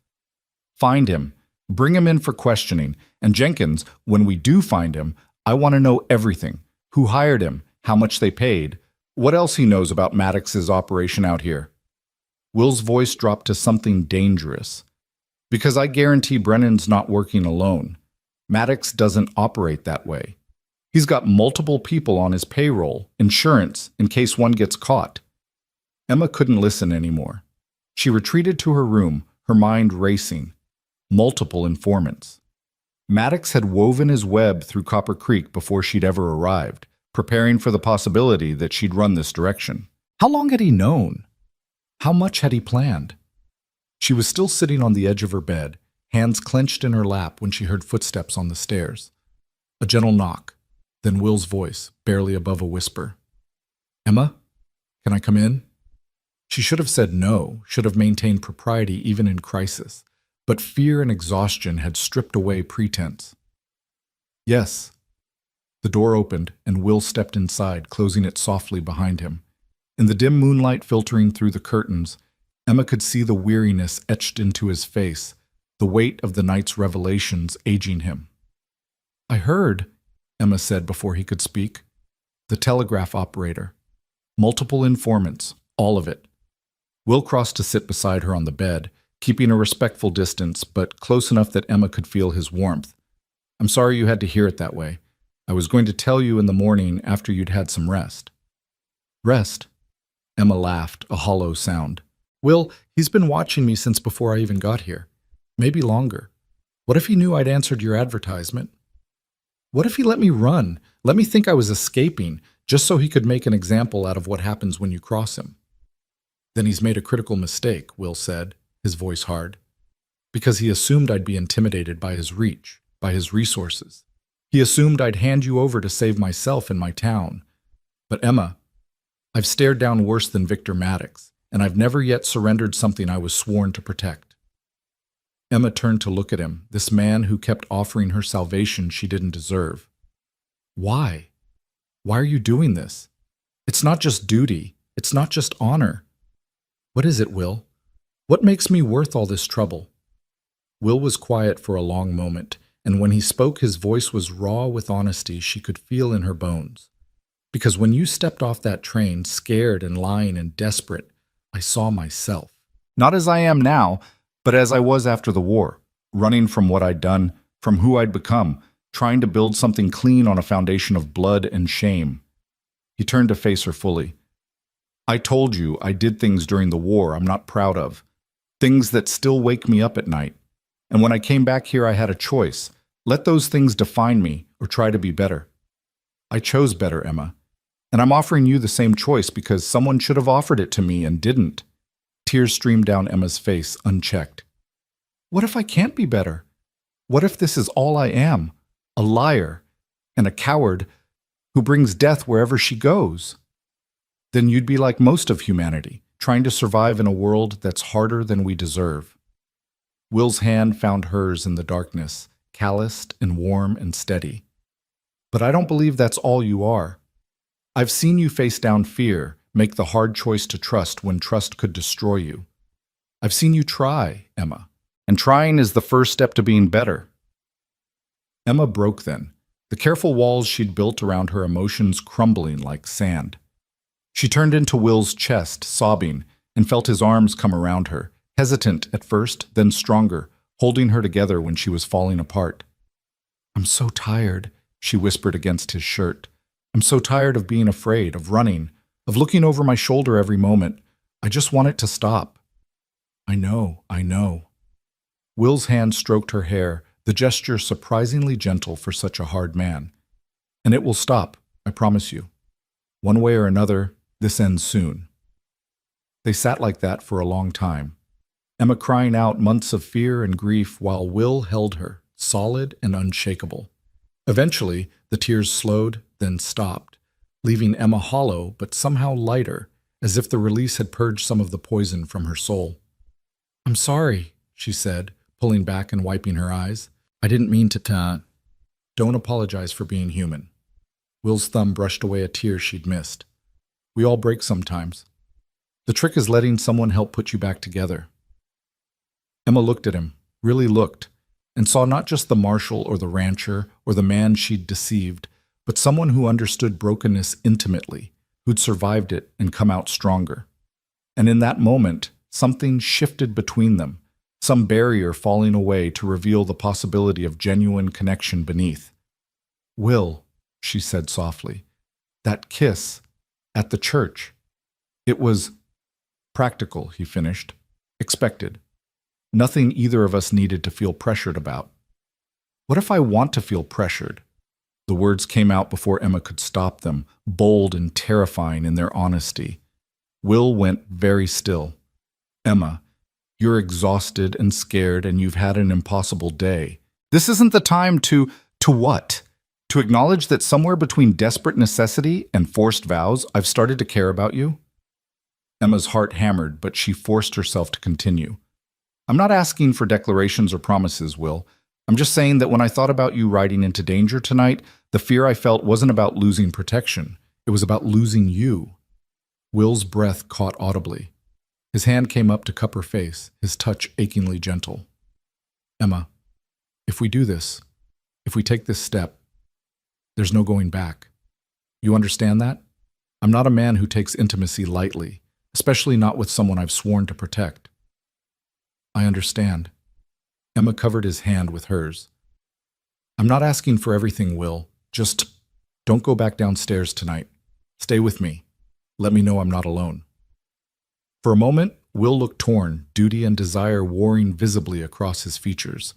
[SPEAKER 1] "Find him. Bring him in for questioning. And Jenkins, when we do find him, I want to know everything. Who hired him? How much they paid? What else he knows about Maddox's operation out here?" Will's voice dropped to something dangerous. "Because I guarantee Brennan's not working alone. Maddox doesn't operate that way. He's got multiple people on his payroll, insurance, in case one gets caught." Emma couldn't listen anymore. She retreated to her room, her mind racing. Multiple informants. Maddox had woven his web through Copper Creek before she'd ever arrived, preparing for the possibility that she'd run this direction. How long had he known? How much had he planned? She was still sitting on the edge of her bed, hands clenched in her lap when she heard footsteps on the stairs. A gentle knock, then Will's voice, barely above a whisper. "Emma, can I come in?" She should have said no, should have maintained propriety even in crisis, but fear and exhaustion had stripped away pretense. "Yes." The door opened, and Will stepped inside, closing it softly behind him. In the dim moonlight filtering through the curtains, Emma could see the weariness etched into his face, the weight of the night's revelations aging him. "I heard," Emma said before he could speak. "The telegraph operator. Multiple informants, all of it." Will crossed to sit beside her on the bed, keeping a respectful distance, but close enough that Emma could feel his warmth. "I'm sorry you had to hear it that way. I was going to tell you in the morning after you'd had some rest." "Rest?" Emma laughed, a hollow sound. "Will, he's been watching me since before I even got here. Maybe longer. What if he knew I'd answered your advertisement? What if he let me run, let me think I was escaping, just so he could make an example out of what happens when you cross him?" "Then he's made a critical mistake," Will said, his voice hard. "Because he assumed I'd be intimidated by his reach, by his resources. He assumed I'd hand you over to save myself and my town. But Emma, I've stared down worse than Victor Maddox, and I've never yet surrendered something I was sworn to protect." Emma turned to look at him, this man who kept offering her salvation she didn't deserve. "Why? Why are you doing this? It's not just duty. It's not just honor. What is it, Will? What makes me worth all this trouble?" Will was quiet for a long moment, and when he spoke his voice was raw with honesty she could feel in her bones. "Because when you stepped off that train, scared and lying and desperate, I saw myself. Not as I am now, but as I was after the war, running from what I'd done, from who I'd become, trying to build something clean on a foundation of blood and shame." He turned to face her fully. "I told you I did things during the war I'm not proud of, things that still wake me up at night. And when I came back here I had a choice. Let those things define me or try to be better. I chose better, Emma. And I'm offering you the same choice because someone should have offered it to me and didn't." Tears streamed down Emma's face, unchecked. "What if I can't be better? What if this is all I am? A liar and a coward who brings death wherever she goes?" "Then you'd be like most of humanity, trying to survive in a world that's harder than we deserve. Will's hand found hers in the darkness, calloused and warm and steady. But I don't believe that's all you are. I've seen you face down fear, make the hard choice to trust when trust could destroy you. I've seen you try, Emma, and trying is the first step to being better. Emma broke then, the careful walls she'd built around her emotions crumbling like sand. She turned into Will's chest, sobbing, and felt his arms come around her, hesitant at first, then stronger, holding her together when she was falling apart. "I'm so tired," she whispered against his shirt. "I'm so tired of being afraid, of running, of looking over my shoulder every moment. I just want it to stop." I know. Will's hand stroked her hair, the gesture surprisingly gentle for such a hard man. "And it will stop, I promise you. One way or another, this ends soon." They sat like that for a long time, Emma crying out months of fear and grief while Will held her, solid and unshakable. Eventually, the tears slowed, then stopped, leaving Emma hollow but somehow lighter, as if the release had purged some of the poison from her soul. "I'm sorry," she said, pulling back and wiping her eyes. "I didn't mean to Don't apologize for being human." Will's thumb brushed away a tear she'd missed. "We all break sometimes. The trick is letting someone help put you back together." Emma looked at him, really looked, and saw not just the marshal or the rancher or the man she'd deceived, but someone who understood brokenness intimately, who'd survived it and come out stronger. And in that moment, something shifted between them, some barrier falling away to reveal the possibility of genuine connection beneath. "Will," she said softly, "that kiss at the church, it was practical," he finished, "expected. Nothing either of us needed to feel pressured about." "What if I want to feel pressured?" The words came out before Emma could stop them, bold and terrifying in their honesty. Will went very still. "Emma, you're exhausted and scared and you've had an impossible day. This isn't the time to what? To acknowledge that somewhere between desperate necessity and forced vows, I've started to care about you?" Emma's heart hammered, but she forced herself to continue. "I'm not asking for declarations or promises, Will. I'm just saying that when I thought about you riding into danger tonight, the fear I felt wasn't about losing protection. It was about losing you." Will's breath caught audibly. His hand came up to cup her face, his touch achingly gentle. "Emma, if we do this, if we take this step, there's no going back. You understand that? I'm not a man who takes intimacy lightly, especially not with someone I've sworn to protect." "I understand." Emma covered his hand with hers. "I'm not asking for everything, Will. Just don't go back downstairs tonight. Stay with me. Let me know I'm not alone." For a moment, Will looked torn, duty and desire warring visibly across his features.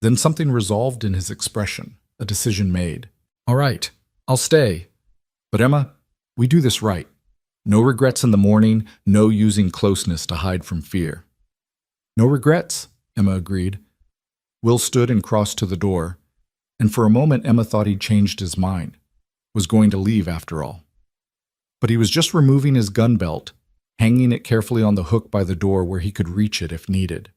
[SPEAKER 1] Then something resolved in his expression, a decision made. "All right, I'll stay. But Emma, we do this right. No regrets in the morning, no using closeness to hide from fear." "No regrets," Emma agreed. Will stood and crossed to the door, and for a moment Emma thought he'd changed his mind, was going to leave after all. But he was just removing his gun belt, hanging it carefully on the hook by the door where he could reach it if needed.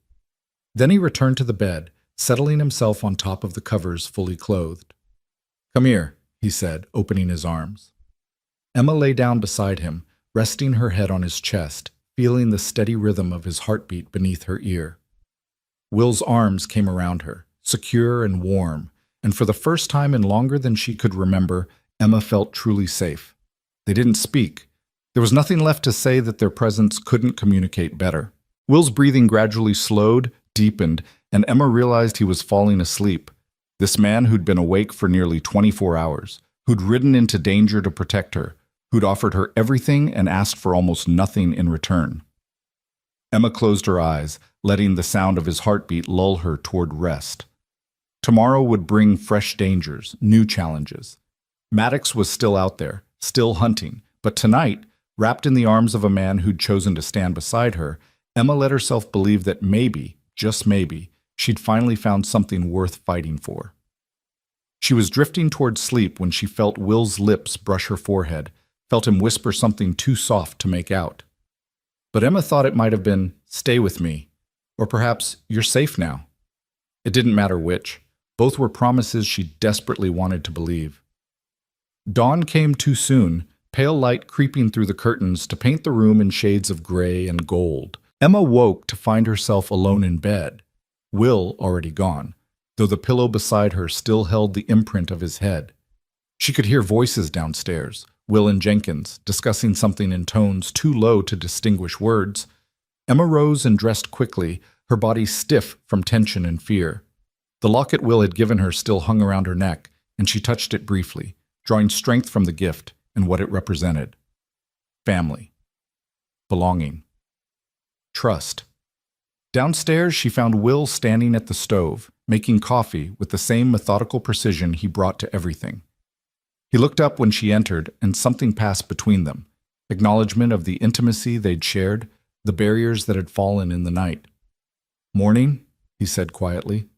[SPEAKER 1] Then he returned to the bed, settling himself on top of the covers fully clothed. "Come here," he said, opening his arms. Emma lay down beside him, resting her head on his chest, feeling the steady rhythm of his heartbeat beneath her ear. Will's arms came around her, secure and warm, and for the first time in longer than she could remember, Emma felt truly safe. They didn't speak. There was nothing left to say that their presence couldn't communicate better. Will's breathing gradually slowed, deepened, and Emma realized he was falling asleep. This man who'd been awake for nearly 24 hours, who'd ridden into danger to protect her, who'd offered her everything and asked for almost nothing in return. Emma closed her eyes, letting the sound of his heartbeat lull her toward rest. Tomorrow would bring fresh dangers, new challenges. Maddox was still out there, still hunting, but tonight, wrapped in the arms of a man who'd chosen to stand beside her, Emma let herself believe that maybe, just maybe, she'd finally found something worth fighting for. She was drifting toward sleep when she felt Will's lips brush her forehead, felt him whisper something too soft to make out. But Emma thought it might have been, "Stay with me," or perhaps, "You're safe now." It didn't matter which. Both were promises she desperately wanted to believe. Dawn came too soon, pale light creeping through the curtains to paint the room in shades of gray and gold. Emma woke to find herself alone in bed, Will already gone, though the pillow beside her still held the imprint of his head. She could hear voices downstairs, Will and Jenkins, discussing something in tones too low to distinguish words. Emma rose and dressed quickly, her body stiff from tension and fear. The locket Will had given her still hung around her neck, and she touched it briefly, drawing strength from the gift and what it represented. Family. Belonging. Trust. Downstairs, she found Will standing at the stove, making coffee with the same methodical precision he brought to everything. He looked up when she entered, and something passed between them, acknowledgement of the intimacy they'd shared, the barriers that had fallen in the night. "Morning," he said quietly.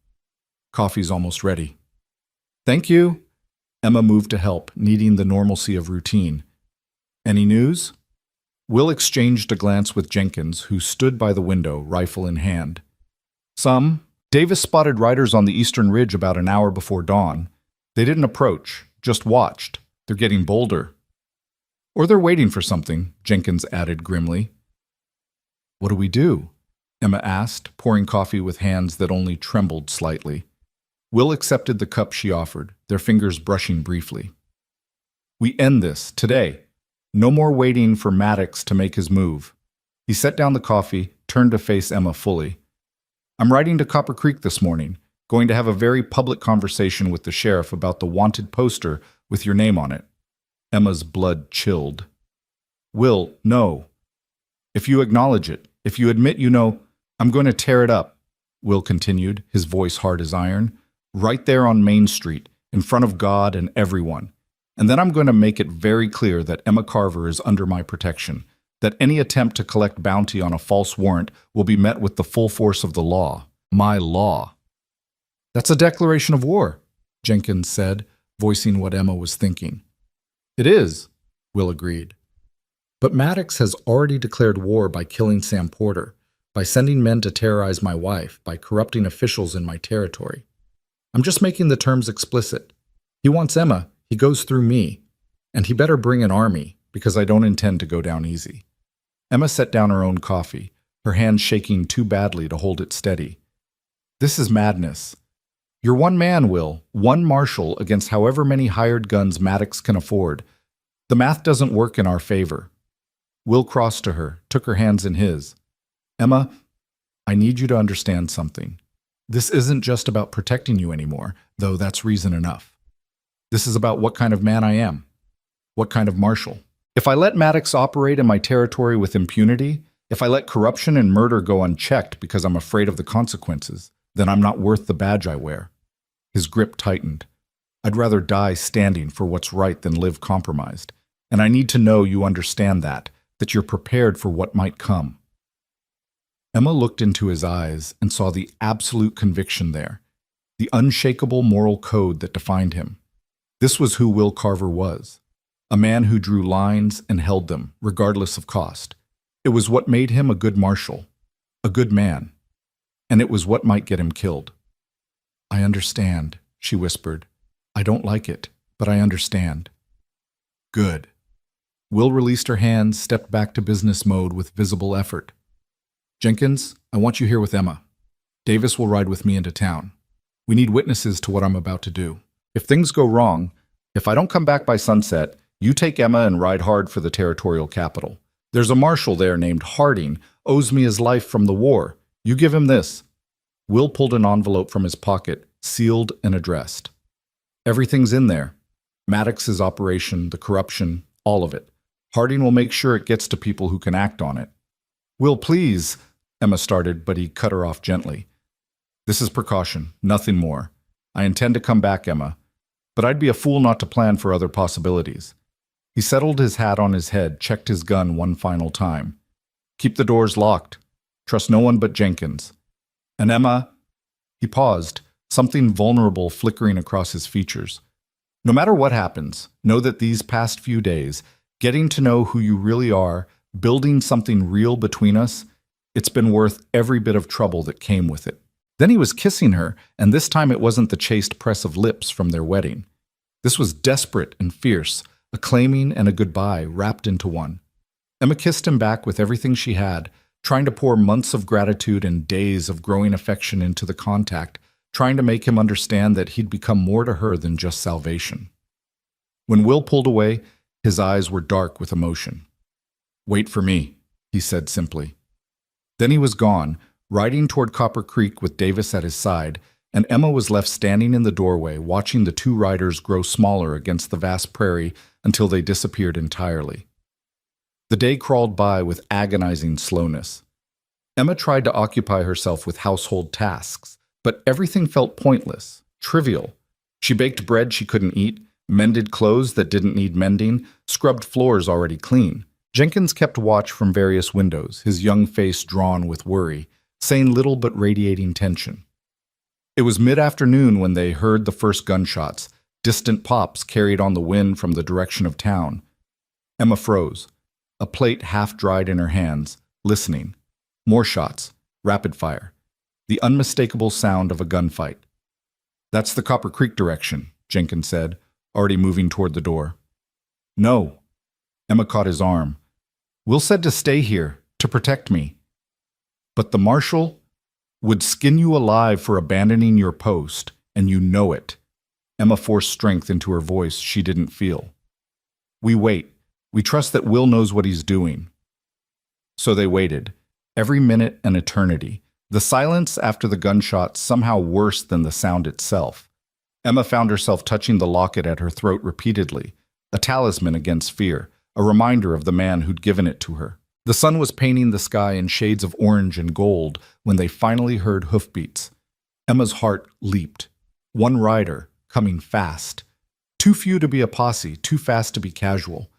[SPEAKER 1] "Coffee's almost ready." "Thank you." Emma moved to help, needing the normalcy of routine. "Any news?" Will exchanged a glance with Jenkins, who stood by the window, rifle in hand. "Some. Davis spotted riders on the eastern ridge about an hour before dawn. They didn't approach, just watched. They're getting bolder." "Or they're waiting for something," Jenkins added grimly. "What do we do?" Emma asked, pouring coffee with hands that only trembled slightly. Will accepted the cup she offered, their fingers brushing briefly. "We end this, today. No more waiting for Maddox to make his move." He set down the coffee, turned to face Emma fully. "I'm riding to Copper Creek this morning, going to have a very public conversation with the sheriff about the wanted poster with your name on it." Emma's blood chilled. "Will, no. If you acknowledge it, if you admit you know, I'm going to tear it up," Will continued, his voice hard as iron, "right there on Main Street, in front of God and everyone. And then I'm going to make it very clear that Emma Carver is under my protection, that any attempt to collect bounty on a false warrant will be met with the full force of the law, my law." "That's a declaration of war," Jenkins said, voicing what Emma was thinking. "It is," Will agreed. "But Maddox has already declared war by killing Sam Porter, by sending men to terrorize my wife, by corrupting officials in my territory. I'm just making the terms explicit. He wants Emma, he goes through me, and he better bring an army, because I don't intend to go down easy." Emma set down her own coffee, her hand shaking too badly to hold it steady. "This is madness. You're one man, Will, one marshal against however many hired guns Maddox can afford. The math doesn't work in our favor." Will crossed to her, took her hands in his. "Emma, I need you to understand something. This isn't just about protecting you anymore, though that's reason enough. This is about what kind of man I am, what kind of marshal. If I let Maddox operate in my territory with impunity, if I let corruption and murder go unchecked because I'm afraid of the consequences, then I'm not worth the badge I wear." His grip tightened. "I'd rather die standing for what's right than live compromised. And I need to know you understand that you're prepared for what might come." Emma looked into his eyes and saw the absolute conviction there, the unshakable moral code that defined him. This was who Will Carver was, a man who drew lines and held them, regardless of cost. It was what made him a good marshal, a good man, and it was what might get him killed. "I understand," she whispered. "I don't like it, but I understand." "Good." Will released her hands, stepped back to business mode with visible effort. "Jenkins, I want you here with Emma. Davis will ride with me into town. We need witnesses to what I'm about to do. If things go wrong, if I don't come back by sunset, you take Emma and ride hard for the territorial capital. There's a marshal there named Harding, owes me his life from the war. You give him this." Will pulled an envelope from his pocket, sealed and addressed. "Everything's in there. Maddox's operation, the corruption, all of it. Harding will make sure it gets to people who can act on it." "Will, please," Emma started, but he cut her off gently. "This is precaution, nothing more. I intend to come back, Emma, but I'd be a fool not to plan for other possibilities." He settled his hat on his head, checked his gun one final time. "Keep the doors locked. Trust no one but Jenkins. And Emma—" He paused, something vulnerable flickering across his features. "No matter what happens, know that these past few days, getting to know who you really are, building something real between us. It's been worth every bit of trouble that came with it. Then he was kissing her, and this time it wasn't the chaste press of lips from their wedding. This was desperate and fierce, a claiming and a goodbye wrapped into one. Emma kissed him back with everything she had, trying to pour months of gratitude and days of growing affection into the contact, trying to make him understand that he'd become more to her than just salvation. When Will pulled away, his eyes were dark with emotion. "Wait for me," he said simply. Then he was gone, riding toward Copper Creek with Davis at his side, and Emma was left standing in the doorway, watching the two riders grow smaller against the vast prairie until they disappeared entirely. The day crawled by with agonizing slowness. Emma tried to occupy herself with household tasks, but everything felt pointless, trivial. She baked bread she couldn't eat, mended clothes that didn't need mending, scrubbed floors already clean. Jenkins kept watch from various windows, his young face drawn with worry, saying little but radiating tension. It was mid-afternoon when they heard the first gunshots, distant pops carried on the wind from the direction of town. Emma froze, a plate half-dried in her hands, listening. More shots, rapid fire, the unmistakable sound of a gunfight. "That's the Copper Creek direction," Jenkins said, already moving toward the door. "No." Emma caught his arm. "Will said to stay here, to protect me." "But the marshal would skin you alive for abandoning your post, and you know it." Emma forced strength into her voice she didn't feel. "We wait. We trust that Will knows what he's doing." So they waited, every minute an eternity, the silence after the gunshot somehow worse than the sound itself. Emma found herself touching the locket at her throat repeatedly, a talisman against fear, a reminder of the man who'd given it to her. The sun was painting the sky in shades of orange and gold when they finally heard hoofbeats. Emma's heart leaped. One rider, coming fast. Too few to be a posse, too fast to be casual.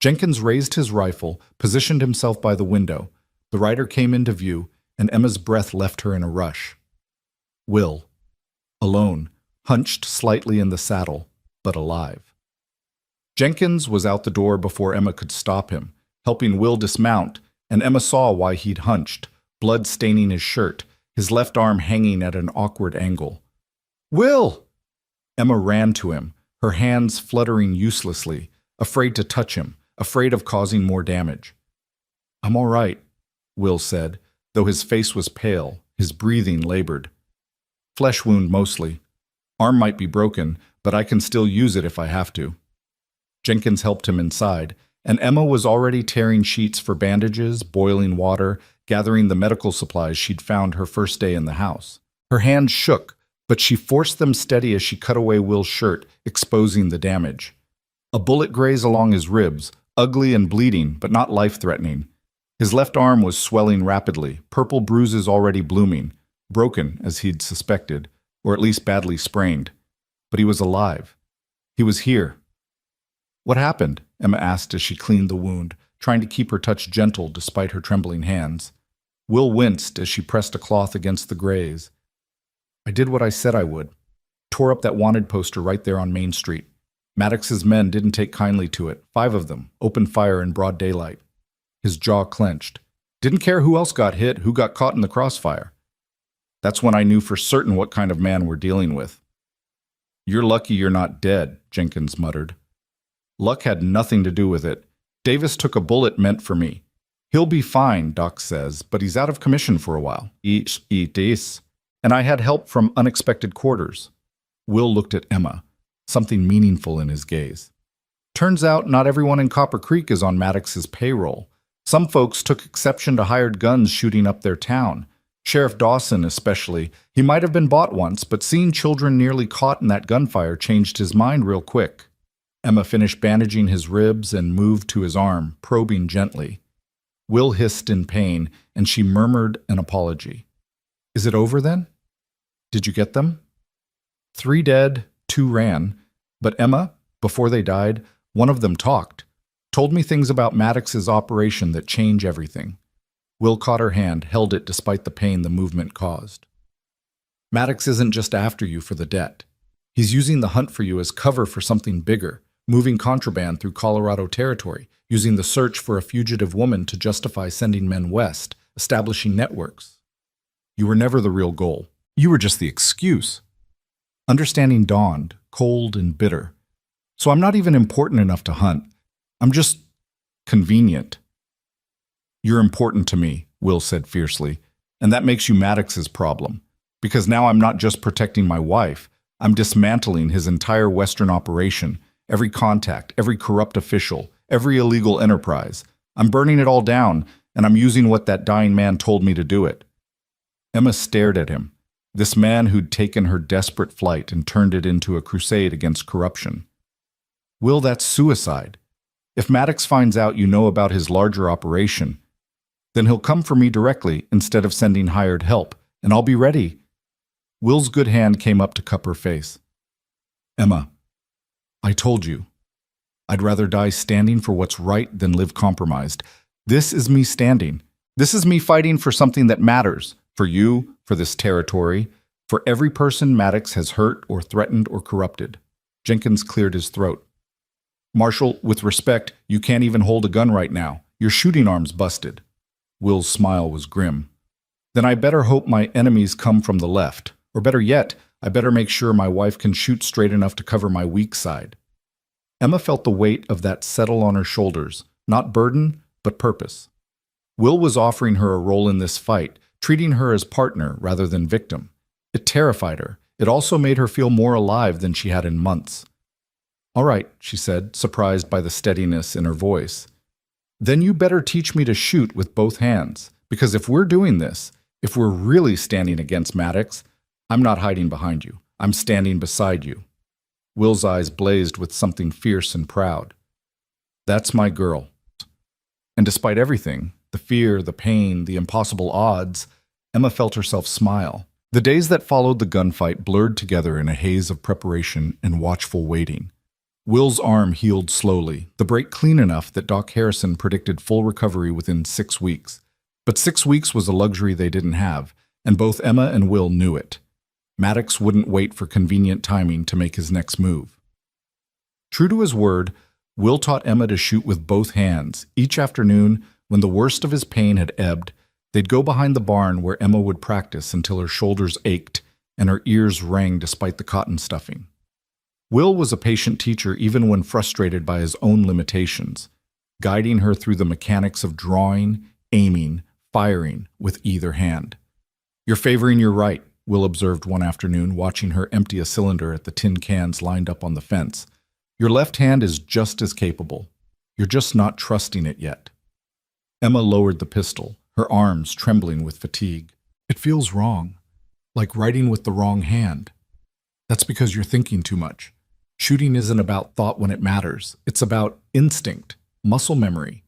[SPEAKER 1] Jenkins raised his rifle, positioned himself by the window. The rider came into view, and Emma's breath left her in a rush. Will. Alone, hunched slightly in the saddle, but alive. Jenkins was out the door before Emma could stop him, helping Will dismount, and Emma saw why he'd hunched, blood staining his shirt, his left arm hanging at an awkward angle. "Will!" Emma ran to him, her hands fluttering uselessly, afraid to touch him, afraid of causing more damage. "I'm all right," Will said, though his face was pale, his breathing labored. "Flesh wound mostly. Arm might be broken, but I can still use it if I have to." Jenkins helped him inside, and Emma was already tearing sheets for bandages, boiling water, gathering the medical supplies she'd found her first day in the house. Her hands shook, but she forced them steady as she cut away Will's shirt, exposing the damage. A bullet grazed along his ribs, ugly and bleeding, but not life-threatening. His left arm was swelling rapidly, purple bruises already blooming, broken, as he'd suspected, or at least badly sprained. But he was alive. He was here. "What happened?" Emma asked as she cleaned the wound, trying to keep her touch gentle despite her trembling hands. Will winced as she pressed a cloth against the graze. "I did what I said I would. Tore up that wanted poster right there on Main Street. Maddox's men didn't take kindly to it. 5 of them, opened fire in broad daylight." His jaw clenched. "Didn't care who else got hit, who got caught in the crossfire. That's when I knew for certain what kind of man we're dealing with." "You're lucky you're not dead," Jenkins muttered. "Luck had nothing to do with it. Davis took a bullet meant for me. He'll be fine, Doc says, but he's out of commission for a while. Eat this. And I had help from unexpected quarters." Will looked at Emma, something meaningful in his gaze. "Turns out not everyone in Copper Creek is on Maddox's payroll. Some folks took exception to hired guns shooting up their town. Sheriff Dawson especially. He might have been bought once, but seeing children nearly caught in that gunfire changed his mind real quick." Emma finished bandaging his ribs and moved to his arm, probing gently. Will hissed in pain, and she murmured an apology. "Is it over then? Did you get them?" 3 dead, 2 ran. But Emma, before they died, one of them talked. Told me things about Maddox's operation that change everything. Will caught her hand, held it despite the pain the movement caused. "Maddox isn't just after you for the debt. He's using the hunt for you as cover for something bigger, moving contraband through Colorado territory. using the search for a fugitive woman to justify sending men west, establishing networks. You were never the real goal. You were just the excuse. Understanding dawned, cold and bitter. So I'm not even important enough to hunt. I'm just convenient. You're important to me, Will said fiercely, and that makes you Maddox's problem. Because now I'm not just protecting my wife, I'm dismantling his entire Western operation, every contact, every corrupt official, every illegal enterprise. I'm burning it all down, and I'm using what that dying man told me to do it. Emma stared at him, this man who'd taken her desperate flight and turned it into a crusade against corruption. Will, that's suicide. If Maddox finds out you know about his larger operation, then he'll come for me directly instead of sending hired help, and I'll be ready. Will's good hand came up to cup her face. Emma, I told you. I'd rather die standing for what's right than live compromised. This is me standing. This is me fighting for something that matters. For you, for this territory, for every person Maddox has hurt or threatened or corrupted. Jenkins cleared his throat. Marshal, with respect, you can't even hold a gun right now. Your shooting arm's busted. Will's smile was grim. Then I better hope my enemies come from the left. Or better yet, I better make sure my wife can shoot straight enough to cover my weak side. Emma felt the weight of that settle on her shoulders, not burden, but purpose. Will was offering her a role in this fight, treating her as partner rather than victim. It terrified her. It also made her feel more alive than she had in months. All right, she said, surprised by the steadiness in her voice. Then you better teach me to shoot with both hands, because if we're doing this, if we're really standing against Maddox, I'm not hiding behind you. I'm standing beside you. Will's eyes blazed with something fierce and proud. That's my girl. And despite everything, the fear, the pain, the impossible odds, Emma felt herself smile. The days that followed the gunfight blurred together in a haze of preparation and watchful waiting. Will's arm healed slowly, the break clean enough that Doc Harrison predicted full recovery within 6 weeks. But 6 weeks was a luxury they didn't have, and both Emma and Will knew it. Maddox wouldn't wait for convenient timing to make his next move. True to his word, Will taught Emma to shoot with both hands. Each afternoon, when the worst of his pain had ebbed, they'd go behind the barn where Emma would practice until her shoulders ached and her ears rang despite the cotton stuffing. Will was a patient teacher even when frustrated by his own limitations, guiding her through the mechanics of drawing, aiming, firing with either hand. You're favoring your right, Will observed one afternoon, watching her empty a cylinder at the tin cans lined up on the fence. Your left hand is just as capable. You're just not trusting it yet. Emma lowered the pistol, her arms trembling with fatigue. It feels wrong, like writing with the wrong hand. That's because you're thinking too much. Shooting isn't about thought when it matters. It's about instinct, muscle memory.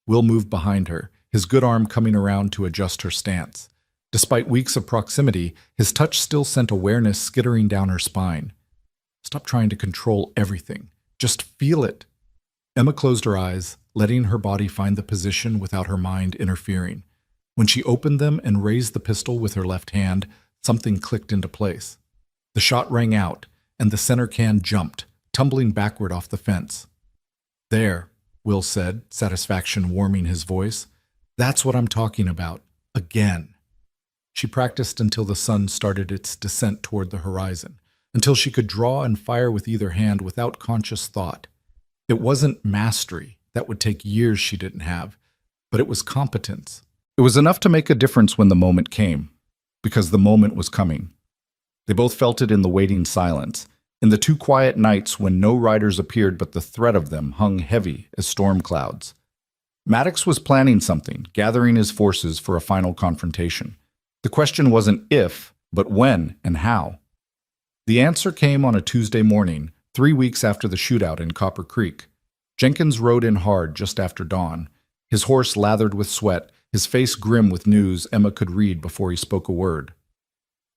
[SPEAKER 1] Will moved behind her, his good arm coming around to adjust her stance. Despite weeks of proximity, his touch still sent awareness skittering down her spine. Stop trying to control everything. Just feel it. Emma closed her eyes, letting her body find the position without her mind interfering. When she opened them and raised the pistol with her left hand, something clicked into place. The shot rang out, and the center can jumped, tumbling backward off the fence. There, Will said, satisfaction warming his voice. That's what I'm talking about. Again. She practiced until the sun started its descent toward the horizon, until she could draw and fire with either hand without conscious thought. It wasn't mastery. That would take years she didn't have, but it was competence. It was enough to make a difference when the moment came, because the moment was coming. They both felt it in the waiting silence, in the 2 quiet nights when no riders appeared but the threat of them hung heavy as storm clouds. Maddox was planning something, gathering his forces for a final confrontation. The question wasn't if, but when and how. The answer came on a Tuesday morning, 3 weeks after the shootout in Copper Creek. Jenkins rode in hard just after dawn, his horse lathered with sweat, his face grim with news Emma could read before he spoke a word.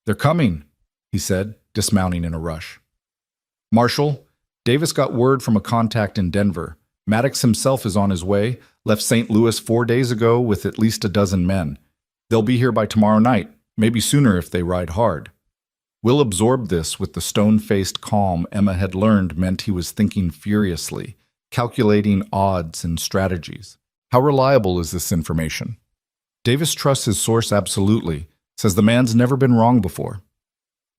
[SPEAKER 1] "They're coming," he said, dismounting in a rush. "Marshal, Davis got word from a contact in Denver. Maddox himself is on his way, left St. Louis 4 days ago with at least a dozen men. They'll be here by tomorrow night, maybe sooner if they ride hard." Will absorbed this with the stone-faced calm Emma had learned meant he was thinking furiously, calculating odds and strategies. How reliable is this information? Davis trusts his source absolutely, says the man's never been wrong before.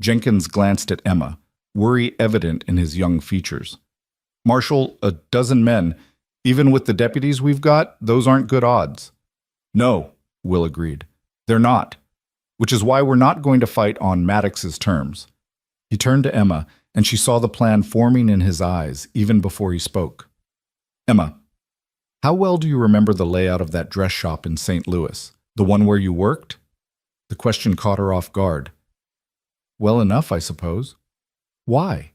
[SPEAKER 1] Jenkins glanced at Emma, worry evident in his young features. Marshal, a dozen men, even with the deputies we've got, those aren't good odds. No, Will agreed. They're not, which is why we're not going to fight on Maddox's terms. He turned to Emma, and she saw the plan forming in his eyes even before he spoke. Emma, how well do you remember the layout of that dress shop in St. Louis, the one where you worked? The question caught her off guard. Well enough, I suppose. Why?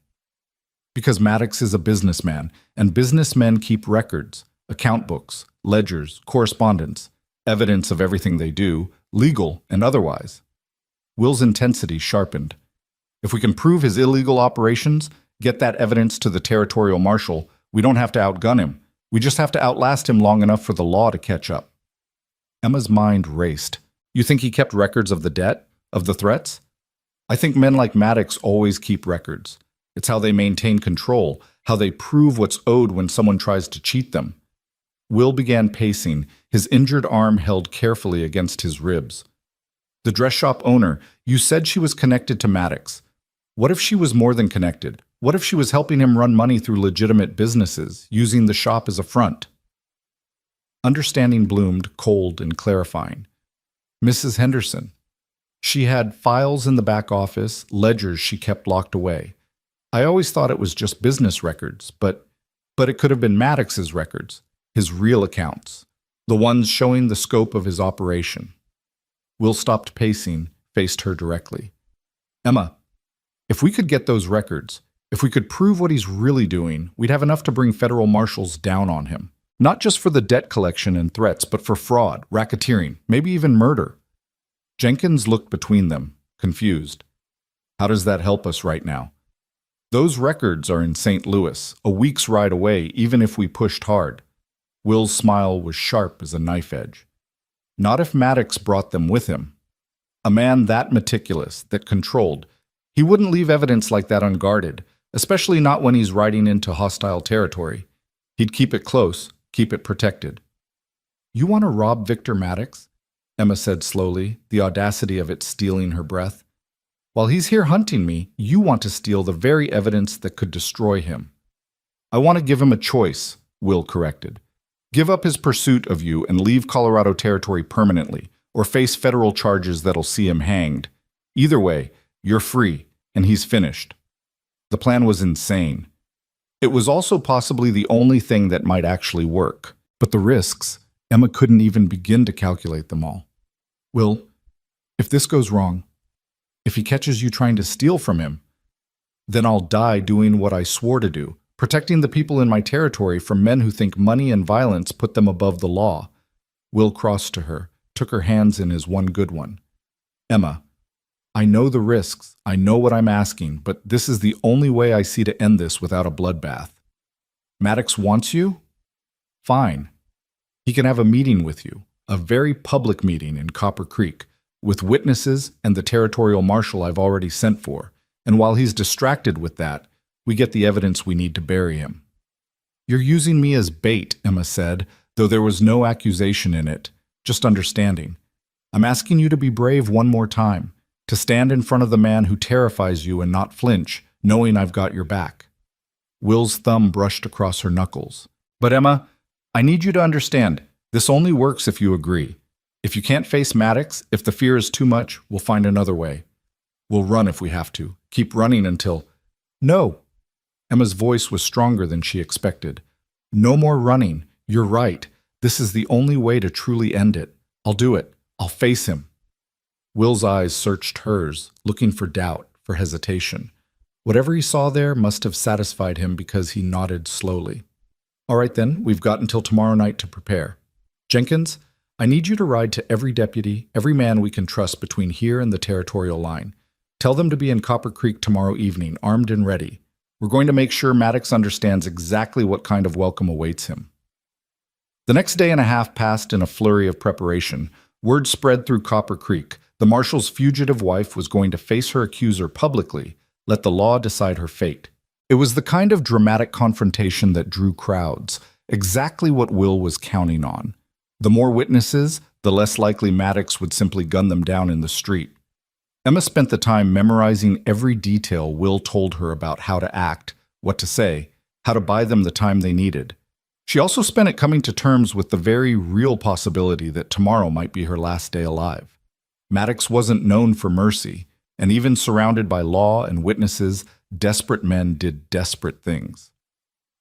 [SPEAKER 1] Because Maddox is a businessman, and businessmen keep records, account books, ledgers, correspondence, evidence of everything they do, legal and otherwise. Will's intensity sharpened. If we can prove his illegal operations, get that evidence to the territorial marshal, we don't have to outgun him. We just have to outlast him long enough for the law to catch up. Emma's mind raced. You think he kept records of the debt? Of the threats? I think men like Maddox always keep records. It's how they maintain control, how they prove what's owed when someone tries to cheat them. Will began pacing, his injured arm held carefully against his ribs. The dress shop owner, you said she was connected to Maddox. What if she was more than connected? What if she was helping him run money through legitimate businesses, using the shop as a front? Understanding bloomed, cold and clarifying. Mrs. Henderson. She had files in the back office, ledgers she kept locked away. I always thought it was just business records, but it could have been Maddox's records, his real accounts, the ones showing the scope of his operation. Will stopped pacing, faced her directly. Emma, if we could get those records, if we could prove what he's really doing, we'd have enough to bring federal marshals down on him. Not just for the debt collection and threats, but for fraud, racketeering, maybe even murder. Jenkins looked between them, confused. How does that help us right now? Those records are in St. Louis, a week's ride away, even if we pushed hard. Will's smile was sharp as a knife edge. Not if Maddox brought them with him. A man that meticulous, that controlled, he wouldn't leave evidence like that unguarded, especially not when he's riding into hostile territory. He'd keep it close, keep it protected. You want to rob Victor Maddox? Emma said slowly, the audacity of it stealing her breath. While he's here hunting me, you want to steal the very evidence that could destroy him. I want to give him a choice, Will corrected. Give up his pursuit of you and leave Colorado territory permanently, or face federal charges that'll see him hanged. Either way, you're free, and he's finished. The plan was insane. It was also possibly the only thing that might actually work. But the risks, Emma couldn't even begin to calculate them all. Will, if this goes wrong, if he catches you trying to steal from him, then I'll die doing what I swore to do, protecting the people in my territory from men who think money and violence put them above the law. Will crossed to her, took her hands in his one good one. Emma, I know the risks, I know what I'm asking, but this is the only way I see to end this without a bloodbath. Maddox wants you? Fine. He can have a meeting with you, a very public meeting in Copper Creek, with witnesses and the territorial marshal I've already sent for, and while he's distracted with that, we get the evidence we need to bury him. You're using me as bait, Emma said, though there was no accusation in it, just understanding. I'm asking you to be brave one more time, to stand in front of the man who terrifies you and not flinch, knowing I've got your back. Will's thumb brushed across her knuckles. But Emma, I need you to understand, this only works if you agree. If you can't face Maddox, if the fear is too much, we'll find another way. We'll run if we have to. Keep running until... No. Emma's voice was stronger than she expected. No more running. You're right. This is the only way to truly end it. I'll do it. I'll face him. Will's eyes searched hers, looking for doubt, for hesitation. Whatever he saw there must have satisfied him because he nodded slowly. All right then, we've got until tomorrow night to prepare. Jenkins, I need you to ride to every deputy, every man we can trust between here and the territorial line. Tell them to be in Copper Creek tomorrow evening, armed and ready. We're going to make sure Maddox understands exactly what kind of welcome awaits him. The next day and a half passed in a flurry of preparation. Word spread through Copper Creek. The marshal's fugitive wife was going to face her accuser publicly, let the law decide her fate. It was the kind of dramatic confrontation that drew crowds, exactly what Will was counting on. The more witnesses, the less likely Maddox would simply gun them down in the street. Emma spent the time memorizing every detail Will told her about how to act, what to say, how to buy them the time they needed. She also spent it coming to terms with the very real possibility that tomorrow might be her last day alive. Maddox wasn't known for mercy, and even surrounded by law and witnesses, desperate men did desperate things.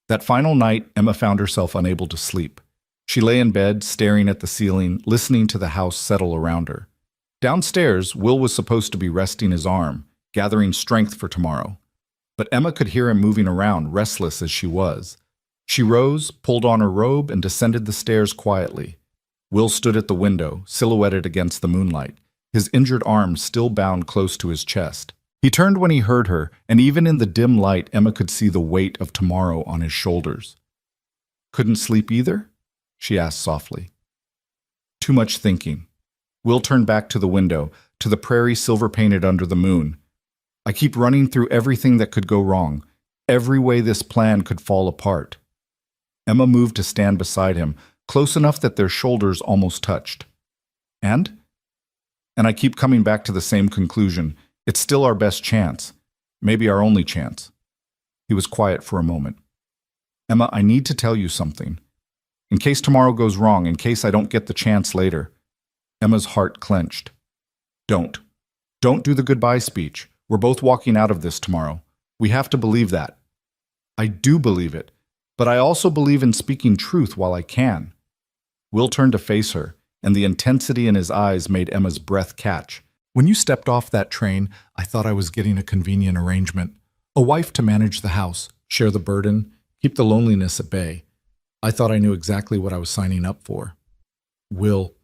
[SPEAKER 1] That final night, Emma found herself unable to sleep. She lay in bed, staring at the ceiling, listening to the house settle around her. Downstairs, Will was supposed to be resting his arm, gathering strength for tomorrow. But Emma could hear him moving around, restless as she was. She rose, pulled on her robe, and descended the stairs quietly. Will stood at the window, silhouetted against the moonlight, his injured arm still bound close to his chest. He turned when he heard her, and even in the dim light, Emma could see the weight of tomorrow on his shoulders. "Couldn't sleep either?" she asked softly. "Too much thinking." Will turned back to the window, to the prairie silver-painted under the moon. "I keep running through everything that could go wrong, every way this plan could fall apart." Emma moved to stand beside him, close enough that their shoulders almost touched. "And?" "And I keep coming back to the same conclusion. It's still our best chance. Maybe our only chance." He was quiet for a moment. "Emma, I need to tell you something. In case tomorrow goes wrong, in case I don't get the chance later." Emma's heart clenched. "Don't. Don't do the goodbye speech. We're both walking out of this tomorrow. We have to believe that." "I do believe it, but I also believe in speaking truth while I can." Will turned to face her, and the intensity in his eyes made Emma's breath catch. "When you stepped off that train, I thought I was getting a convenient arrangement. A wife to manage the house, share the burden, keep the loneliness at bay. I thought I knew exactly what I was signing up for." "Will,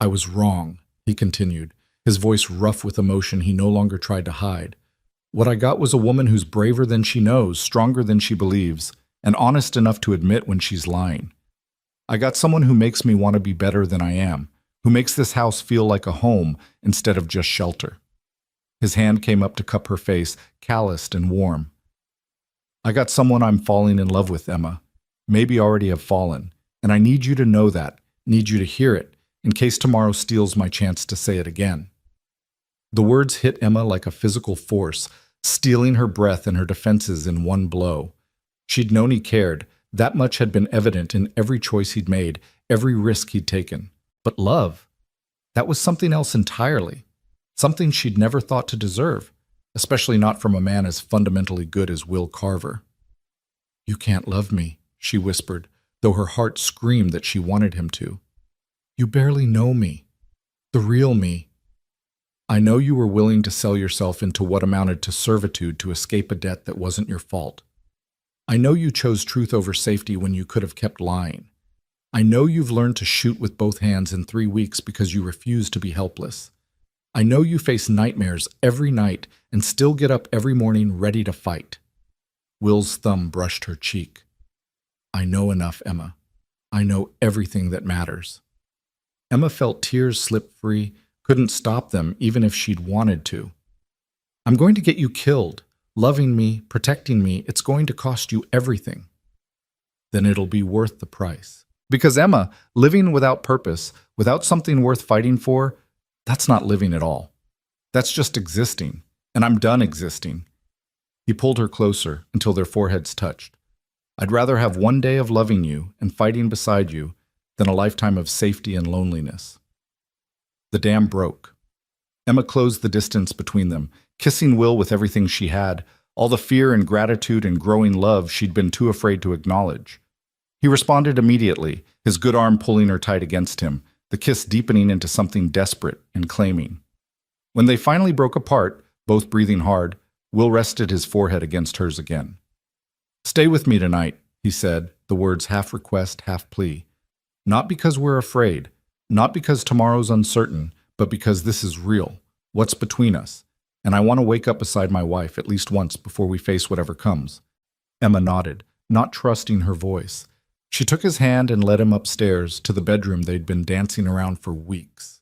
[SPEAKER 1] I was wrong," he continued, his voice rough with emotion he no longer tried to hide. "What I got was a woman who's braver than she knows, stronger than she believes, and honest enough to admit when she's lying. I got someone who makes me want to be better than I am, who makes this house feel like a home instead of just shelter." His hand came up to cup her face, calloused and warm. "I got someone I'm falling in love with, Emma. Maybe already have fallen, and I need you to know that, need you to hear it, in case tomorrow steals my chance to say it again." The words hit Emma like a physical force, stealing her breath and her defenses in one blow. She'd known he cared. That much had been evident in every choice he'd made, every risk he'd taken. But love, that was something else entirely, something she'd never thought to deserve, especially not from a man as fundamentally good as Will Carver. "You can't love me," she whispered, though her heart screamed that she wanted him to. "You barely know me, the real me. I know you were willing to sell yourself into what amounted to servitude to escape a debt that wasn't your fault. I know you chose truth over safety when you could have kept lying. I know you've learned to shoot with both hands in 3 weeks because you refuse to be helpless. I know you face nightmares every night and still get up every morning ready to fight." Will's thumb brushed her cheek. "I know enough, Emma. I know everything that matters." Emma felt tears slip free, couldn't stop them even if she'd wanted to. "I'm going to get you killed. Loving me, protecting me, it's going to cost you everything." "Then it'll be worth the price." Because Emma, living without purpose, without something worth fighting for, that's not living at all. That's just existing, and I'm done existing. He pulled her closer until their foreheads touched. "I'd rather have one day of loving you and fighting beside you than a lifetime of safety and loneliness." The dam broke. Emma closed the distance between them, kissing Will with everything she had, all the fear and gratitude and growing love she'd been too afraid to acknowledge. He responded immediately, his good arm pulling her tight against him, the kiss deepening into something desperate and claiming. When they finally broke apart, both breathing hard, Will rested his forehead against hers again. "Stay with me tonight," he said, the words half request, half plea. "Not because we're afraid, not because tomorrow's uncertain, but because this is real, what's between us, and I want to wake up beside my wife at least once before we face whatever comes." Emma nodded, not trusting her voice. She took his hand and led him upstairs to the bedroom they'd been dancing around for weeks.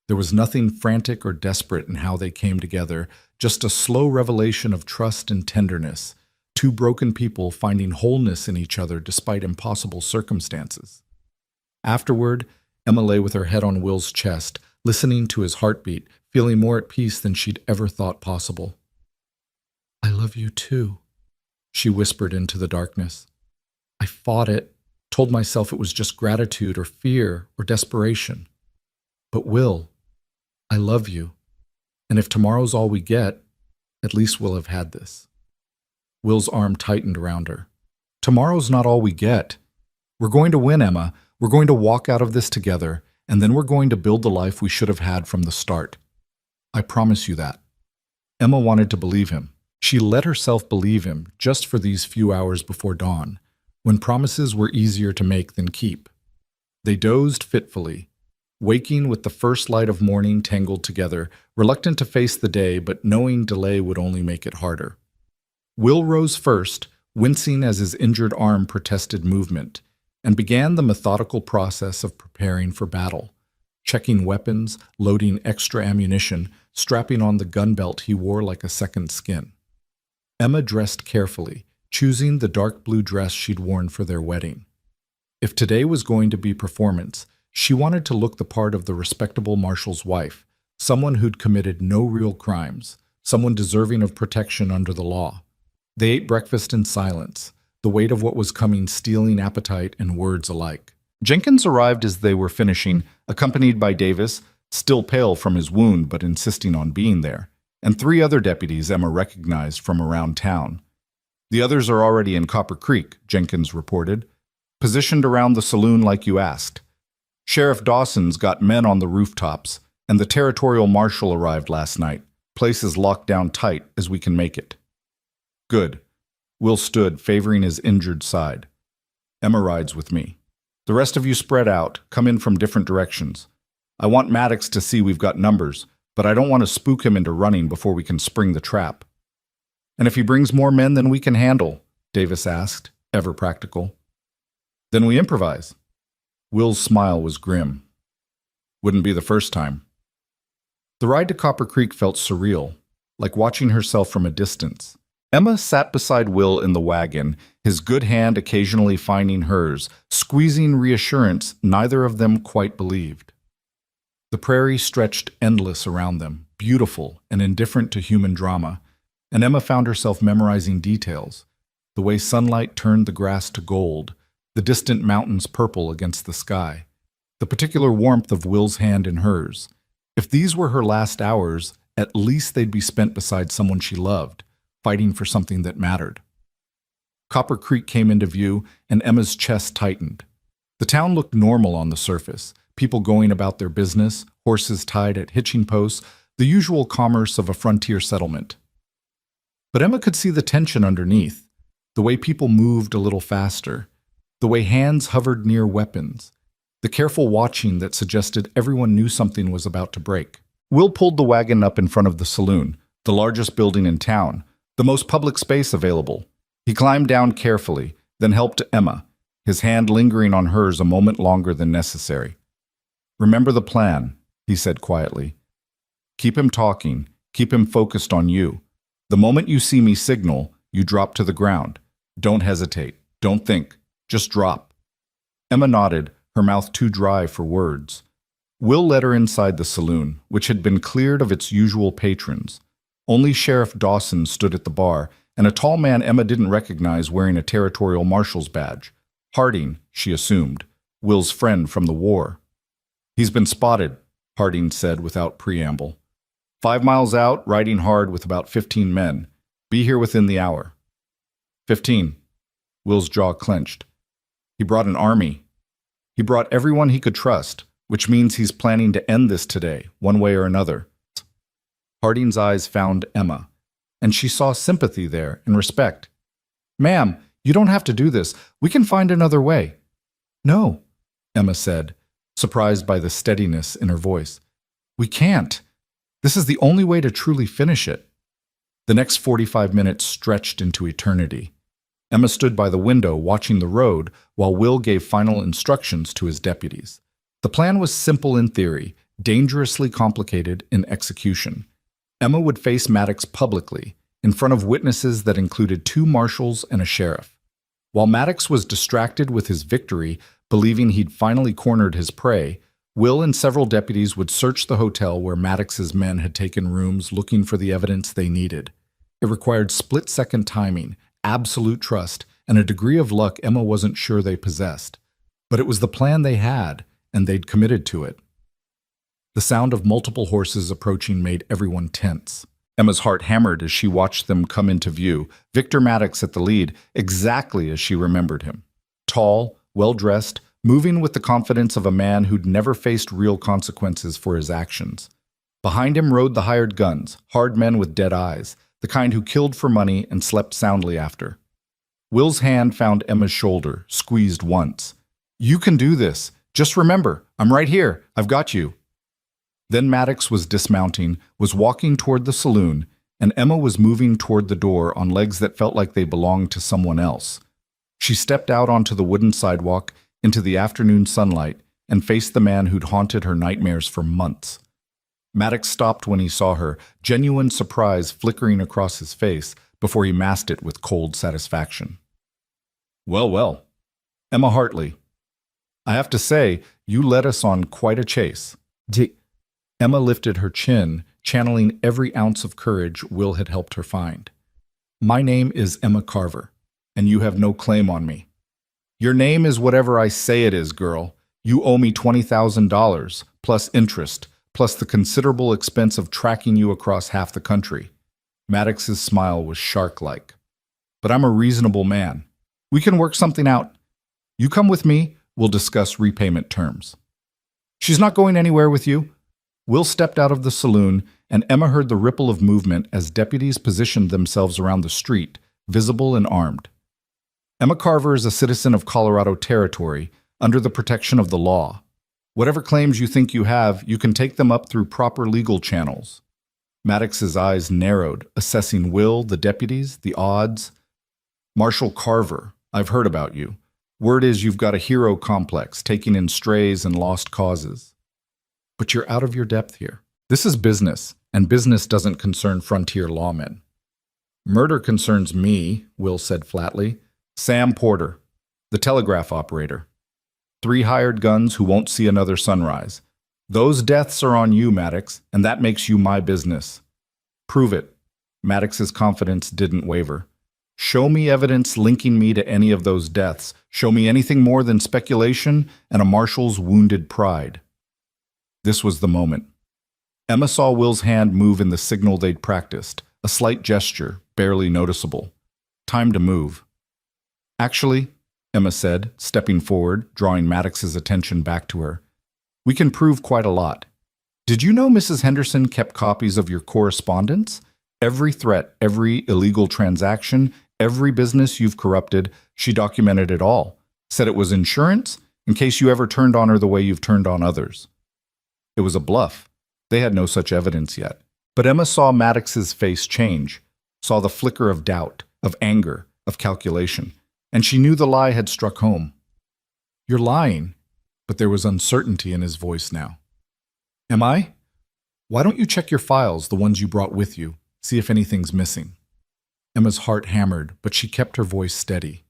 [SPEAKER 1] There was nothing frantic or desperate in how they came together, just a slow revelation of trust and tenderness, two broken people finding wholeness in each other despite impossible circumstances. Afterward, Emma lay with her head on Will's chest, listening to his heartbeat, feeling more at peace than she'd ever thought possible. "I love you too," she whispered into the darkness. I fought it, told myself it was just gratitude or fear or desperation. But Will, I love you, and if tomorrow's all we get, at least we'll have had this. Will's arm tightened around her. Tomorrow's not all we get. We're going to win, Emma. We're going to walk out of this together, and then we're going to build the life we should have had from the start. I promise you that. Emma wanted to believe him. She let herself believe him just for these few hours before dawn, when promises were easier to make than keep. They dozed fitfully, waking with the first light of morning tangled together, reluctant to face the day but knowing delay would only make it harder. Will rose first, wincing as his injured arm protested movement, and began the methodical process of preparing for battle, checking weapons, loading extra ammunition, strapping on the gun belt he wore like a second skin. Emma dressed carefully, choosing the dark blue dress she'd worn for their wedding. If today was going to be performance, she wanted to look the part of the respectable marshal's wife, someone who'd committed no real crimes, someone deserving of protection under the law. They ate breakfast in silence, the weight of what was coming stealing appetite and words alike. Jenkins arrived as they were finishing, accompanied by Davis, still pale from his wound but insisting on being there, and 3 other deputies Emma recognized from around town. "The others are already in Copper Creek," Jenkins reported, "positioned around the saloon like you asked. Sheriff Dawson's got men on the rooftops, and the territorial marshal arrived last night. Place is locked down tight as we can make it." "Good." Will stood, favoring his injured side. "Emma rides with me. The rest of you spread out, come in from different directions. I want Maddox to see we've got numbers, but I don't want to spook him into running before we can spring the trap." "And if he brings more men than we can handle?" Davis asked, ever practical. "Then we improvise." Will's smile was grim. "Wouldn't be the first time." The ride to Copper Creek felt surreal, like watching herself from a distance. Emma sat beside Will in the wagon, his good hand occasionally finding hers, squeezing reassurance neither of them quite believed. The prairie stretched endless around them, beautiful and indifferent to human drama, and Emma found herself memorizing details, the way sunlight turned the grass to gold, the distant mountains purple against the sky, the particular warmth of Will's hand in hers. If these were her last hours, at least they'd be spent beside someone she loved, fighting for something that mattered. Copper Creek came into view, and Emma's chest tightened. The town looked normal on the surface, people going about their business, horses tied at hitching posts, the usual commerce of a frontier settlement. But Emma could see the tension underneath, the way people moved a little faster, the way hands hovered near weapons, the careful watching that suggested everyone knew something was about to break. Will pulled the wagon up in front of the saloon, the largest building in town, the most public space available. He climbed down carefully, then helped Emma, his hand lingering on hers a moment longer than necessary. "Remember the plan," he said quietly. "Keep him talking, keep him focused on you. The moment you see me signal, you drop to the ground. Don't hesitate, don't think, just drop." Emma nodded, her mouth too dry for words. Will led her inside the saloon, which had been cleared of its usual patrons. Only Sheriff Dawson stood at the bar, and a tall man Emma didn't recognize wearing a territorial marshal's badge. Harding, she assumed, Will's friend from the war. "He's been spotted," Harding said without preamble. 5 miles out, riding hard with about 15 men. Be here within the hour." 15. Will's jaw clenched. He brought an army. He brought everyone he could trust, which means he's planning to end this today, one way or another. Harding's eyes found Emma, and she saw sympathy there and respect. "Ma'am, you don't have to do this. We can find another way." "No," Emma said, surprised by the steadiness in her voice. "We can't. This is the only way to truly finish it." The next 45 minutes stretched into eternity. Emma stood by the window watching the road while Will gave final instructions to his deputies. The plan was simple in theory, dangerously complicated in execution. Emma would face Maddox publicly, in front of witnesses that included 2 marshals and a sheriff. While Maddox was distracted with his victory, believing he'd finally cornered his prey, Will and several deputies would search the hotel where Maddox's men had taken rooms looking for the evidence they needed. It required split-second timing, absolute trust, and a degree of luck Emma wasn't sure they possessed. But it was the plan they had, and they'd committed to it. The sound of multiple horses approaching made everyone tense. Emma's heart hammered as she watched them come into view, Victor Maddox at the lead, exactly as she remembered him. Tall, well-dressed, moving with the confidence of a man who'd never faced real consequences for his actions. Behind him rode the hired guns, hard men with dead eyes, the kind who killed for money and slept soundly after. Will's hand found Emma's shoulder, squeezed once. "You can do this. Just remember, I'm right here. I've got you." Then Maddox was dismounting, was walking toward the saloon, and Emma was moving toward the door on legs that felt like they belonged to someone else. She stepped out onto the wooden sidewalk, into the afternoon sunlight, and faced the man who'd haunted her nightmares for months. Maddox stopped when he saw her, genuine surprise flickering across his face before he masked it with cold satisfaction. "Well, well. Emma Hartley. I have to say, you led us on quite a chase." Emma lifted her chin, channeling every ounce of courage Will had helped her find. "My name is Emma Carver, and you have no claim on me." "Your name is whatever I say it is, girl. You owe me $20,000, plus interest, plus the considerable expense of tracking you across half the country." Maddox's smile was shark-like. "But I'm a reasonable man. We can work something out. You come with me, we'll discuss repayment terms." "She's not going anywhere with you." Will stepped out of the saloon, and Emma heard the ripple of movement as deputies positioned themselves around the street, visible and armed. "Emma Carver is a citizen of Colorado Territory, under the protection of the law. Whatever claims you think you have, you can take them up through proper legal channels." Maddox's eyes narrowed, assessing Will, the deputies, the odds. "Marshal Carver, I've heard about you. Word is you've got a hero complex, taking in strays and lost causes. But you're out of your depth here. This is business, and business doesn't concern frontier lawmen." "Murder concerns me," Will said flatly. "Sam Porter, the telegraph operator. 3 hired guns who won't see another sunrise. Those deaths are on you, Maddox, and that makes you my business." "Prove it." Maddox's confidence didn't waver. "Show me evidence linking me to any of those deaths. Show me anything more than speculation and a marshal's wounded pride." This was the moment. Emma saw Will's hand move in the signal they'd practiced, a slight gesture, barely noticeable. "Time to move." "Actually," Emma said, stepping forward, drawing Maddox's attention back to her, "we can prove quite a lot. Did you know Mrs. Henderson kept copies of your correspondence? Every threat, every illegal transaction, every business you've corrupted, she documented it all. Said it was insurance, in case you ever turned on her the way you've turned on others." It was a bluff. They had no such evidence yet. But Emma saw Maddox's face change, saw the flicker of doubt, of anger, of calculation, and she knew the lie had struck home. "You're lying." But there was uncertainty in his voice now. "Am I? Why don't you check your files, the ones you brought with you, see if anything's missing?" Emma's heart hammered, but she kept her voice steady.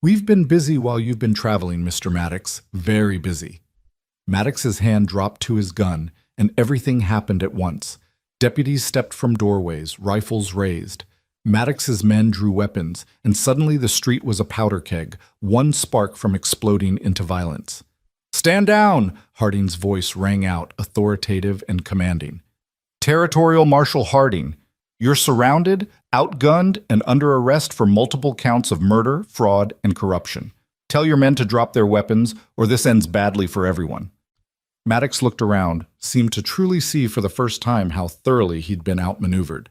[SPEAKER 1] "We've been busy while you've been traveling, Mr. Maddox, very busy." Maddox's hand dropped to his gun, and everything happened at once. Deputies stepped from doorways, rifles raised. Maddox's men drew weapons, and suddenly the street was a powder keg, one spark from exploding into violence. "Stand down!" Harding's voice rang out, authoritative and commanding. "Territorial Marshal Harding, you're surrounded, outgunned, and under arrest for multiple counts of murder, fraud, and corruption. Tell your men to drop their weapons, or this ends badly for everyone." Maddox looked around, seemed to truly see for the first time how thoroughly he'd been outmaneuvered.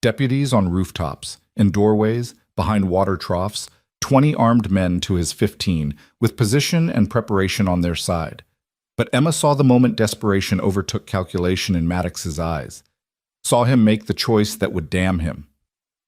[SPEAKER 1] Deputies on rooftops, in doorways, behind water troughs, 20 armed men to his 15, with position and preparation on their side. But Emma saw the moment desperation overtook calculation in Maddox's eyes, saw him make the choice that would damn him.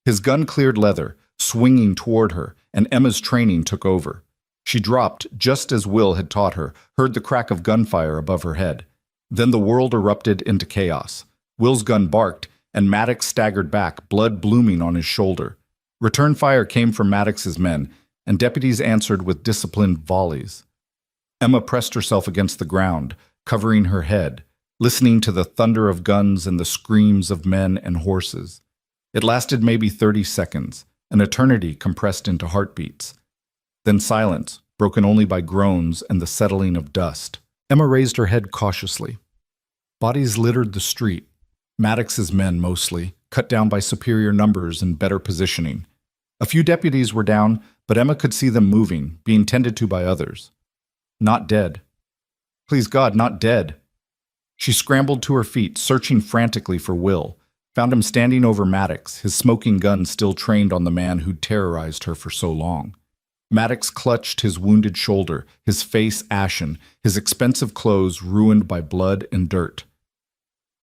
[SPEAKER 1] His gun cleared leather, swinging toward her, and Emma's training took over. She dropped, just as Will had taught her, heard the crack of gunfire above her head. Then the world erupted into chaos. Will's gun barked, and Maddox staggered back, blood blooming on his shoulder. Return fire came from Maddox's men, and deputies answered with disciplined volleys. Emma pressed herself against the ground, covering her head, listening to the thunder of guns and the screams of men and horses. It lasted maybe 30 seconds, an eternity compressed into heartbeats. Then silence, broken only by groans and the settling of dust. Emma raised her head cautiously. Bodies littered the street. Maddox's men, mostly, cut down by superior numbers and better positioning. A few deputies were down, but Emma could see them moving, being tended to by others. Not dead. Please God, not dead. She scrambled to her feet, searching frantically for Will, found him standing over Maddox, his smoking gun still trained on the man who'd terrorized her for so long. Maddox clutched his wounded shoulder, his face ashen, his expensive clothes ruined by blood and dirt.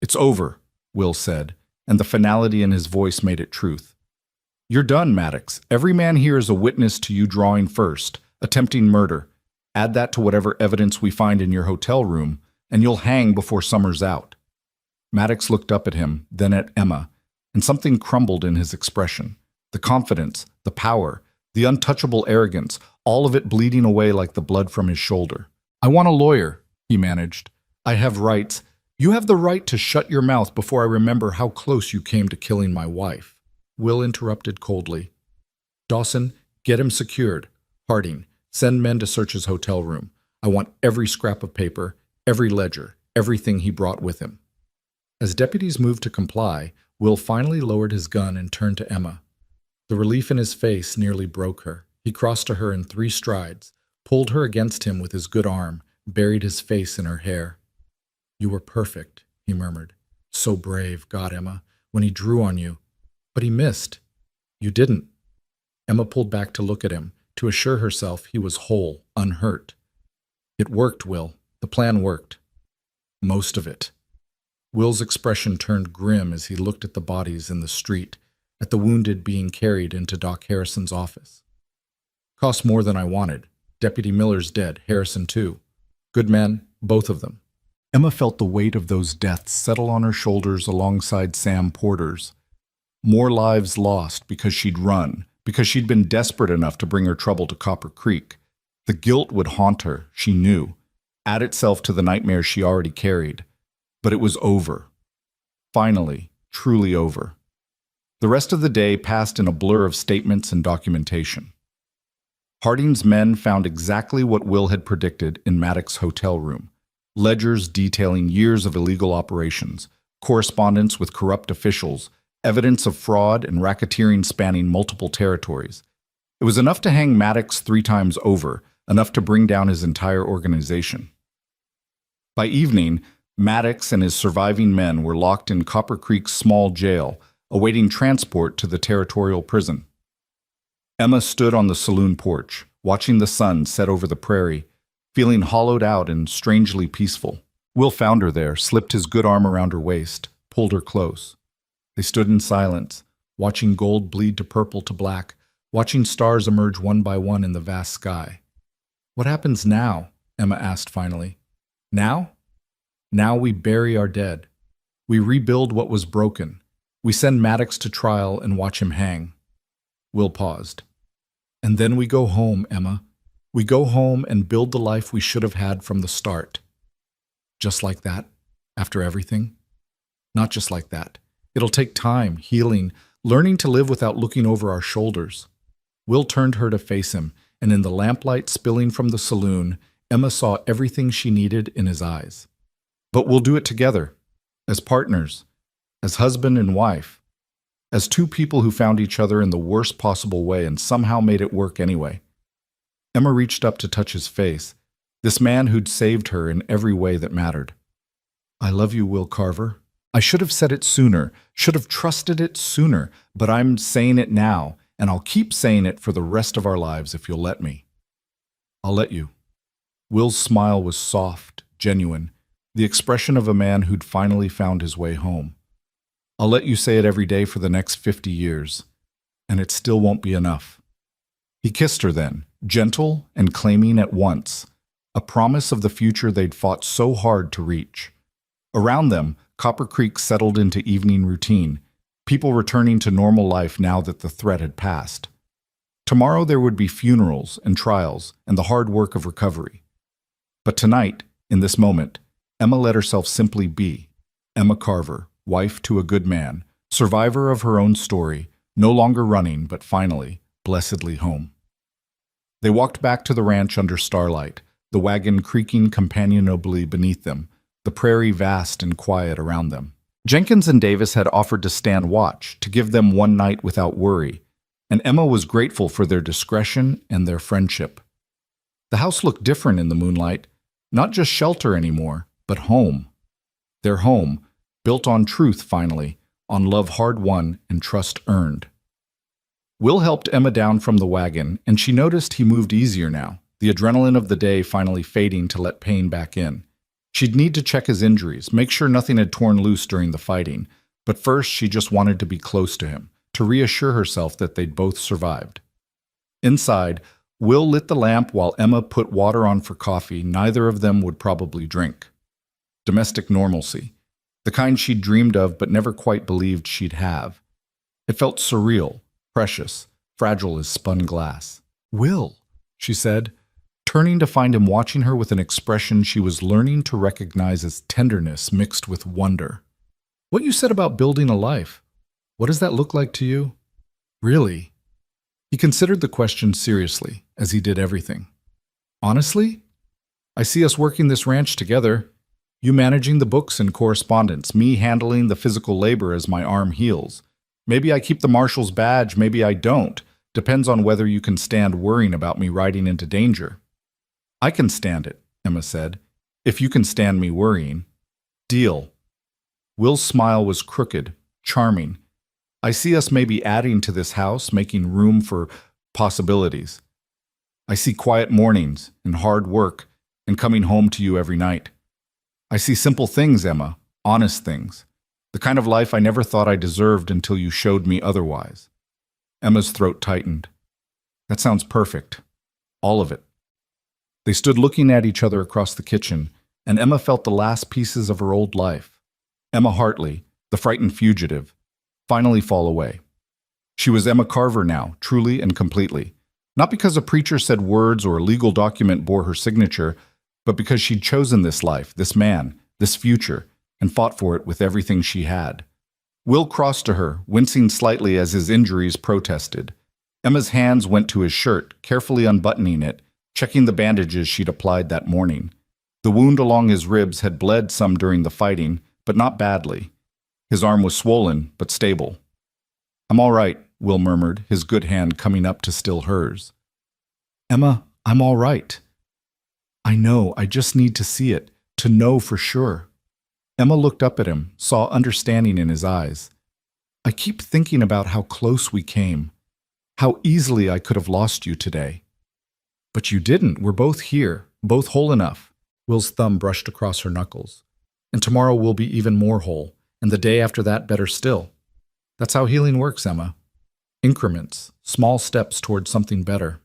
[SPEAKER 1] "It's over," Will said, and the finality in his voice made it truth. "You're done, Maddox. Every man here is a witness to you drawing first, attempting murder. Add that to whatever evidence we find in your hotel room, and you'll hang before summer's out." Maddox looked up at him, then at Emma, and something crumbled in his expression. The confidence, the power, the untouchable arrogance, all of it bleeding away like the blood from his shoulder. "I want a lawyer," he managed. "I have rights. You have the right to shut your mouth before I remember how close you came to killing my wife." Will interrupted coldly. "Dawson, get him secured. Harding, send men to search his hotel room. I want every scrap of paper, every ledger, everything he brought with him." As deputies moved to comply, Will finally lowered his gun and turned to Emma. The relief in his face nearly broke her. He crossed to her in 3 strides, pulled her against him with his good arm, buried his face in her hair. "You were perfect," he murmured. "So brave, God, Emma, when he drew on you. But he missed. You didn't." Emma pulled back to look at him, to assure herself he was whole, unhurt. "It worked, Will. The plan worked." "Most of it." Will's expression turned grim as he looked at the bodies in the street, at the wounded being carried into Doc Harrison's office. "Cost more than I wanted. Deputy Miller's dead, Harrison too. Good men, both of them." Emma felt the weight of those deaths settle on her shoulders alongside Sam Porter's. More lives lost because she'd run, because she'd been desperate enough to bring her trouble to Copper Creek. The guilt would haunt her, she knew, add itself to the nightmares she already carried. But it was over. Finally, truly over. The rest of the day passed in a blur of statements and documentation. Harding's men found exactly what Will had predicted in Maddox's hotel room. Ledgers detailing years of illegal operations, correspondence with corrupt officials, evidence of fraud and racketeering spanning multiple territories. It was enough to hang Maddox 3 times over, enough to bring down his entire organization. By evening, Maddox and his surviving men were locked in Copper Creek's small jail, awaiting transport to the territorial prison. Emma stood on the saloon porch, watching the sun set over the prairie, feeling hollowed out and strangely peaceful. Will found her there, slipped his good arm around her waist, pulled her close. They stood in silence, watching gold bleed to purple to black, watching stars emerge one by one in the vast sky. "What happens now?" Emma asked finally. "Now? Now we bury our dead. We rebuild what was broken. We send Maddox to trial and watch him hang." Will paused. "And then we go home, Emma. We go home and build the life we should have had from the start." "Just like that? After everything?" "Not just like that. It'll take time, healing, learning to live without looking over our shoulders." Will turned her to face him, and in the lamplight spilling from the saloon, Emma saw everything she needed in his eyes. "But we'll do it together, as partners, as husband and wife, as 2 people who found each other in the worst possible way and somehow made it work anyway." Emma reached up to touch his face, this man who'd saved her in every way that mattered. "I love you, Will Carver. I should have said it sooner, should have trusted it sooner, but I'm saying it now, and I'll keep saying it for the rest of our lives if you'll let me." "I'll let you." Will's smile was soft, genuine, the expression of a man who'd finally found his way home. "I'll let you say it every day for the next 50 years, and it still won't be enough." He kissed her then, gentle and claiming at once, a promise of the future they'd fought so hard to reach. Around them, Copper Creek settled into evening routine, people returning to normal life now that the threat had passed. Tomorrow there would be funerals and trials and the hard work of recovery. But tonight, in this moment, Emma let herself simply be. Emma Carver, wife to a good man, survivor of her own story, no longer running, but finally, blessedly home. They walked back to the ranch under starlight, the wagon creaking companionably beneath them, the prairie vast and quiet around them. Jenkins and Davis had offered to stand watch, to give them one night without worry, and Emma was grateful for their discretion and their friendship. The house looked different in the moonlight, not just shelter anymore, but home. Their home, built on truth finally, on love hard won and trust earned. Will helped Emma down from the wagon, and she noticed he moved easier now, the adrenaline of the day finally fading to let pain back in. She'd need to check his injuries, make sure nothing had torn loose during the fighting, but first she just wanted to be close to him, to reassure herself that they'd both survived. Inside, Will lit the lamp while Emma put water on for coffee neither of them would probably drink. Domestic normalcy, the kind she'd dreamed of but never quite believed she'd have. It felt surreal, precious, fragile as spun glass. "Will," she said, turning to find him watching her with an expression she was learning to recognize as tenderness mixed with wonder. "What you said about building a life, what does that look like to you? Really?" He considered the question seriously, as he did everything. "Honestly? I see us working this ranch together. You managing the books and correspondence, me handling the physical labor as my arm heals. Maybe I keep the marshal's badge, maybe I don't. Depends on whether you can stand worrying about me riding into danger." "I can stand it," Emma said, "if you can stand me worrying." "Deal." Will's smile was crooked, charming. "I see us maybe adding to this house, making room for possibilities. I see quiet mornings and hard work and coming home to you every night. I see simple things, Emma, honest things. The kind of life I never thought I deserved until you showed me otherwise." Emma's throat tightened. "That sounds perfect. All of it." They stood looking at each other across the kitchen, and Emma felt the last pieces of her old life. Emma Hartley, the frightened fugitive, finally fall away. She was Emma Carver now, truly and completely. Not because a preacher said words or a legal document bore her signature, but because she'd chosen this life, this man, this future, and fought for it with everything she had. Will crossed to her, wincing slightly as his injuries protested. Emma's hands went to his shirt, carefully unbuttoning it, checking the bandages she'd applied that morning. The wound along his ribs had bled some during the fighting, but not badly. His arm was swollen, but stable. "I'm all right," Will murmured, his good hand coming up to still hers. "Emma, I'm all right." "I know, I just need to see it, to know for sure." Emma looked up at him, saw understanding in his eyes. "I keep thinking about how close we came, how easily I could have lost you today." "But you didn't. We're both here, both whole enough." Will's thumb brushed across her knuckles. "And tomorrow we'll be even more whole, and the day after that better still. That's how healing works, Emma. Increments, small steps toward something better."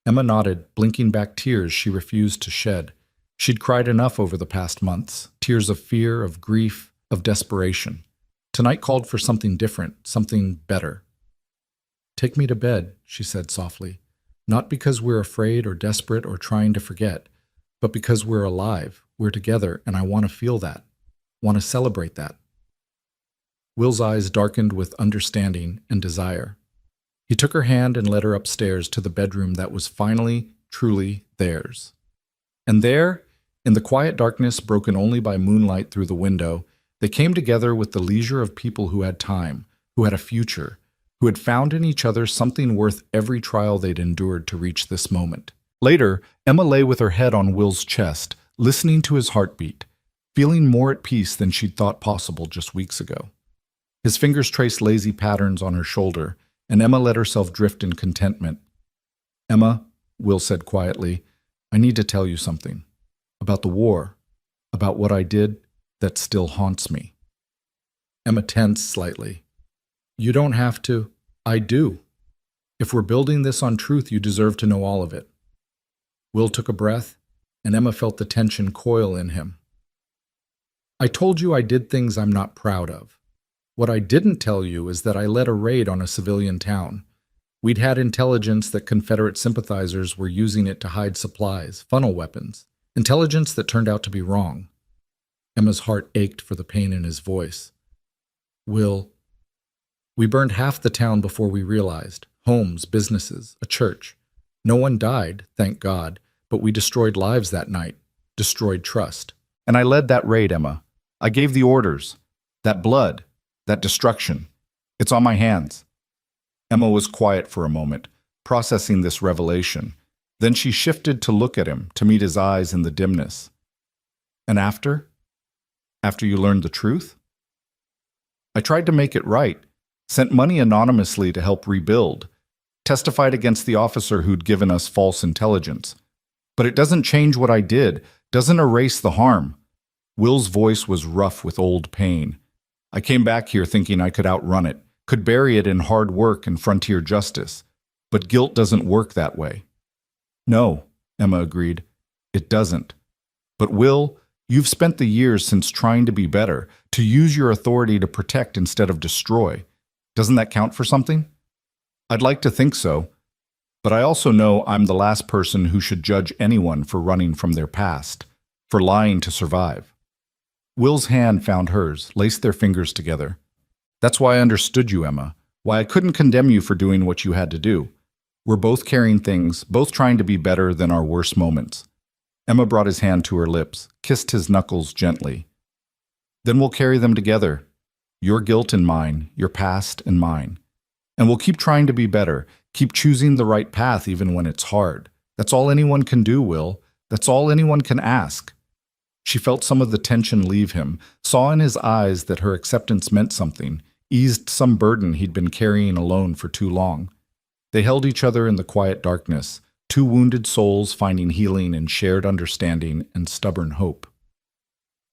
[SPEAKER 1] Emma nodded, blinking back tears she refused to shed. She'd cried enough over the past months, tears of fear, of grief, of desperation. Tonight called for something different, something better. "Take me to bed," she said softly. "Not because we're afraid or desperate or trying to forget, but because we're alive, we're together, and I want to feel that, want to celebrate that." Will's eyes darkened with understanding and desire. He took her hand and led her upstairs to the bedroom that was finally, truly theirs. And there, in the quiet darkness broken only by moonlight through the window, they came together with the leisure of people who had time, who had a future, who had found in each other something worth every trial they'd endured to reach this moment. Later, Emma lay with her head on Will's chest, listening to his heartbeat, feeling more at peace than she'd thought possible just weeks ago. His fingers traced lazy patterns on her shoulder, and Emma let herself drift in contentment. "Emma," Will said quietly, "I need to tell you something. About the war. About what I did that still haunts me." Emma tensed slightly. "You don't have to." "I do. If we're building this on truth, you deserve to know all of it." Will took a breath, and Emma felt the tension coil in him. I told you I did things I'm not proud of. What I didn't tell you is that I led a raid on a civilian town. We'd had intelligence that Confederate sympathizers were using it to hide supplies, funnel weapons. Intelligence that turned out to be wrong. Emma's heart ached for the pain in his voice. Will, we burned half the town before we realized. Homes, businesses, a church. No one died, thank God, but we destroyed lives that night, destroyed trust. And I led that raid, Emma. I gave the orders. That blood, that destruction. It's on my hands. Emma was quiet for a moment, processing this revelation. Then she shifted to look at him, to meet his eyes in the dimness. And after? After you learned the truth? I tried to make it right, sent money anonymously to help rebuild, testified against the officer who'd given us false intelligence. But it doesn't change what I did, doesn't erase the harm. Will's voice was rough with old pain. I came back here thinking I could outrun it, could bury it in hard work and frontier justice. But guilt doesn't work that way. No, Emma agreed. It doesn't. But Will, you've spent the years since trying to be better, to use your authority to protect instead of destroy. Doesn't that count for something? I'd like to think so. But I also know I'm the last person who should judge anyone for running from their past, for lying to survive. Will's hand found hers, laced their fingers together. That's why I understood you, Emma, why I couldn't condemn you for doing what you had to do. We're both carrying things, both trying to be better than our worst moments. Emma brought his hand to her lips, kissed his knuckles gently. Then we'll carry them together. Your guilt and mine, your past and mine. And we'll keep trying to be better, keep choosing the right path even when it's hard. That's all anyone can do, Will. That's all anyone can ask. She felt some of the tension leave him, saw in his eyes that her acceptance meant something, eased some burden he'd been carrying alone for too long. They held each other in the quiet darkness, two wounded souls finding healing in shared understanding and stubborn hope.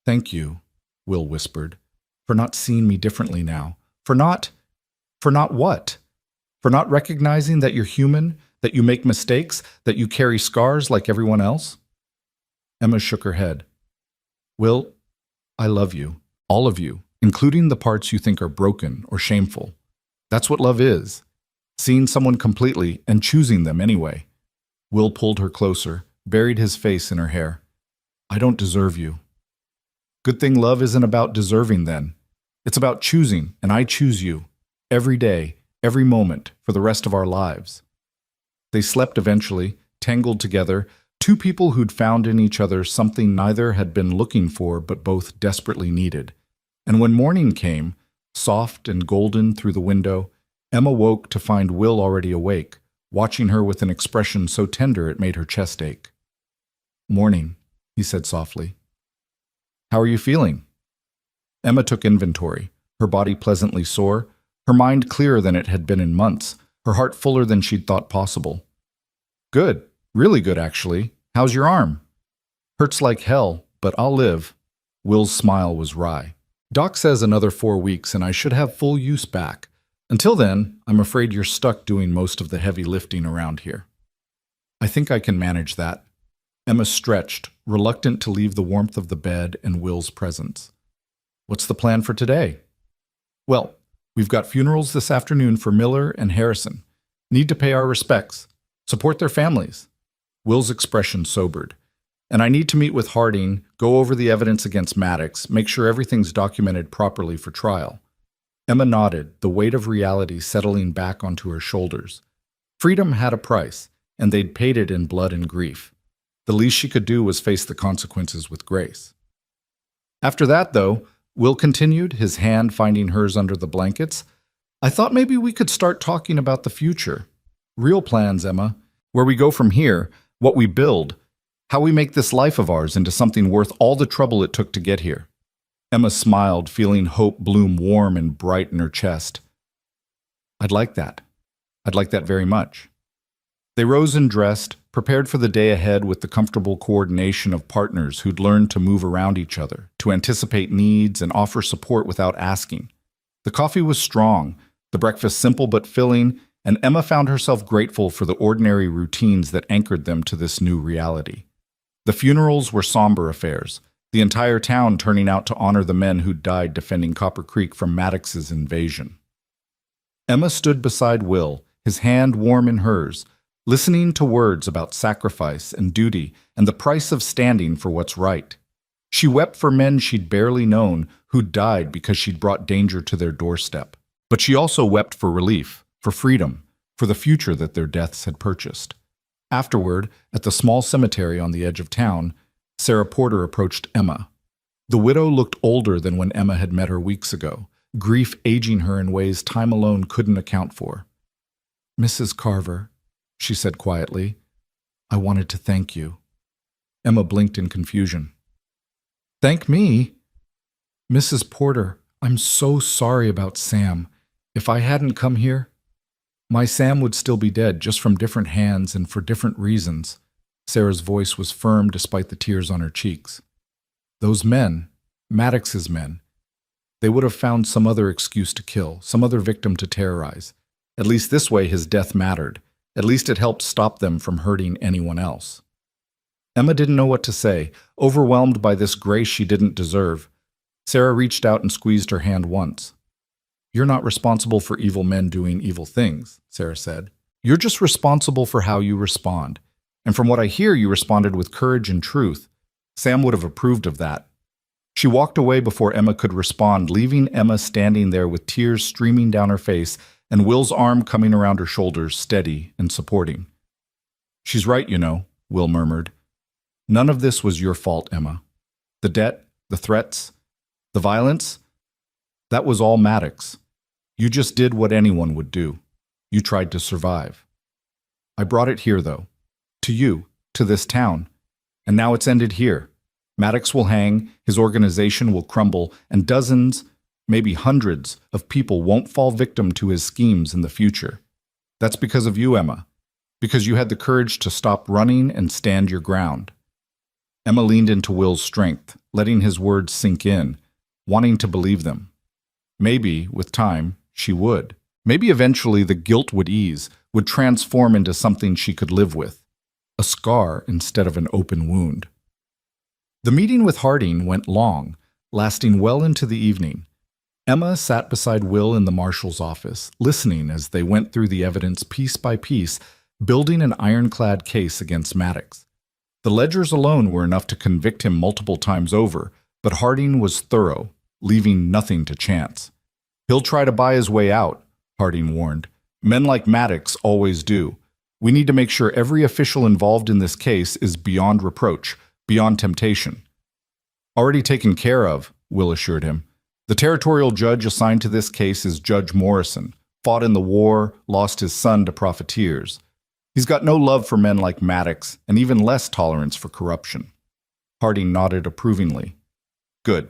[SPEAKER 1] Thank you, Will whispered, for not seeing me differently now. For not what? For not recognizing that you're human, that you make mistakes, that you carry scars like everyone else? Emma shook her head. Will, I love you, all of you, including the parts you think are broken or shameful. That's what love is. Seeing someone completely and choosing them anyway. Will pulled her closer, buried his face in her hair. I don't deserve you. Good thing love isn't about deserving then. It's about choosing, and I choose you. Every day, every moment, for the rest of our lives. They slept eventually, tangled together, two people who'd found in each other something neither had been looking for but both desperately needed. And when morning came, soft and golden through the window, Emma woke to find Will already awake, watching her with an expression so tender it made her chest ache. Morning, he said softly. How are you feeling? Emma took inventory, her body pleasantly sore, her mind clearer than it had been in months, her heart fuller than she'd thought possible. Good, really good actually. How's your arm? Hurts like hell, but I'll live. Will's smile was wry. Doc says another 4 weeks and I should have full use back. Until then, I'm afraid you're stuck doing most of the heavy lifting around here. I think I can manage that. Emma stretched, reluctant to leave the warmth of the bed and Will's presence. What's the plan for today? Well, we've got funerals this afternoon for Miller and Harrison. Need to pay our respects. Support their families. Will's expression sobered. And I need to meet with Harding, go over the evidence against Maddox, make sure everything's documented properly for trial. Emma nodded, the weight of reality settling back onto her shoulders. Freedom had a price, and they'd paid it in blood and grief. The least she could do was face the consequences with grace. After that, though, Will continued, his hand finding hers under the blankets, I thought maybe we could start talking about the future. Real plans, Emma. Where we go from here, what we build, how we make this life of ours into something worth all the trouble it took to get here. Emma smiled, feeling hope bloom warm and bright in her chest. I'd like that. I'd like that very much. They rose and dressed, prepared for the day ahead with the comfortable coordination of partners who'd learned to move around each other, to anticipate needs and offer support without asking. The coffee was strong, the breakfast simple but filling, and Emma found herself grateful for the ordinary routines that anchored them to this new reality. The funerals were somber affairs, the entire town turning out to honor the men who'd died defending Copper Creek from Maddox's invasion. Emma stood beside Will, his hand warm in hers, listening to words about sacrifice and duty and the price of standing for what's right. She wept for men she'd barely known who'd died because she'd brought danger to their doorstep. But she also wept for relief, for freedom, for the future that their deaths had purchased. Afterward, at the small cemetery on the edge of town, Sarah Porter approached Emma. The widow looked older than when Emma had met her weeks ago, grief aging her in ways time alone couldn't account for. "Mrs. Carver," she said quietly, "I wanted to thank you." Emma blinked in confusion. "Thank me?" "Mrs. Porter, I'm so sorry about Sam. If I hadn't come here, my Sam would still be dead, just from different hands and for different reasons." Sarah's voice was firm despite the tears on her cheeks. "Those men, Maddox's men, they would have found some other excuse to kill, some other victim to terrorize. At least this way his death mattered. At least it helped stop them from hurting anyone else." Emma didn't know what to say, overwhelmed by this grace she didn't deserve. Sarah reached out and squeezed her hand once. "You're not responsible for evil men doing evil things," Sarah said. "You're just responsible for how you respond. And from what I hear, you responded with courage and truth. Sam would have approved of that." She walked away before Emma could respond, leaving Emma standing there with tears streaming down her face and Will's arm coming around her shoulders, steady and supporting. "She's right, you know," Will murmured. "None of this was your fault, Emma. The debt, the threats, the violence, that was all Maddox. You just did what anyone would do. You tried to survive. I brought it here, though. To you, to this town. And now it's ended here. Maddox will hang, his organization will crumble, and dozens, maybe hundreds, of people won't fall victim to his schemes in the future. That's because of you, Emma. Because you had the courage to stop running and stand your ground." Emma leaned into Will's strength, letting his words sink in, wanting to believe them. Maybe, with time, she would. Maybe eventually the guilt would ease, would transform into something she could live with. A scar instead of an open wound. The meeting with Harding went long, lasting well into the evening. Emma sat beside Will in the marshal's office, listening as they went through the evidence piece by piece, building an ironclad case against Maddox. The ledgers alone were enough to convict him multiple times over, but Harding was thorough, leaving nothing to chance. "He'll try to buy his way out," Harding warned. "Men like Maddox always do. We need to make sure every official involved in this case is beyond reproach, beyond temptation." "Already taken care of," Will assured him. "The territorial judge assigned to this case is Judge Morrison, fought in the war, lost his son to profiteers. He's got no love for men like Maddox, and even less tolerance for corruption." Harding nodded approvingly. "Good.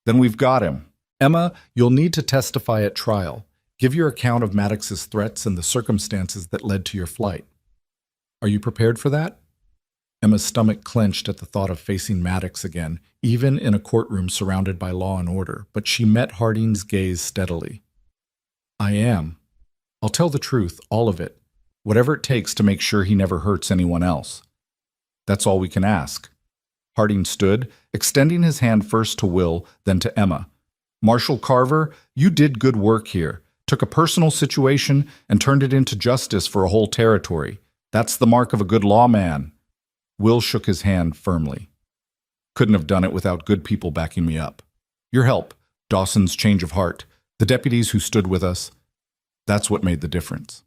[SPEAKER 1] Then we've got him. Emma, you'll need to testify at trial. Give your account of Maddox's threats and the circumstances that led to your flight. Are you prepared for that?" Emma's stomach clenched at the thought of facing Maddox again, even in a courtroom surrounded by law and order, but she met Harding's gaze steadily. "I am. I'll tell the truth, all of it, whatever it takes to make sure he never hurts anyone else. That's all we can ask." Harding stood, extending his hand first to Will, then to Emma. "Marshal Carver, you did good work here. Took a personal situation and turned it into justice for a whole territory. That's the mark of a good lawman." Will shook his hand firmly. "Couldn't have done it without good people backing me up. Your help, Dawson's change of heart, the deputies who stood with us, that's what made the difference."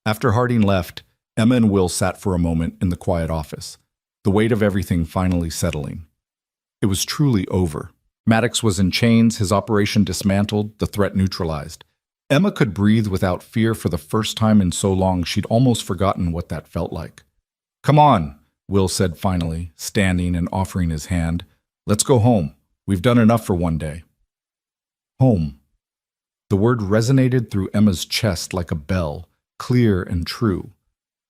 [SPEAKER 1] After Harding left, Emma and Will sat for a moment in the quiet office, the weight of everything finally settling. It was truly over. Maddox was in chains, his operation dismantled, the threat neutralized. Emma could breathe without fear for the first time in so long she'd almost forgotten what that felt like. "Come on," Will said finally, standing and offering his hand. "Let's go home. We've done enough for one day." Home. The word resonated through Emma's chest like a bell, clear and true.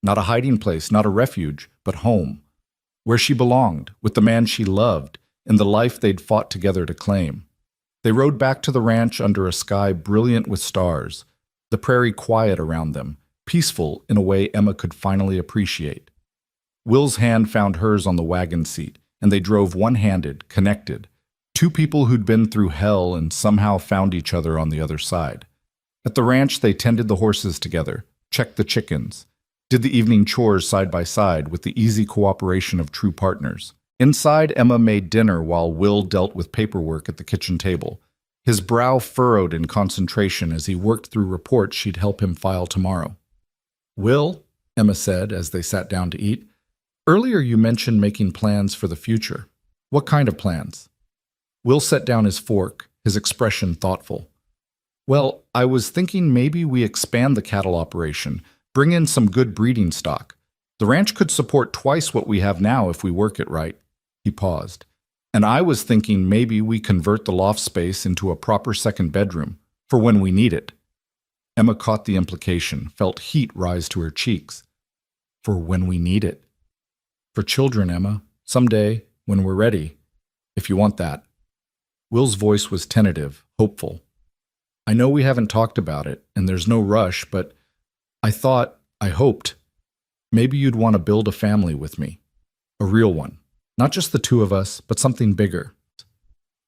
[SPEAKER 1] Not a hiding place, not a refuge, but home. Where she belonged, with the man she loved, in the life they'd fought together to claim. They rode back to the ranch under a sky brilliant with stars, the prairie quiet around them, peaceful in a way Emma could finally appreciate. Will's hand found hers on the wagon seat, and they drove one-handed, connected. Two people who'd been through hell and somehow found each other on the other side. At the ranch, they tended the horses together, checked the chickens, did the evening chores side by side with the easy cooperation of true partners. Inside, Emma made dinner while Will dealt with paperwork at the kitchen table. His brow furrowed in concentration as he worked through reports she'd help him file tomorrow. "Will," Emma said as they sat down to eat, "earlier you mentioned making plans for the future. What kind of plans?" Will set down his fork, his expression thoughtful. "Well, I was thinking maybe we expand the cattle operation, bring in some good breeding stock. The ranch could support twice what we have now if we work it right." He paused. "And I was thinking maybe we convert the loft space into a proper second bedroom, for when we need it." Emma caught the implication, felt heat rise to her cheeks. "For when we need it." "For children, Emma. Someday, when we're ready. If you want that." Will's voice was tentative, hopeful. "I know we haven't talked about it, and there's no rush, but I hoped, maybe you'd want to build a family with me. A real one. Not just the two of us, but something bigger."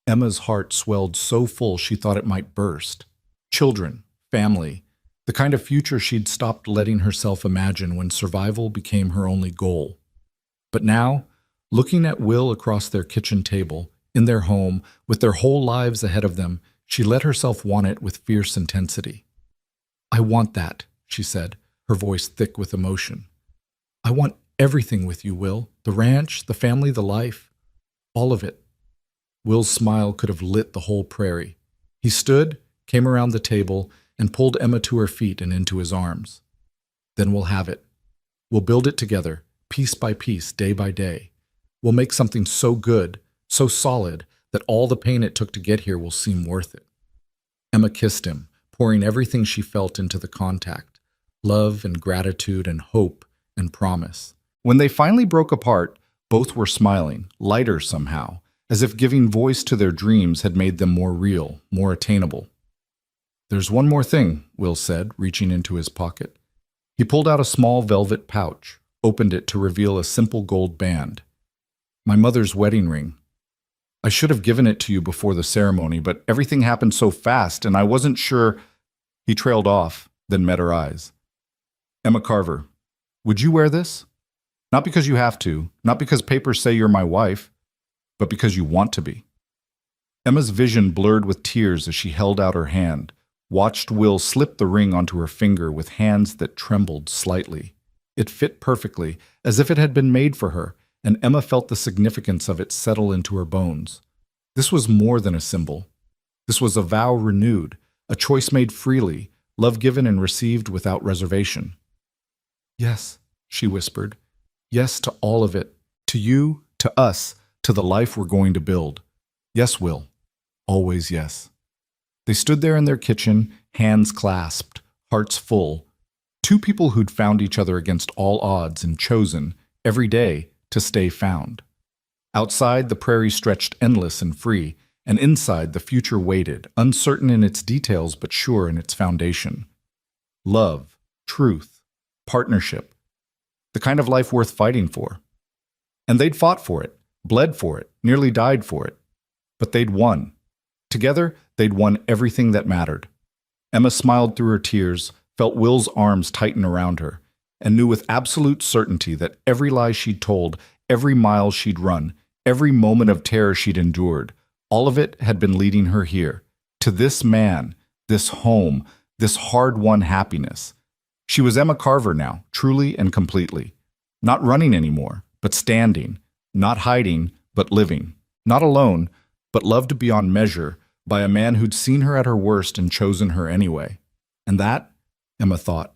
[SPEAKER 1] Emma's heart swelled so full she thought it might burst. Children, family, the kind of future she'd stopped letting herself imagine when survival became her only goal. But now, looking at Will across their kitchen table, in their home, with their whole lives ahead of them, she let herself want it with fierce intensity. "I want that," she said, her voice thick with emotion. "I want everything with you, Will. The ranch, the family, the life. All of it." Will's smile could have lit the whole prairie. He stood, came around the table, and pulled Emma to her feet and into his arms. "Then we'll have it. We'll build it together, piece by piece, day by day. We'll make something so good, so solid, that all the pain it took to get here will seem worth it." Emma kissed him, pouring everything she felt into the contact. Love and gratitude and hope and promise. When they finally broke apart, both were smiling, lighter somehow, as if giving voice to their dreams had made them more real, more attainable. "There's one more thing," Will said, reaching into his pocket. He pulled out a small velvet pouch, opened it to reveal a simple gold band. "My mother's wedding ring. I should have given it to you before the ceremony, but everything happened so fast and I wasn't sure." He trailed off, then met her eyes. "Emma Carver, would you wear this? Not because you have to, not because papers say you're my wife, but because you want to be." Emma's vision blurred with tears as she held out her hand, watched Will slip the ring onto her finger with hands that trembled slightly. It fit perfectly, as if it had been made for her, and Emma felt the significance of it settle into her bones. This was more than a symbol. This was a vow renewed, a choice made freely, love given and received without reservation. "Yes," she whispered. "Yes to all of it. To you, to us, to the life we're going to build. Yes, Will. Always yes." They stood there in their kitchen, hands clasped, hearts full. Two people who'd found each other against all odds and chosen, every day, to stay found. Outside, the prairie stretched endless and free, and inside, the future waited, uncertain in its details but sure in its foundation. Love, truth, partnership. The kind of life worth fighting for. And they'd fought for it, bled for it, nearly died for it. But they'd won. Together, they'd won everything that mattered. Emma smiled through her tears, felt Will's arms tighten around her, and knew with absolute certainty that every lie she'd told, every mile she'd run, every moment of terror she'd endured, all of it had been leading her here, to this man, this home, this hard-won happiness. She was Emma Carver now, truly and completely. Not running anymore, but standing. Not hiding, but living. Not alone, but loved beyond measure by a man who'd seen her at her worst and chosen her anyway. And that, Emma thought,